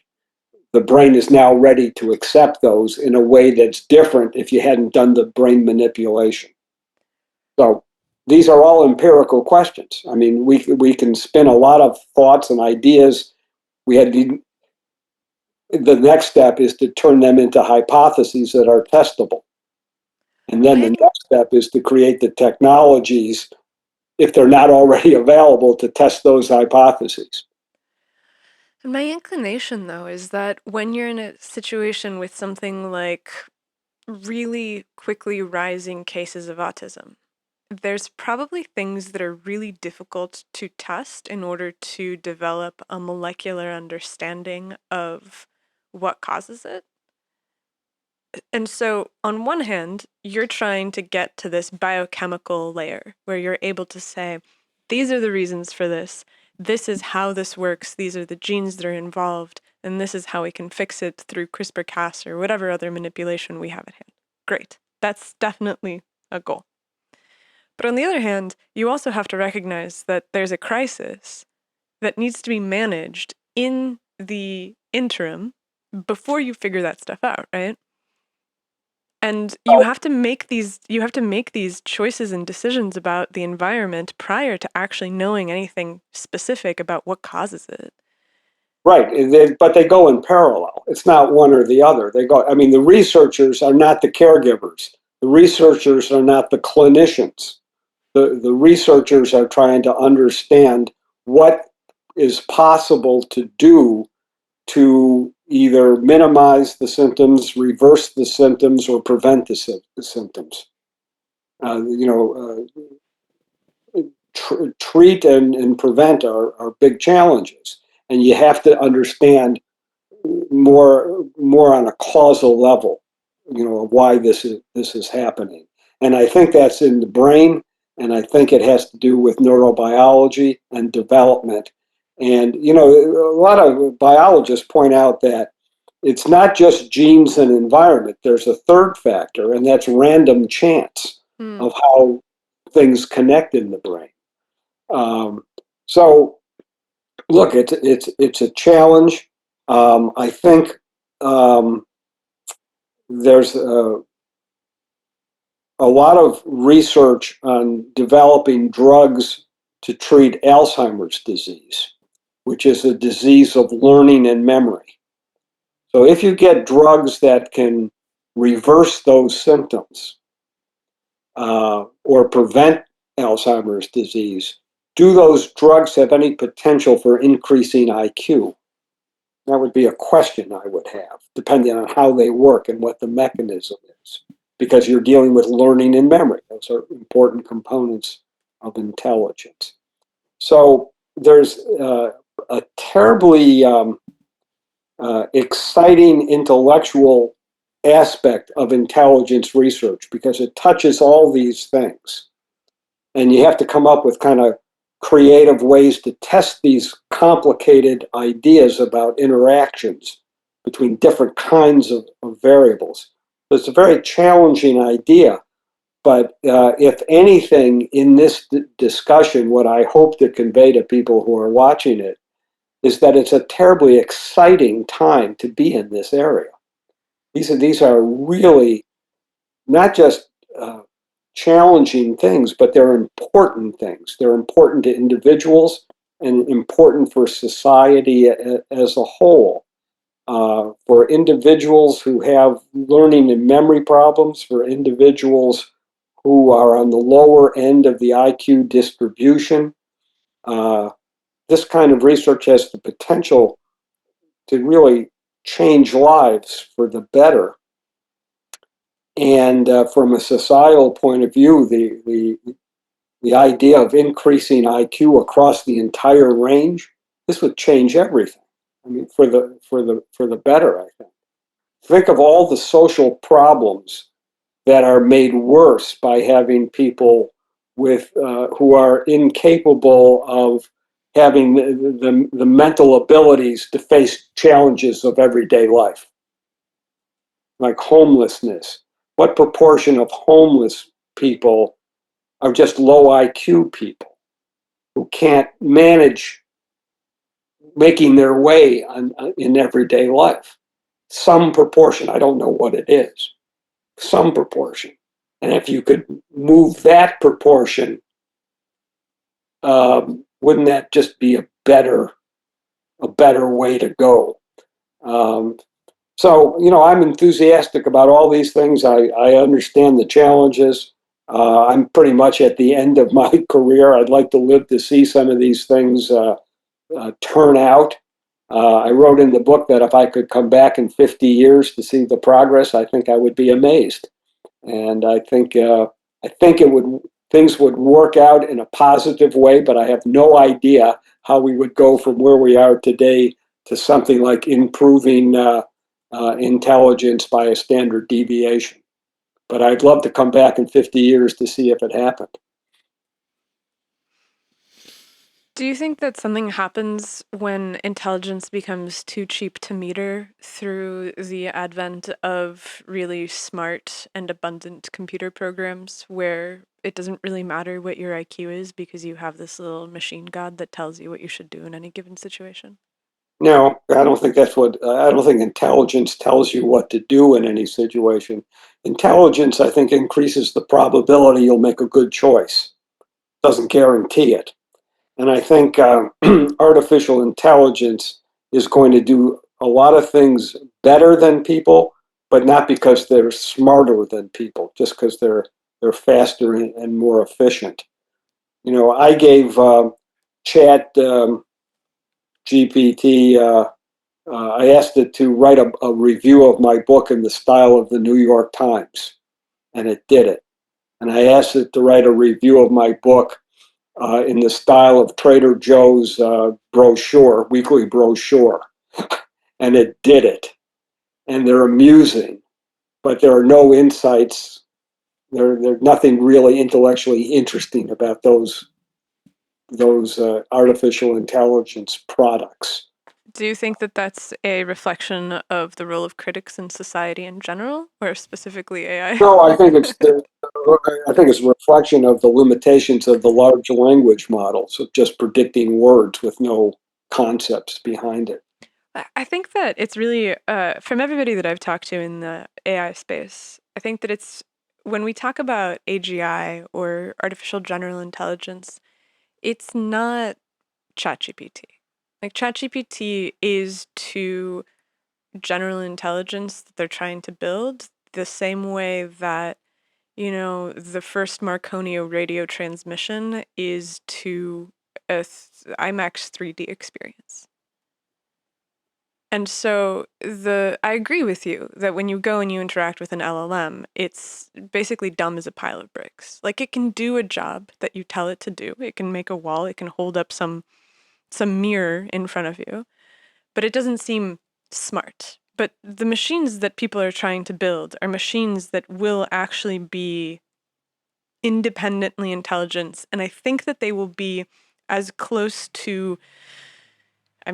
the brain is now ready to accept those in a way that's different if you hadn't done the brain manipulation. So these are all empirical questions. I mean, we can spin a lot of thoughts and ideas. We had the next step is to turn them into hypotheses that are testable. And then the next step is to create the technologies, if they're not already available, to test those hypotheses. And my inclination, though, is that when you're in a situation with something like really quickly rising cases of autism, there's probably things that are really difficult to test in order to develop a molecular understanding of what causes it. And so, on one hand, you're trying to get to this biochemical layer where you're able to say, these are the reasons for this. This is how this works. These are the genes that are involved. And this is how we can fix it through CRISPR-Cas or whatever other manipulation we have at hand. Great. That's definitely a goal. But on the other hand, you also have to recognize that there's a crisis that needs to be managed in the interim before you figure that stuff out, right? And you have to make these choices and decisions about the environment prior to actually knowing anything specific about what causes it. Right, but they go in parallel. It's not one or the other. They go. I mean, the researchers are not the caregivers. The researchers are not the clinicians. The researchers are trying to understand what is possible to do to either minimize the symptoms, reverse the symptoms, or prevent the symptoms. Treat and prevent are big challenges, and you have to understand more on a causal level, of why this is happening. And I think that's in the brain, and I think it has to do with neurobiology and development. And a lot of biologists point out that it's not just genes and environment. There's a third factor, and that's random chance of how things connect in the brain. So, look, it's a challenge. I think there's a lot of research on developing drugs to treat Alzheimer's disease, which is a disease of learning and memory. So if you get drugs that can reverse those symptoms or prevent Alzheimer's disease, do those drugs have any potential for increasing IQ? That would be a question I would have, depending on how they work and what the mechanism is, because you're dealing with learning and memory. Those are important components of intelligence. So there's a terribly exciting intellectual aspect of intelligence research because it touches all these things. And you have to come up with kind of creative ways to test these complicated ideas about interactions between different kinds of variables. So it's a very challenging idea, but if anything in this discussion, what I hope to convey to people who are watching it is that it's a terribly exciting time to be in this area. These are really not just challenging things, but they're important things. They're important to individuals and important for society as a whole. For individuals who have learning and memory problems, for individuals who are on the lower end of the IQ distribution, this kind of research has the potential to really change lives for the better. And from a societal point of view, the idea of increasing IQ across the entire range, this would change everything. I mean, for the better, I think. Think of all the social problems that are made worse by having people with who are incapable of having the mental abilities to face challenges of everyday life, like homelessness. What proportion of homeless people are just low IQ people who can't manage making their way in everyday life? Some proportion, I don't know what it is, some proportion. And if you could move that proportion, wouldn't that just be a better way to go? So, I'm enthusiastic about all these things. I understand the challenges. I'm pretty much at the end of my career. I'd like to live to see some of these things turn out. I wrote in the book that if I could come back in 50 years to see the progress, I think I would be amazed. And I think things would work out in a positive way, but I have no idea how we would go from where we are today to something like improving intelligence by a standard deviation. But I'd love to come back in 50 years to see if it happened. Do you think that something happens when intelligence becomes too cheap to meter through the advent of really smart and abundant computer programs where it doesn't really matter what your IQ is because you have this little machine god that tells you what you should do in any given situation? No, I don't think I don't think intelligence tells you what to do in any situation. Intelligence, I think, increases the probability you'll make a good choice. Doesn't guarantee it. And I think artificial intelligence is going to do a lot of things better than people, but not because they're smarter than people, just because they're faster and more efficient. I gave Chat GPT. I asked it to write a review of my book in the style of the New York Times, and it did it. And I asked it to write a review of my book in the style of Trader Joe's weekly brochure, and it did it. And they're amusing, but there are no insights. There's nothing really intellectually interesting about those artificial intelligence products. Do you think that that's a reflection of the role of critics in society in general, or specifically AI? No, I think it's a reflection of the limitations of the large language models of just predicting words with no concepts behind it. I think that it's really, from everybody that I've talked to in the AI space, I think that it's when we talk about AGI or artificial general intelligence, it's not ChatGPT. Like ChatGPT is to general intelligence that they're trying to build the same way that, the first Marconi radio transmission is to a IMAX 3D experience. And so I agree with you that when you go and you interact with an LLM, it's basically dumb as a pile of bricks. Like it can do a job that you tell it to do. It can make a wall. It can hold up some mirror in front of you, but it doesn't seem smart. But the machines that people are trying to build are machines that will actually be independently intelligent, and I think that they will be as close to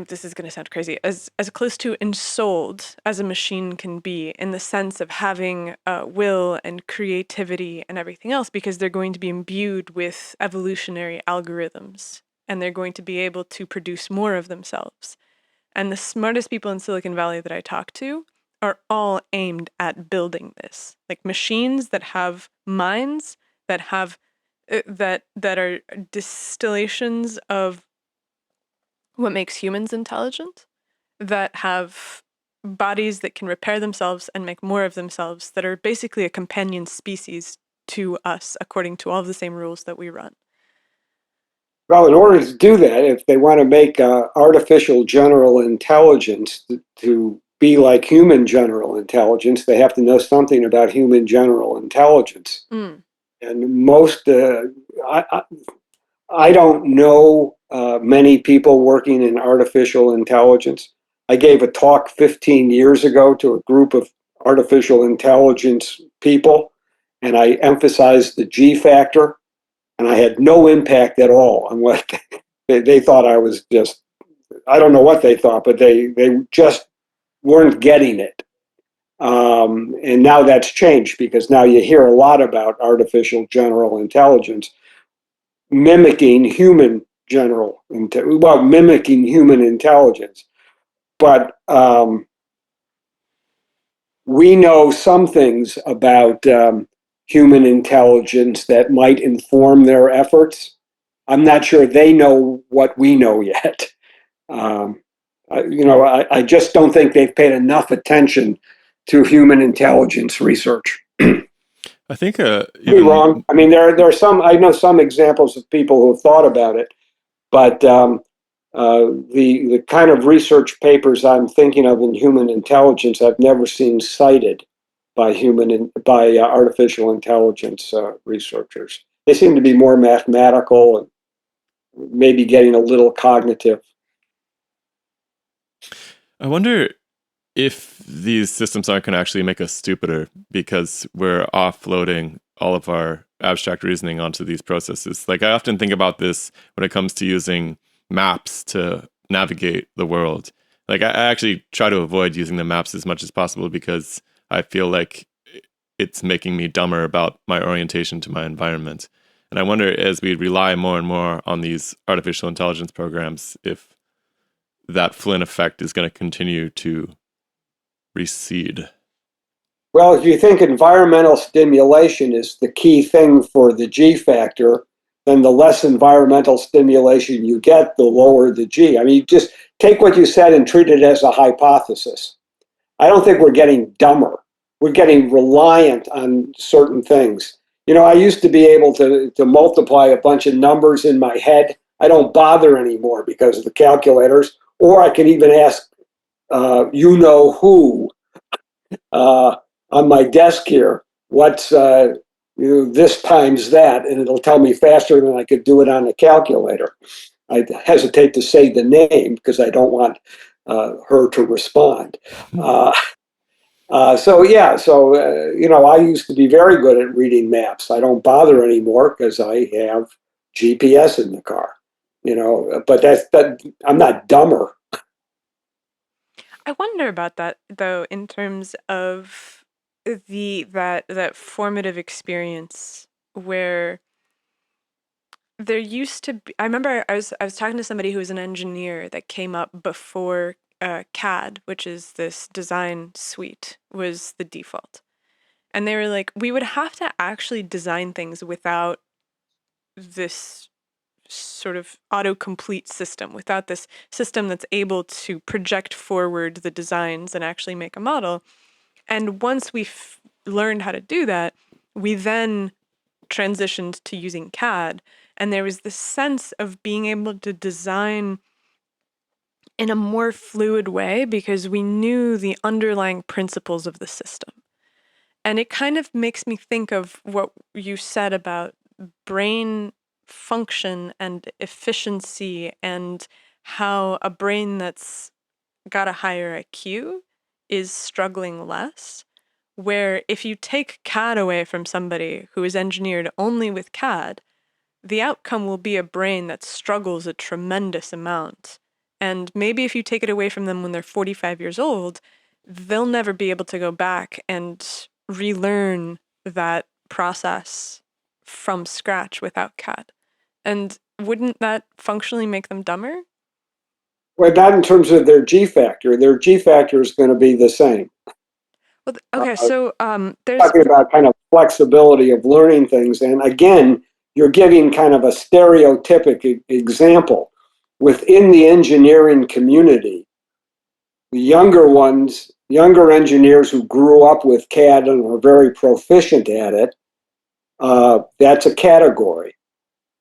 this is going to sound crazy, as close to ensouled as a machine can be in the sense of having will and creativity and everything else, because they're going to be imbued with evolutionary algorithms and they're going to be able to produce more of themselves. And the smartest people in Silicon Valley that I talk to are all aimed at building this, like machines that have minds, that have that are distillations of what makes humans intelligent, that have bodies that can repair themselves and make more of themselves, that are basically a companion species to us according to all of the same rules that we run. Well, in order to do that, if they want to make artificial general intelligence to be like human general intelligence, they have to know something about human general intelligence. Mm. And most, I don't know many people working in artificial intelligence. I gave a talk 15 years ago to a group of artificial intelligence people, and I emphasized the G factor, and I had no impact at all on what they thought I was just, I don't know what they thought, but they just weren't getting it. And now that's changed because now you hear a lot about artificial general intelligence mimicking human mimicking human intelligence. But we know some things about human intelligence that might inform their efforts. I'm not sure they know what we know yet. I just don't think they've paid enough attention to human intelligence research. I think Be wrong. I mean, there are some. I know some examples of people who have thought about it, but the kind of research papers I'm thinking of in human intelligence, I've never seen cited by artificial intelligence researchers. They seem to be more mathematical and maybe getting a little cognitive. I wonder if these systems aren't going to actually make us stupider because we're offloading all of our abstract reasoning onto these processes. Like I often think about this when it comes to using maps to navigate the world. Like I actually try to avoid using the maps as much as possible because I feel like it's making me dumber about my orientation to my environment. And I wonder, as we rely more and more on these artificial intelligence programs, if that Flynn effect is going to continue to recede. Well, if you think environmental stimulation is the key thing for the G factor, then the less environmental stimulation you get, the lower the G. I mean, you just take what you said and treat it as a hypothesis. I don't think we're getting dumber. We're getting reliant on certain things. I used to be able to multiply a bunch of numbers in my head. I don't bother anymore because of the calculators, or I can even ask who on my desk here, what's this times that, and it'll tell me faster than I could do it on a calculator. I hesitate to say the name because I don't want her to respond. I used to be very good at reading maps. I don't bother anymore because I have GPS in the car. But I'm not dumber. I wonder about that though, in terms of that formative experience where there used to be. I remember I was talking to somebody who was an engineer that came up before CAD, which is this design suite, was the default, and they were like, we would have to actually design things without this sort of autocomplete system, without this system that's able to project forward the designs and actually make a model. And once we've learned how to do that, we then transitioned to using CAD. And there was this sense of being able to design in a more fluid way because we knew the underlying principles of the system. And it kind of makes me think of what you said about brain function and efficiency, and how a brain that's got a higher IQ is struggling less. Where if you take CAD away from somebody who is engineered only with CAD, the outcome will be a brain that struggles a tremendous amount. And maybe if you take it away from them when they're 45 years old, they'll never be able to go back and relearn that process from scratch without CAD. And wouldn't that functionally make them dumber? Well, not in terms of their G factor. Their G factor is going to be the same. Well, okay, so there's talking about kind of flexibility of learning things. And again, you're giving kind of a stereotypic example. Within the engineering community, the younger engineers who grew up with CAD and are very proficient at it, that's a category.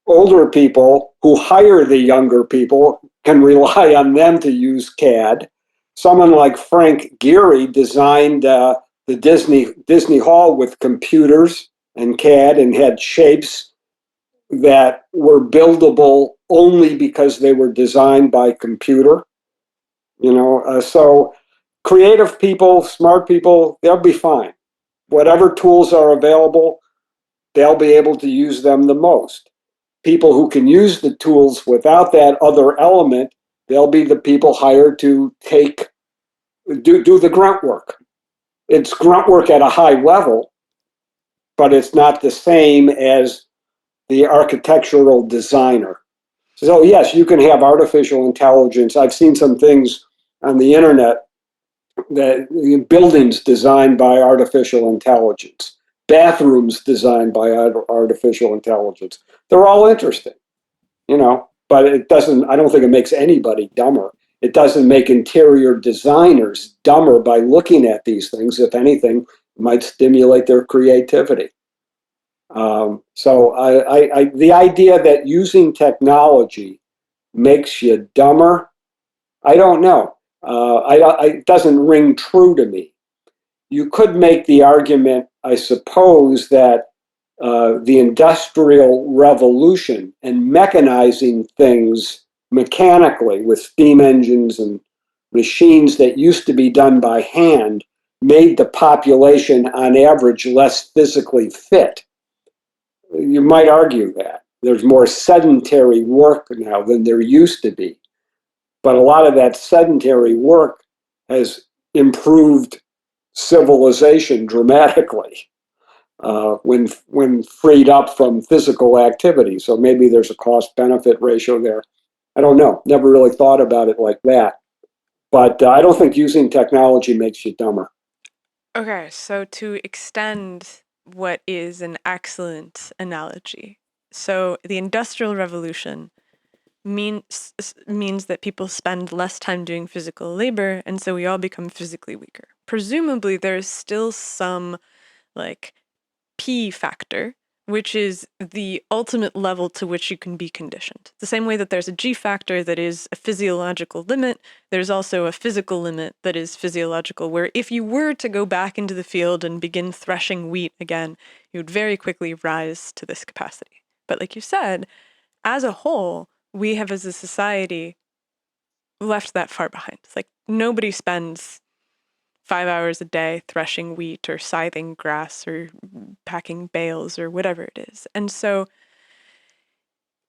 Older people who hire the younger people can rely on them to use CAD. Someone like Frank Gehry designed the Disney Hall with computers and CAD and had shapes that were buildable only because they were designed by computer. So creative people, smart people, they'll be fine. Whatever tools are available, they'll be able to use them the most. People who can use the tools without that other element, they'll be the people hired to do the grunt work. It's grunt work at a high level, but it's not the same as the architectural designer. So yes, you can have artificial intelligence. I've seen some things on the internet that buildings designed by artificial intelligence, bathrooms designed by artificial intelligence. They're all interesting, but it doesn't. I don't think it makes anybody dumber. It doesn't make interior designers dumber by looking at these things. If anything, it might stimulate their creativity. The idea that using technology makes you dumber, I don't know. It doesn't ring true to me. You could make the argument, I suppose, that the Industrial Revolution and mechanizing things mechanically with steam engines and machines that used to be done by hand made the population on average less physically fit. You might argue that. There's more sedentary work now than there used to be. But a lot of that sedentary work has improved civilization dramatically when freed up from physical activity. So maybe there's a cost-benefit ratio there. I don't know. Never really thought about it like that. But I don't think using technology makes you dumber. Okay, so to extend what is an excellent analogy, so the Industrial Revolution means that people spend less time doing physical labor, and so we all become physically weaker. Presumably, there's still some like P factor, which is the ultimate level to which you can be conditioned. The same way that there's a G factor that is a physiological limit, there's also a physical limit that is physiological, where if you were to go back into the field and begin threshing wheat again, you would very quickly rise to this capacity. But like you said, as a whole, we have as a society left that far behind. It's like nobody spends 5 hours a day threshing wheat or scything grass or packing bales or whatever it is. And so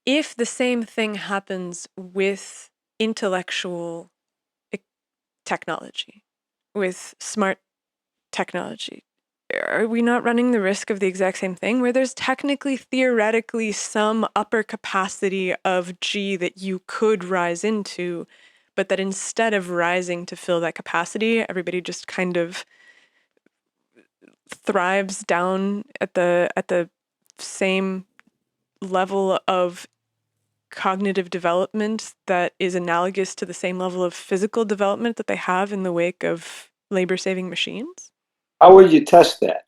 if the same thing happens with intellectual technology, with smart technology, are we not running the risk of the exact same thing where there's technically, theoretically, some upper capacity of G that you could rise into, but that instead of rising to fill that capacity, everybody just kind of thrives down at the same level of cognitive development that is analogous to the same level of physical development that they have in the wake of labor-saving machines? How would you test that?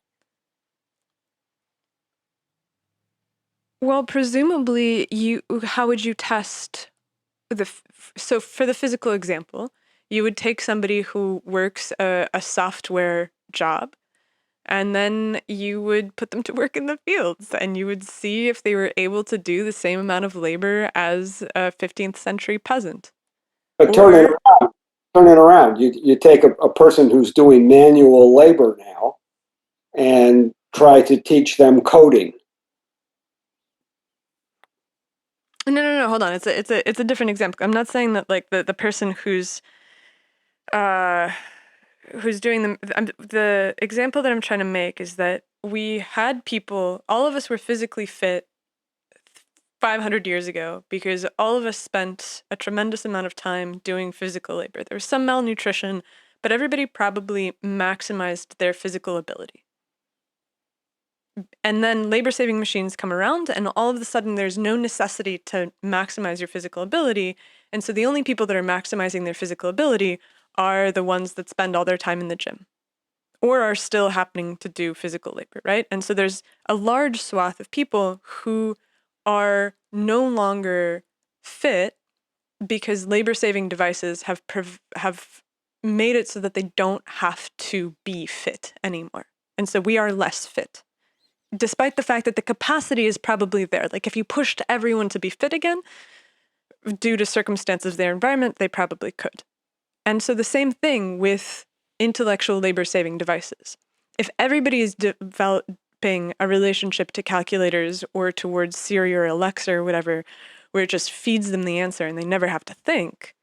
Well, presumably, how would you test so for the physical example, you would take somebody who works a software job, and then you would put them to work in the fields, and you would see if they were able to do the same amount of labor as a 15th century peasant. But turn it around. Turn it around. You take a person who's doing manual labor now and try to teach them coding. No, hold on. It's a different example. I'm not saying that like the person who's doing the example that I'm trying to make is that we had people, all of us were physically fit 500 years ago because all of us spent a tremendous amount of time doing physical labor. There was some malnutrition, but everybody probably maximized their physical ability. And then labor-saving machines come around, and all of a sudden there's no necessity to maximize your physical ability. And so the only people that are maximizing their physical ability are the ones that spend all their time in the gym or are still happening to do physical labor, right? And so there's a large swath of people who are no longer fit because labor-saving devices have made it so that they don't have to be fit anymore. And so we are less fit, despite the fact that the capacity is probably there. Like if you pushed everyone to be fit again, due to circumstances of their environment, they probably could. And so the same thing with intellectual labor-saving devices. If everybody is developing a relationship to calculators or towards Siri or Alexa or whatever, where it just feeds them the answer and they never have to think,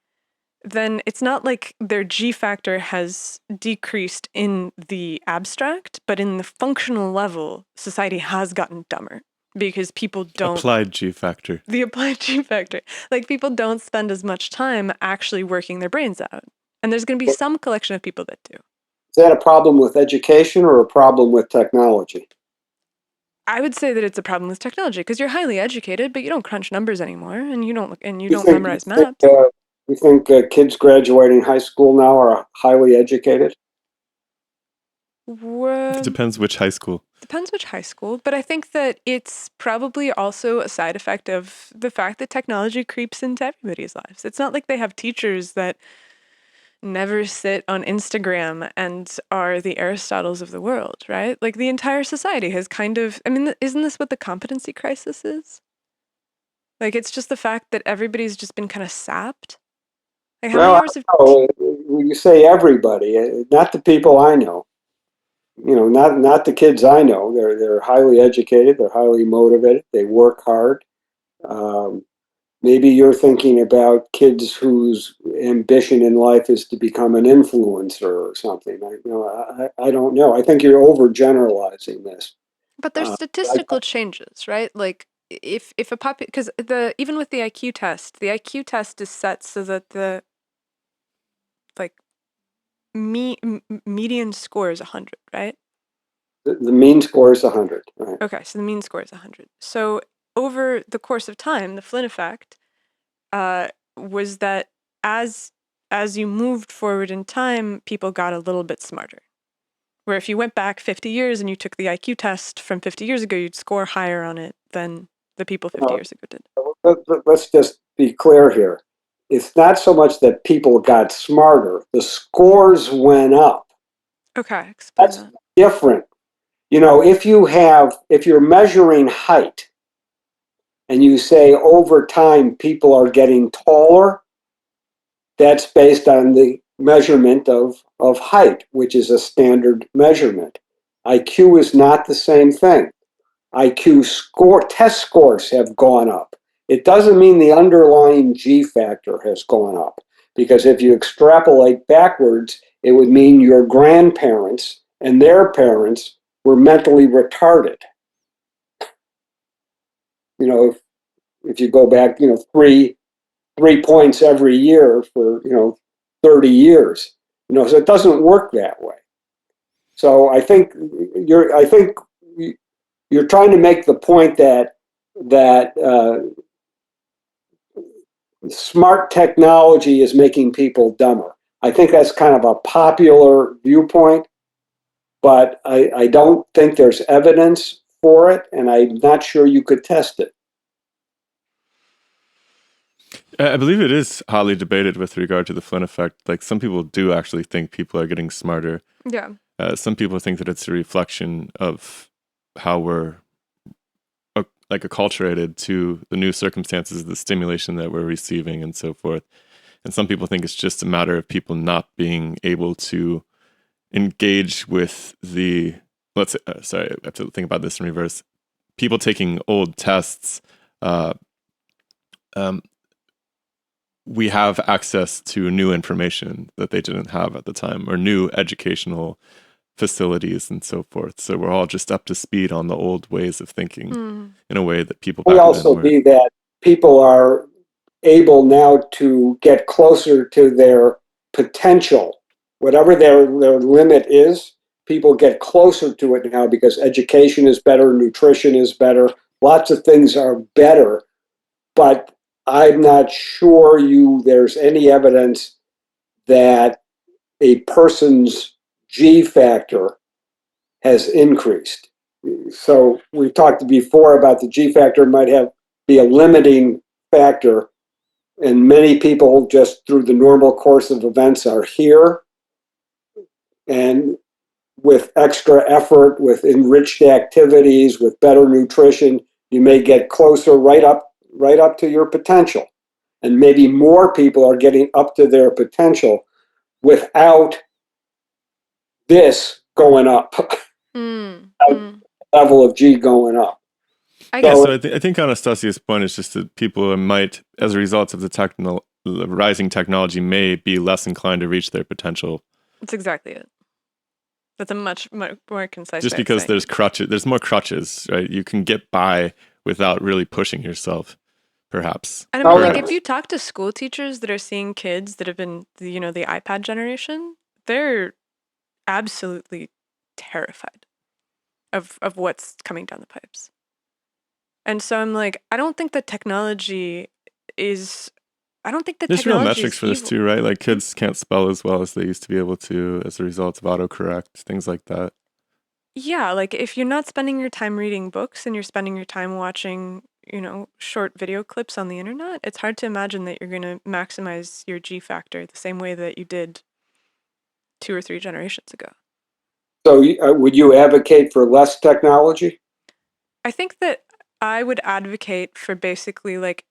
then it's not like their G factor has decreased in the abstract, but in the functional level, society has gotten dumber because people don't... Applied G factor. The applied G factor. Like people don't spend as much time actually working their brains out. And there's going to be some collection of people that do. Is that a problem with education or a problem with technology? I would say that it's a problem with technology because you're highly educated, but you don't crunch numbers anymore, and you don't You memorize maps. You think kids graduating high school now are highly educated? It depends which high school. Depends which high school, but I think that it's probably also a side effect of the fact that technology creeps into everybody's lives. It's not like they have teachers that never sit on Instagram and are the Aristotles of the world, right? Like the entire society has kind of, I mean, isn't this what the competency crisis is? Like it's just the fact that everybody's just been kind of sapped. Like how many Well, I hours of don't know. When you say everybody, not the people I know. Not the kids I know. They're highly educated. They're highly motivated. They work hard. Um, Maybe you're thinking about kids whose ambition in life is to become an influencer or something. I don't know. I think you're overgeneralizing this. But there's I, statistical changes, right? Like if a because the even with the IQ test is set so that the like median score is 100, right? the mean score is 100. Right? Okay, so the mean score is 100. So over the course of time, the Flynn effect was that as as you moved forward in time, people got a little bit smarter. Where if you went back 50 years and you took the IQ test from 50 years ago, you'd score higher on it than the people 50 Uh, years ago did. let's just be clear here. It's not so much that people got smarter; the scores went up. Okay, explain That's that. different. If you're measuring height and you say over time people are getting taller, that's based on the measurement of height, which is a standard measurement. IQ is not the same thing. Test scores have gone up. It doesn't mean the underlying G factor has gone up, because if you extrapolate backwards, it would mean your grandparents and their parents were mentally retarded. If you go back, three points every year for 30 years. So it doesn't work that way. So I think you're trying to make the point that smart technology is making people dumber. I think that's kind of a popular viewpoint, but I don't think there's evidence for it, and I'm not sure you could test it. I believe it is hotly debated with regard to the Flynn effect. Like some people do actually think people are getting smarter. Yeah. Some people think that it's a reflection of how we're acculturated to the new circumstances, the stimulation that we're receiving, and so forth. And some people think it's just a matter of people not being able to engage with the. Sorry, I have to think about this in reverse. People taking old tests. We have access to new information that they didn't have at the time, or new educational facilities and so forth. So we're all just up to speed on the old ways of thinking in a way that people May back also then were. be that people are able now to get closer to their potential, whatever their limit is. People get closer to it now because education is better, nutrition is better, lots of things are better. But I'm not sure there's any evidence that a person's G factor has increased. So we talked before about the G factor might be a limiting factor, and many people just through the normal course of events are here, and with extra effort, with enriched activities, with better nutrition, you may get closer right up to your potential. And maybe more people are getting up to their potential without this going up, level of G going up. So I think Anastasia's point is just that people might, as a result of the rising technology, may be less inclined to reach their potential. That's exactly it. That's a much more concise. Just because there's more crutches, right? You can get by without really pushing yourself, perhaps. And I mean, like, if you talk to school teachers that are seeing kids that have been, the iPad generation, they're absolutely terrified of what's coming down the pipes. And so I'm like, I don't think that technology is I don't think the There's real technology metrics is for this evil. too, right? Like kids can't spell as well as they used to be able to as a result of autocorrect, things like that. Yeah, like if you're not spending your time reading books and you're spending your time watching, short video clips on the internet, it's hard to imagine that you're going to maximize your G factor the same way that you did 2 or 3 generations ago. So, would you advocate for less technology? I think that I would advocate for basically like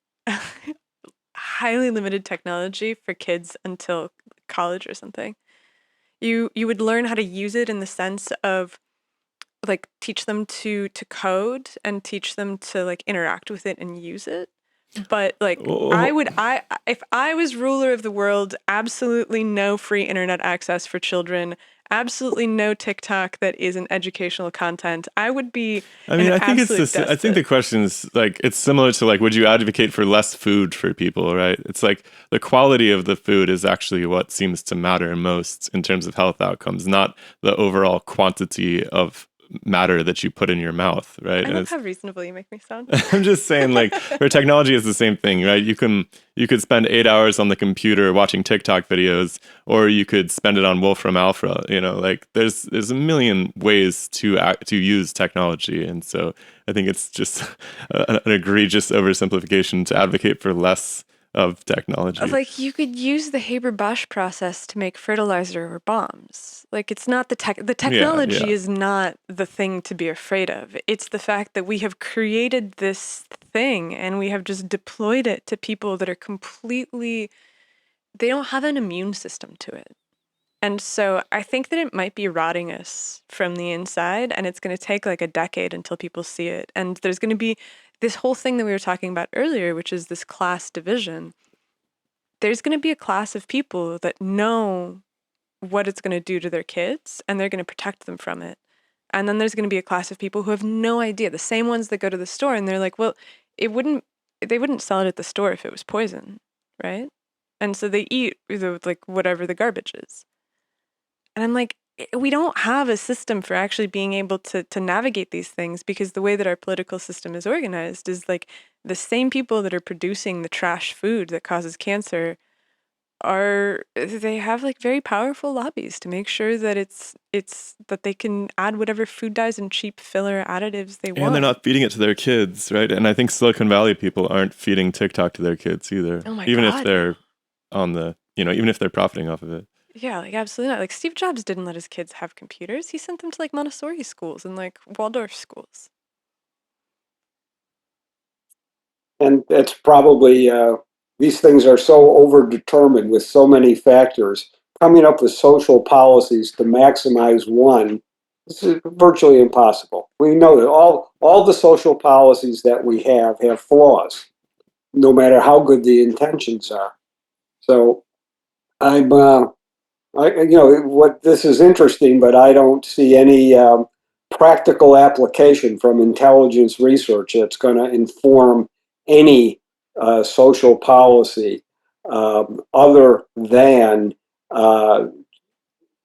highly limited technology for kids until college or something. You would learn how to use it in the sense of like teach them to code and teach them to like interact with it and use it. But like Oh, I if I was ruler of the world, absolutely no free internet access for children, absolutely no TikTok that isn't educational content. I would be I mean, an I think it's absolute this. I think the despot. question is like it's similar to like, would you advocate for less food for people? Right? It's like the quality of the food is actually what seems to matter most in terms of health outcomes, not the overall quantity of matter that you put in your mouth. Right? I And love it's how reasonable you make me sound. I'm just saying, like, for technology is the same thing, right? You could spend 8 hours on the computer watching TikTok videos, or you could spend it on Wolfram Alpha. Like there's a million ways to use technology, and so I think it's just an egregious oversimplification to advocate for less of technology. Like you could use the Haber-Bosch process to make fertilizer or bombs. Like it's not the Yeah, yeah. technology is not the thing to be afraid of. It's the fact that we have created this thing and we have just deployed it to people that are completely they don't have an immune system to it. And so I think that it might be rotting us from the inside and it's going to take like a decade until people see it. And there's going to be this whole thing that we were talking about earlier, which is this class division. There's going to be a class of people that know what it's going to do to their kids and they're going to protect them from it. And then there's going to be a class of people who have no idea, the same ones that go to the store and they're like, well, they wouldn't sell it at the store if it was poison, right? And so they eat like whatever the garbage is. And I'm like, we don't have a system for actually being able to navigate these things because the way that our political system is organized is like the same people that are producing the trash food that causes cancer they have like very powerful lobbies to make sure that it's that they can add whatever food dyes and cheap filler additives they And they're want. not feeding it to their kids, right? And I think Silicon Valley people aren't feeding TikTok to their kids either, Oh my even if God, they're no. on the, even if they're profiting off of it. Yeah, like absolutely not. Like Steve Jobs didn't let his kids have computers. He sent them to like Montessori schools and like Waldorf schools. And it's probably these things are so overdetermined with so many factors. Coming up with social policies to maximize one is virtually impossible. We know that all the social policies that we have flaws, no matter how good the intentions are. So I'm, what this is interesting, but I don't see any practical application from intelligence research that's going to inform any social policy other than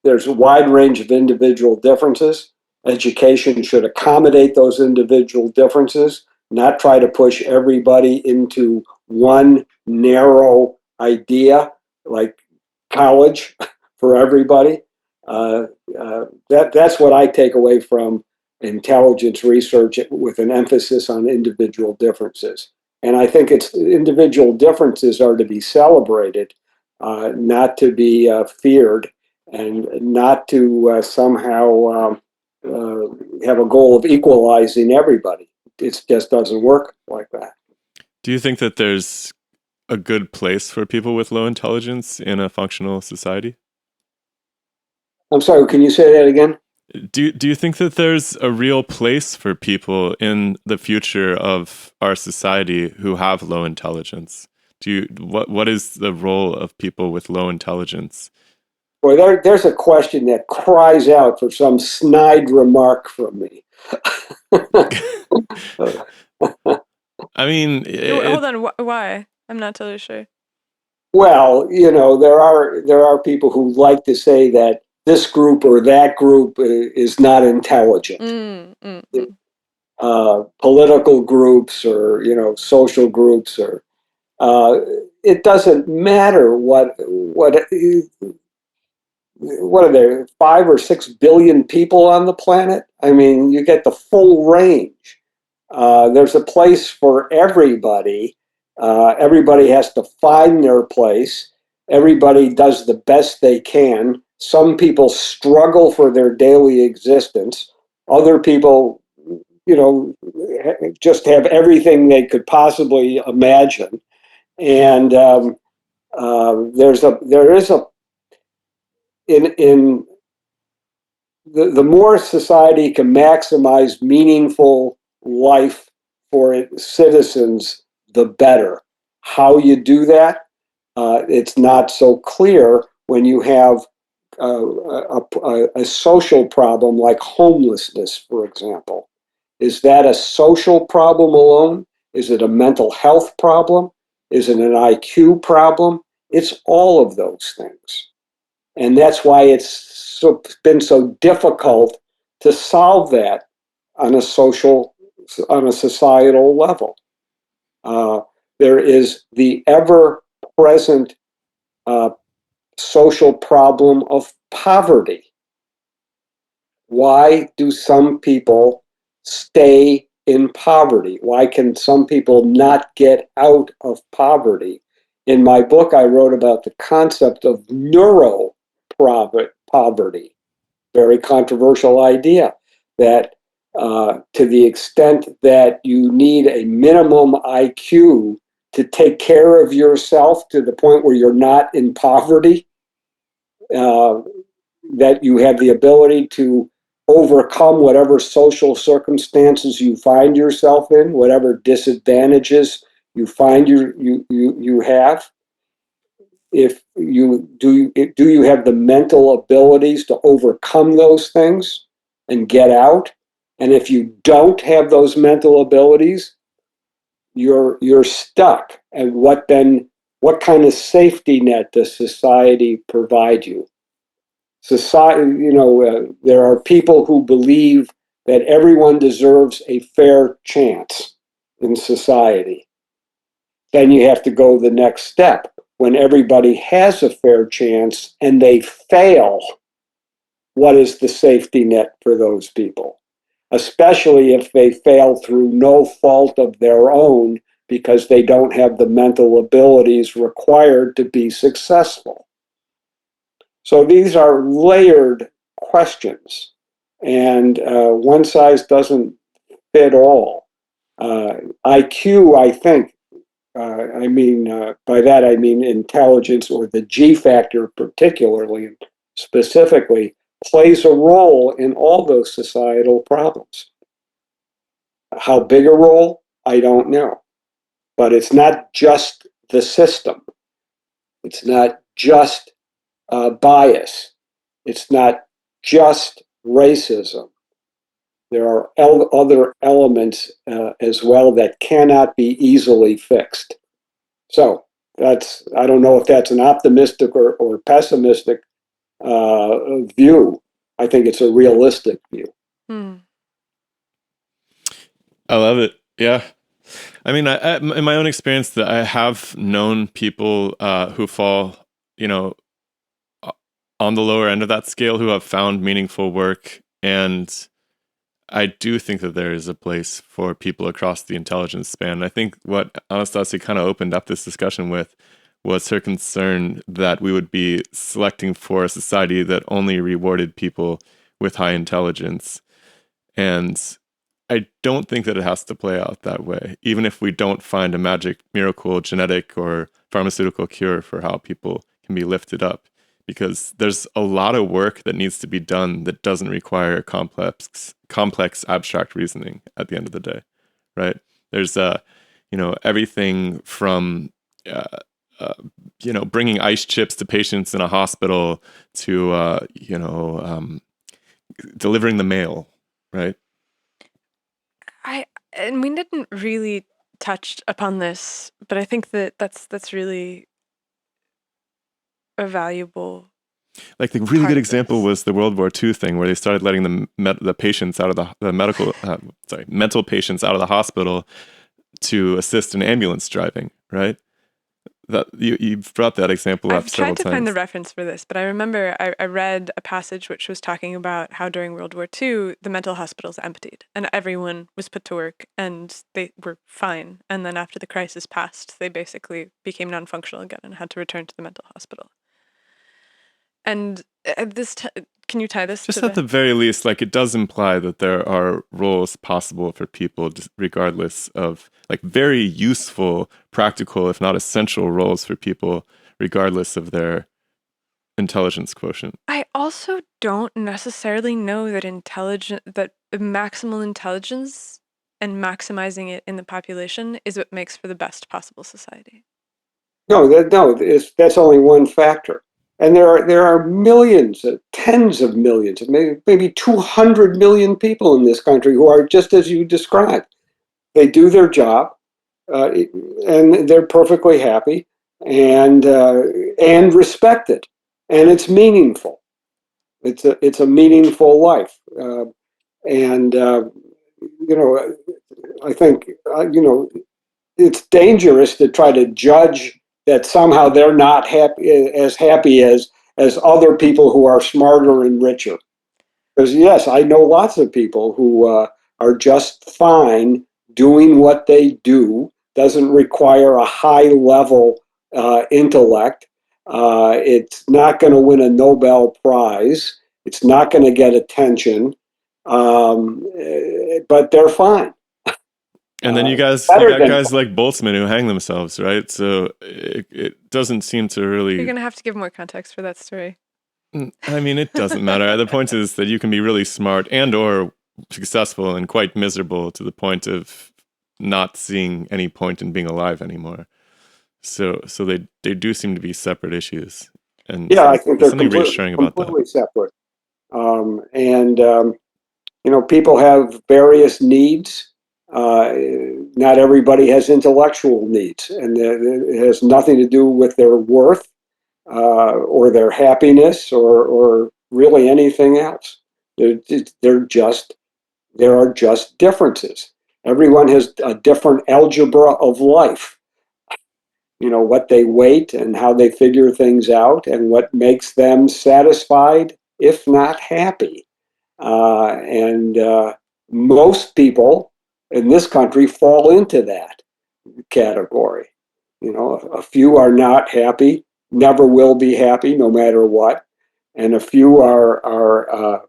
there's a wide range of individual differences. Education should accommodate those individual differences, not try to push everybody into one narrow idea like college for everybody. That's what I take away from intelligence research with an emphasis on individual differences. And I think it's individual differences are to be celebrated, not to be feared, and not to somehow have a goal of equalizing everybody. It just doesn't work like that. Do you think that there's a good place for people with low intelligence in a functional society? I'm sorry, can you say that again? Do you think that there's a real place for people in the future of our society who have low intelligence? What is the role of people with low intelligence? Boy, there's a question that cries out for some snide remark from me. I mean, Hold on, why? I'm not totally sure. Well, there are people who like to say that this group or that group is not intelligent. Political groups or social groups or uh, it doesn't matter what are there, 5 or 6 billion people on the planet? I mean, you get the full range. There's a place for everybody. Everybody has to find their place. Everybody does the best they can. Some people struggle for their daily existence. Other people, just have everything they could possibly imagine. And there is a in the more society can maximize meaningful life for its citizens, the better. How you do that, it's not so clear when you have a social problem like homelessness, for example. Is that a social problem alone? Is it a mental health problem? Is it an IQ problem? It's all of those things. And that's why it's been so difficult to solve that on a societal level. There is the ever-present social problem of poverty. Why do some people stay in poverty? Why can some people not get out of poverty? In my book, I wrote about the concept of poverty. Very controversial idea that to the extent that you need a minimum IQ to take care of yourself to the point where you're not in poverty, that you have the ability to overcome whatever social circumstances you find yourself in, whatever disadvantages you find you have. If you do you have the mental abilities to overcome those things and get out? And if you don't have those mental abilities, you're stuck. And what kind of safety net does society provide you? Society, there are people who believe that everyone deserves a fair chance in society. Then you have to go the next step. When everybody has a fair chance and they fail, what is the safety net for those people? Especially if they fail through no fault of their own because they don't have the mental abilities required to be successful. So these are layered questions, and one size doesn't fit all. IQ, I think, by that I mean intelligence, or the G factor particularly, specifically, plays a role in all those societal problems. How big a role, I don't know. But it's not just the system. It's not just bias. It's not just racism. There are other elements as well that cannot be easily fixed. So I don't know if that's an optimistic or pessimistic view. I think it's a realistic view. I love it. Yeah. I mean, in my own experience, that I have known people who fall, on the lower end of that scale, who have found meaningful work. And I do think that there is a place for people across the intelligence span. I think what Anastasia kind of opened up this discussion with was her concern that we would be selecting for a society that only rewarded people with high intelligence. And I don't think that it has to play out that way, even if we don't find a magic miracle genetic or pharmaceutical cure for how people can be lifted up. Because there's a lot of work that needs to be done that doesn't require complex abstract reasoning at the end of the day, right? There's everything from bringing ice chips to patients in a hospital to delivering the mail, right? And we didn't really touch upon this, but I think that's really a valuable. Like the really good example was the World War II thing, where they started letting the patients out of the mental patients out of the hospital to assist in ambulance driving, right? That you've brought that example up I've several tried to find the times. reference for this, but I remember I read a passage which was talking about how during World War II, the mental hospitals emptied and everyone was put to work and they were fine. And then after the crisis passed, they basically became non-functional again and had to return to the mental hospital. And can you tie this Just to at the very least, like, it does imply that there are roles possible for people, just regardless of, like, very useful, practical, if not essential roles for people, regardless of their intelligence quotient. I also don't necessarily know that maximal intelligence and maximizing it in the population is what makes for the best possible society. No, that's only one factor. And there are millions, tens of millions, maybe 200 million people in this country who are just as you described. They do their job, and they're perfectly happy and respected, and it's meaningful. It's a meaningful life, and you know, I think it's dangerous to try to judge that somehow they're not happy as other people who are smarter and richer. Because yes, I know lots of people who are just fine doing what they do. Doesn't require a high level intellect. It's not going to win a Nobel Prize. It's not going to get attention, but they're fine. And then you got guys like Boltzmann who hang themselves, right? So it doesn't seem to really. You're gonna have to give more context for that story. I mean, it doesn't matter. The point is that you can be really smart and or successful and quite miserable to the point of not seeing any point in being alive anymore. So they do seem to be separate issues. And yeah, I think they're something reassuring about that. Completely separate. People have various needs. Not everybody has intellectual needs, and it has nothing to do with their worth or their happiness or really anything else. There are just differences. Everyone has a different algebra of life. What they weight and how they figure things out and what makes them satisfied, if not happy. And most people in this country fall into that category. A few are not happy, never will be happy, no matter what, and a few are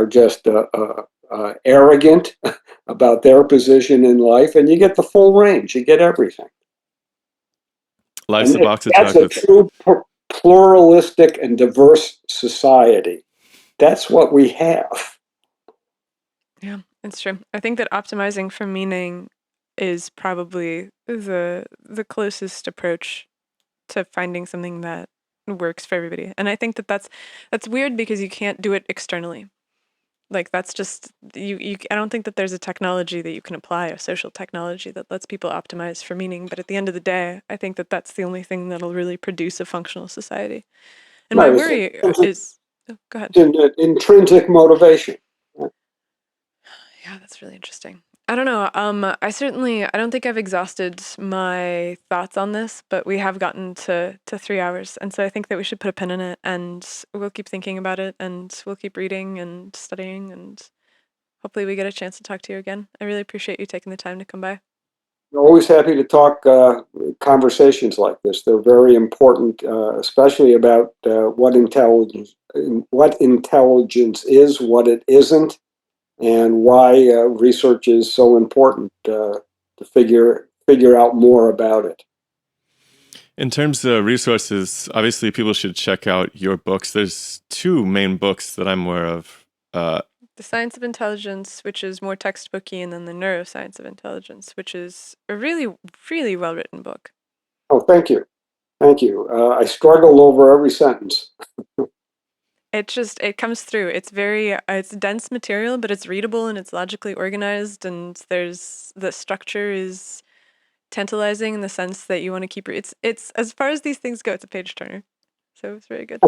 just arrogant about their position in life, and you get the full range. You get everything. Life's a box of that's chocolates. A true pluralistic and diverse society. That's what we have. Yeah, it's true. I think that optimizing for meaning is probably the closest approach to finding something that works for everybody. And I think that that's weird because you can't do it externally. Like that's just you I don't think that there's a technology that you can apply, a social technology that lets people optimize for meaning, but at the end of the day, I think that that's the only thing that'll really produce a functional society. And my worry is go ahead. Intrinsic motivation. Yeah, that's really interesting. I don't know. I don't think I've exhausted my thoughts on this, but we have gotten to 3 hours. And so I think that we should put a pin in it and we'll keep thinking about it and we'll keep reading and studying and hopefully we get a chance to talk to you again. I really appreciate you taking the time to come by. I'm always happy to talk conversations like this. They're very important, especially about what intelligence is, what it isn't, and why research is so important to figure out more about it. In terms of resources, obviously people should check out your books. There's 2 main books that I'm aware of. The Science of Intelligence, which is more textbooky, and then the Neuroscience of Intelligence, which is a really, really well-written book. Oh, thank you. Thank you. I struggled over every sentence. It comes through. It's dense material, but it's readable and it's logically organized, and the structure is tantalizing in the sense that you want to keep it's as far as these things go, it's a page turner. So it's very good.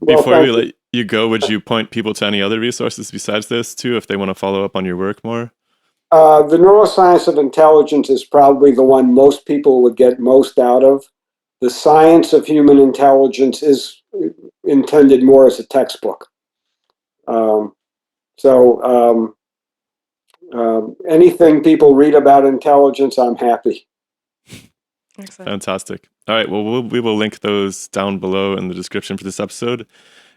Before we let you go, would you point people to any other resources besides this too, if they want to follow up on your work more? The neuroscience of intelligence is probably the one most people would get most out of. The science of human intelligence is intended more as a textbook. Anything people read about intelligence, I'm happy. Excellent. Fantastic. All right. Well, we will link those down below in the description for this episode.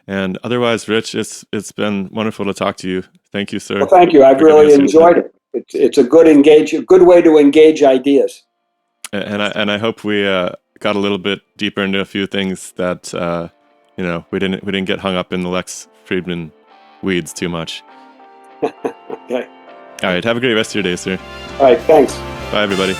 And otherwise, Rich, it's been wonderful to talk to you. Thank you, sir. Well, thank you. I've really enjoyed it. It's a good way to engage ideas. And I hope we got a little bit deeper into a few things that we didn't get hung up in the Lex Friedman weeds too much. Okay. All right. Have a great rest of your day, sir. All right. Thanks. Bye, everybody.